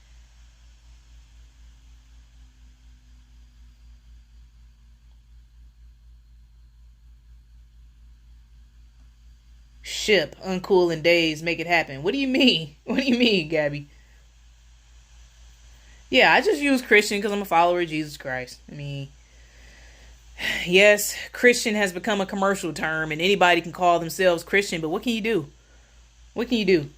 Ship, uncool in days, make it happen. What do you mean? What do you mean, Gabby? Yeah, I just use Christian because I'm a follower of Jesus Christ. I mean, yes, Christian has become a commercial term and anybody can call themselves Christian, but what can you do? What can you do?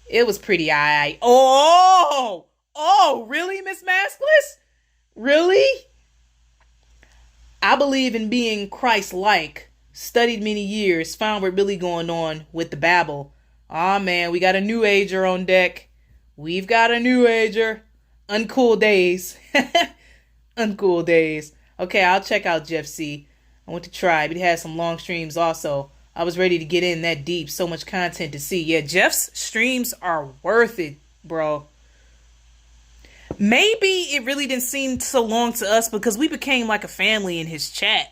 It was pretty aight. Oh, really, Miss Maskless? Really? I believe in being Christ-like. Studied many years, found what really going on with the Babel. Aw, man, we got a new ager on deck. We've got a new ager. Uncool days. Uncool days. Okay, I'll check out Jeff C. I went to Tribe. It had some long streams also. I was ready to get in that deep. So much content to see. Yeah, Jeff's streams are worth it, bro. Maybe it really didn't seem so long to us because we became like a family in his chat.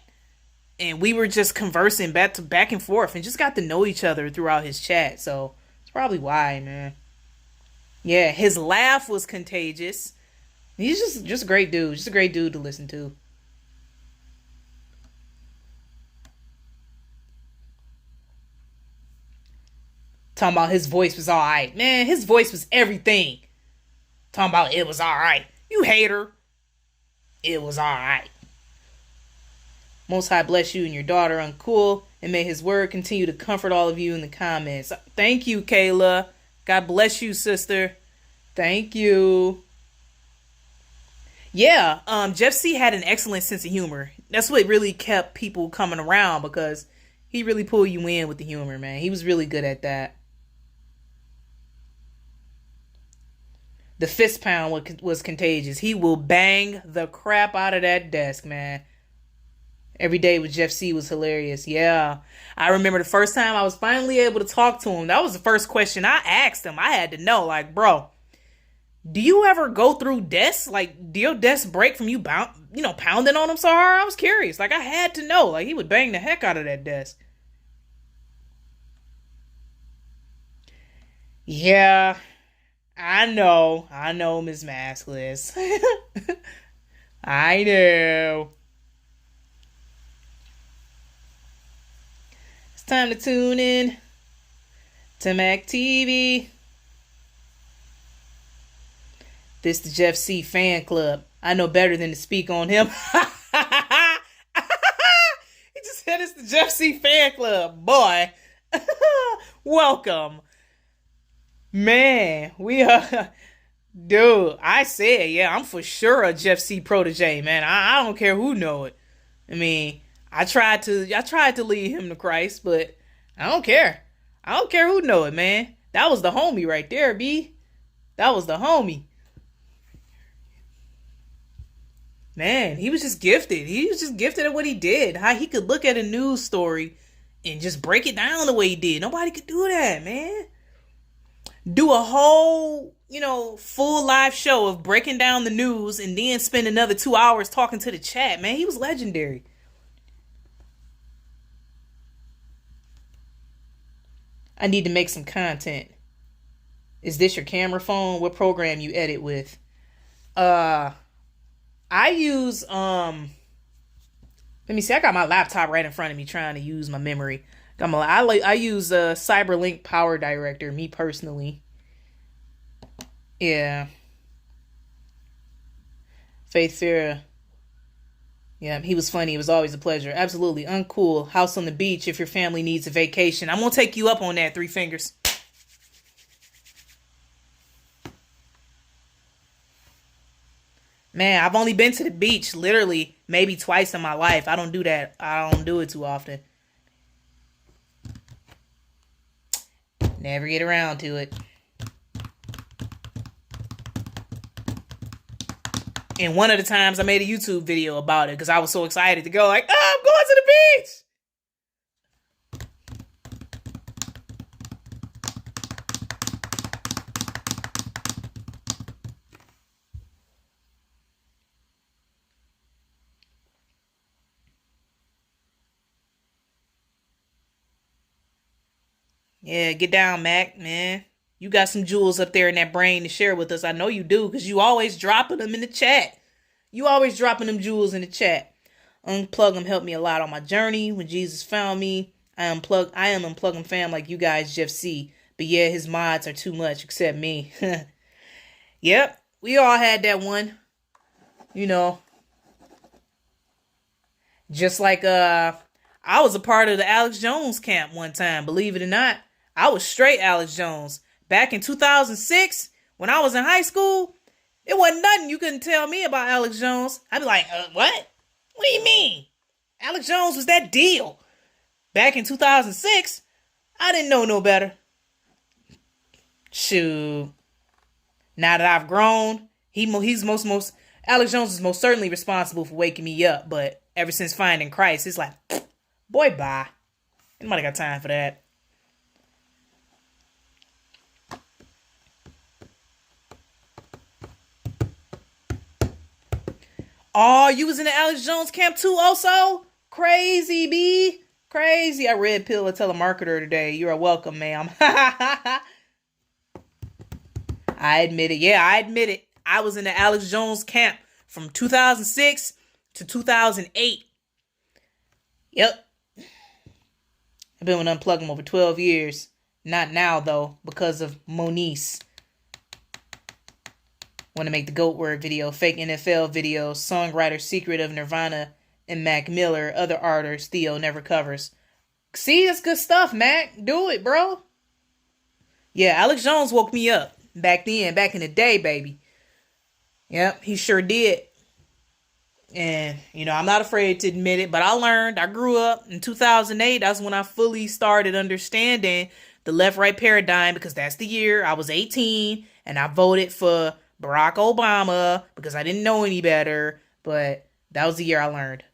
And we were just conversing back and forth and just got to know each other throughout his chat. So it's probably why, man. Yeah, his laugh was contagious. He's just a great dude. Just a great dude to listen to. Talking about his voice was alright. Man, his voice was everything. Talking about it was alright. You hater. It was alright. Most High bless you and your daughter, Uncool, and may his word continue to comfort all of you in the comments. Thank you, Kayla. God bless you, sister. Thank you. Yeah, Jeff C had an excellent sense of humor. That's what really kept people coming around because he really pulled you in with the humor, man. He was really good at that. The fist pound was contagious. He will bang the crap out of that desk, man. Every day with Jeff C was hilarious. Yeah. I remember the first time I was finally able to talk to him. That was the first question I asked him. I had to know, like, bro, do you ever go through desks? Like, do your desks break from you pounding on them so hard? I was curious. Like, I had to know. Like, he would bang the heck out of that desk. Yeah. I know, Ms. Maskless. I know. It's time to tune in to Mac TV. This the Jeff C fan club. I know better than to speak on him. He just said it's the Jeff C fan club. Boy. Welcome. Man, we are... Dude, I said, yeah, I'm for sure a Jeff C protege, man. I don't care who know it. I mean... I tried to lead him to Christ, but I don't care. I don't care who know it, man. That was the homie right there, B. That was the homie. Man, he was just gifted. He was just gifted at what he did. How he could look at a news story and just break it down the way he did. Nobody could do that, man. Do a whole, full live show of breaking down the news and then spend another 2 hours talking to the chat. Man, he was legendary. I need to make some content. Is this your camera phone? What program you edit with? I use let me see. I got my laptop right in front of me trying to use my memory. I use Cyberlink Power Director, me personally. Yeah. Faith Farah. Yeah, he was funny. It was always a pleasure. Absolutely. Uncool. House on the beach if your family needs a vacation. I'm going to take you up on that, Three Fingers. Man, I've only been to the beach literally maybe twice in my life. I don't do that. I don't do it too often. Never get around to it. And one of the times I made a YouTube video about it because I was so excited to go like, oh, I'm going to the beach. Yeah, get down, Mac, man. You got some jewels up there in that brain to share with us. I know you do, because you always dropping them in the chat. You always dropping them jewels in the chat. Unplug them helped me a lot on my journey. When Jesus found me, I am unplugging fam like you guys Jeff C. But yeah, his mods are too much, except me. Yep, we all had that one. Just like I was a part of the Alex Jones camp one time, believe it or not. I was straight Alex Jones. Back in 2006, when I was in high school, it wasn't nothing you couldn't tell me about Alex Jones. I'd be like, what? What do you mean? Alex Jones was that deal. Back in 2006, I didn't know no better. Shoot. Now that I've grown, Alex Jones is most certainly responsible for waking me up, but ever since finding Christ, it's like, boy, bye. Nobody got time for that. Oh, you was in the Alex Jones camp too also? Crazy, B. Crazy. I read Pill a Telemarketer today. You are welcome, ma'am. I admit it. Yeah, I admit it. I was in the Alex Jones camp from 2006 to 2008. Yep. I've been with Unplugging over 12 years. Not now, though, because of Moniece. Want to make the GOAT word video, fake NFL video, songwriter Secret of Nirvana, and Mac Miller, other artists Theo never covers. See, it's good stuff, Mac. Do it, bro. Yeah, Alex Jones woke me up back then, back in the day, baby. Yep, he sure did. And, I'm not afraid to admit it, but I grew up in 2008. That's when I fully started understanding the left-right paradigm, because that's the year I was 18 and I voted for Barack Obama because I didn't know any better, but that was the year I learned.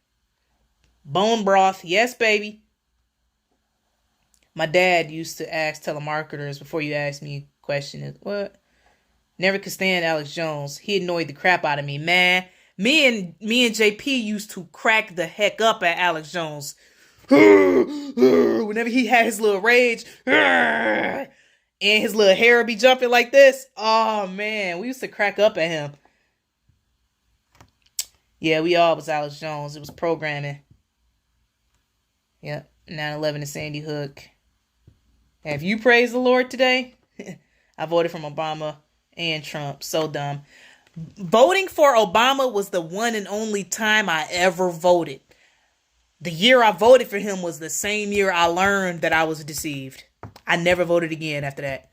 Bone broth, yes, baby. My dad used to ask telemarketers before you ask me a question, what? Never could stand Alex Jones. He annoyed the crap out of me, man. Me and JP used to crack the heck up at Alex Jones. Whenever he had his little rage, and his little hair would be jumping like this. Oh, man. We used to crack up at him. Yeah, we all was Alex Jones. It was programming. Yep. 9/11 and Sandy Hook. Have you praised the Lord today? I voted for Obama and Trump. So dumb. Voting for Obama was the one and only time I ever voted. The year I voted for him was the same year I learned that I was deceived. I never voted again after that.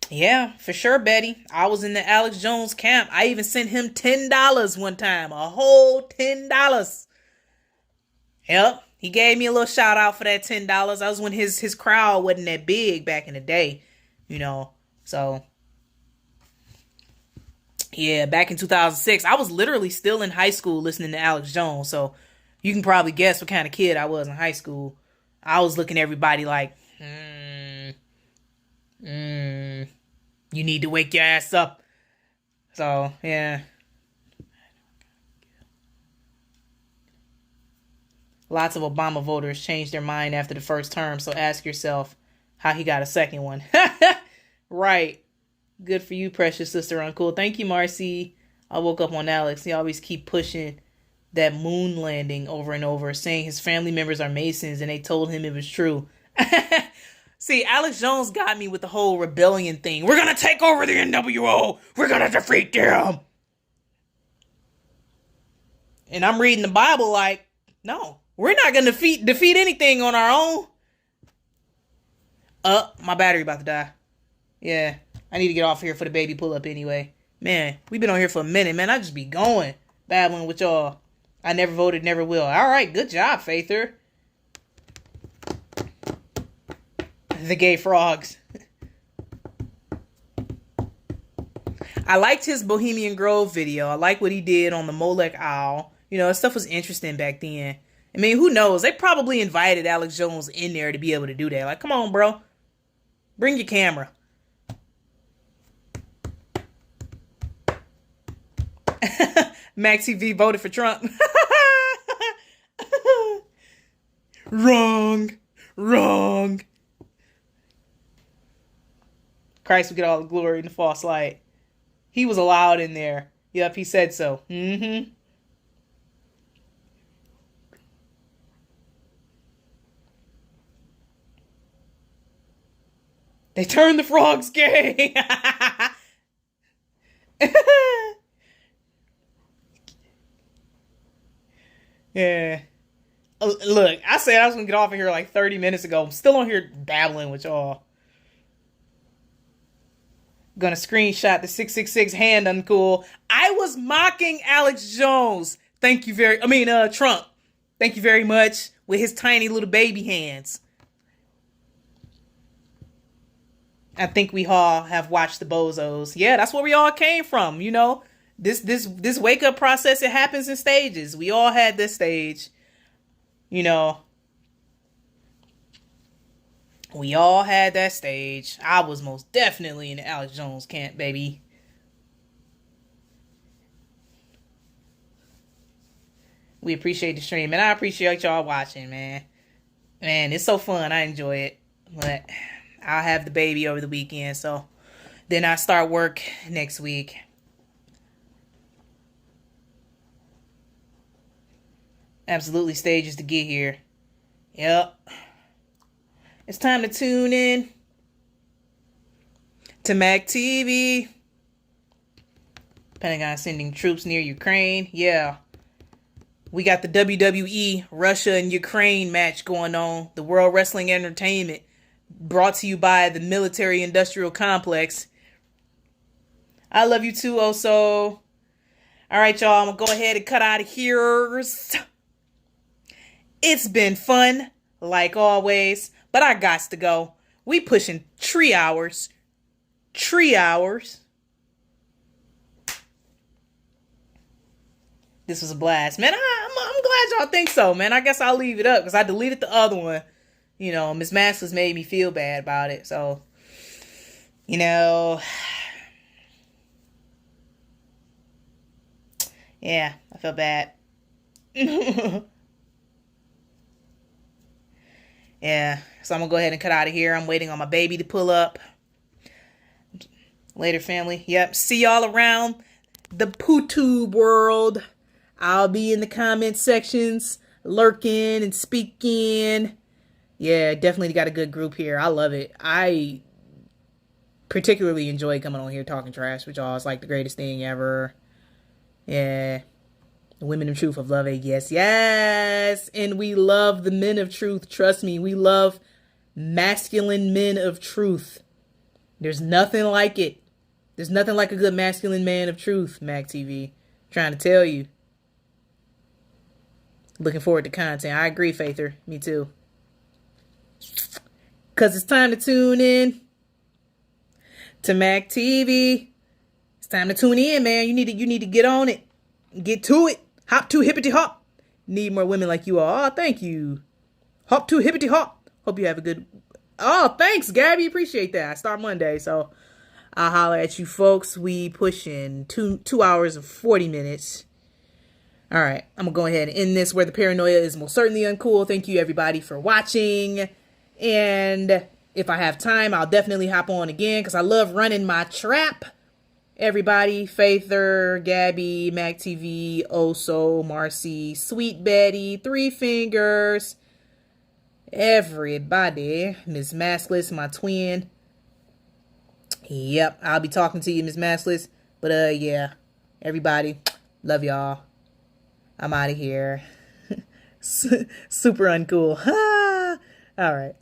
Yeah, for sure, Betty. I was in the Alex Jones camp. I even sent him $10 one time. A whole $10. Yep. He gave me a little shout out for that $10. That was when his crowd wasn't that big back in the day, you know. So yeah, back in 2006, I was literally still in high school listening to Alex Jones. So you can probably guess what kind of kid I was in high school. I was looking at everybody like, you need to wake your ass up. So yeah. Lots of Obama voters changed their mind after the first term, so ask yourself how he got a second one. Right. Good for you, precious sister uncool. Thank you, Marcy. I woke up on Alex. He always keep pushing that moon landing over and over, saying his family members are Masons and they told him it was true. See, Alex Jones got me with the whole rebellion thing. We're going to take over the NWO. We're going to defeat them. And I'm reading the Bible like, no, we're not going to defeat anything on our own. My battery about to die. Yeah, I need to get off here for the baby pull up anyway. Man, we've been on here for a minute, man. I just be going, babbling with y'all. I never voted, never will. All right, good job, Faither. The gay frogs. I liked his Bohemian Grove video. I like what he did on the Molech Owl. You know, that stuff was interesting back then. I mean, who knows? They probably invited Alex Jones in there to be able to do that. Like, come on, bro. Bring your camera. Max TV voted for Trump. Wrong. Christ will get all the glory in the false light. He was allowed in there. Yep, he said so. Mm-hmm. They turned the frogs gay. Yeah. Look, I said I was going to get off of here like 30 minutes ago. I'm still on here babbling with y'all. Gonna screenshot the 666 hand uncool. I was mocking Alex Jones. Trump. Thank you very much. With his tiny little baby hands. I think we all have watched the bozos. Yeah, that's where we all came from, you know. This wake up process, it happens in stages. We all had this stage. You know. We all had that stage. I was most definitely in the Alex Jones camp, baby. We appreciate the stream, and I appreciate y'all watching, man. Man, it's so fun. I enjoy it. But I'll have the baby over the weekend, so then I start work next week. Absolutely stages to get here. Yep. It's time to tune in to Mac TV. Pentagon sending troops near Ukraine. Yeah. We got the WWE Russia and Ukraine match going on. The World Wrestling Entertainment brought to you by the Military Industrial Complex. I love you too, Oso. All right, y'all. I'm going to go ahead and cut out of here. It's been fun, like always. But I gots to go. We pushing 3 hours. 3 hours. This was a blast. Man, I'm glad y'all think so, man. I guess I'll leave it up because I deleted the other one. You know, Miss Masters made me feel bad about it. So, you know. Yeah, I feel bad. Yeah, so I'm going to go ahead and cut out of here. I'm waiting on my baby to pull up. Later, family. Yep, see y'all around the PooTube world. I'll be in the comment sections, lurking and speaking. Yeah, definitely got a good group here. I love it. I particularly enjoy coming on here talking trash with y'all. It's like the greatest thing ever. Yeah. The women of truth of love it. Yes. And we love the men of truth. Trust me. We love masculine men of truth. There's nothing like it. There's nothing like a good masculine man of truth, Mac TV. Trying to tell you. Looking forward to content. I agree, Faither. Me too. Because it's time to tune in to Mac TV. It's time to tune in, man. You need to get on it. Get to it. Hop to hippity hop. Need more women like you are. Oh, thank you. Hop to hippity hop. Hope you have a good... Oh, thanks, Gabby. Appreciate that. I start Monday, so I'll holler at you folks. We pushing 2 hours and 40 minutes. All right, I'm going to go ahead and end this where the paranoia is most certainly uncool. Thank you, everybody, for watching. And if I have time, I'll definitely hop on again because I love running my trap. Everybody, Faither, Gabby, Mac TV, Oso, Marcy, Sweet Betty, Three Fingers, everybody, Miss Maskless, my twin. Yep, I'll be talking to you, Miss Maskless. But yeah, everybody, love y'all. I'm out of here. Super uncool. All right.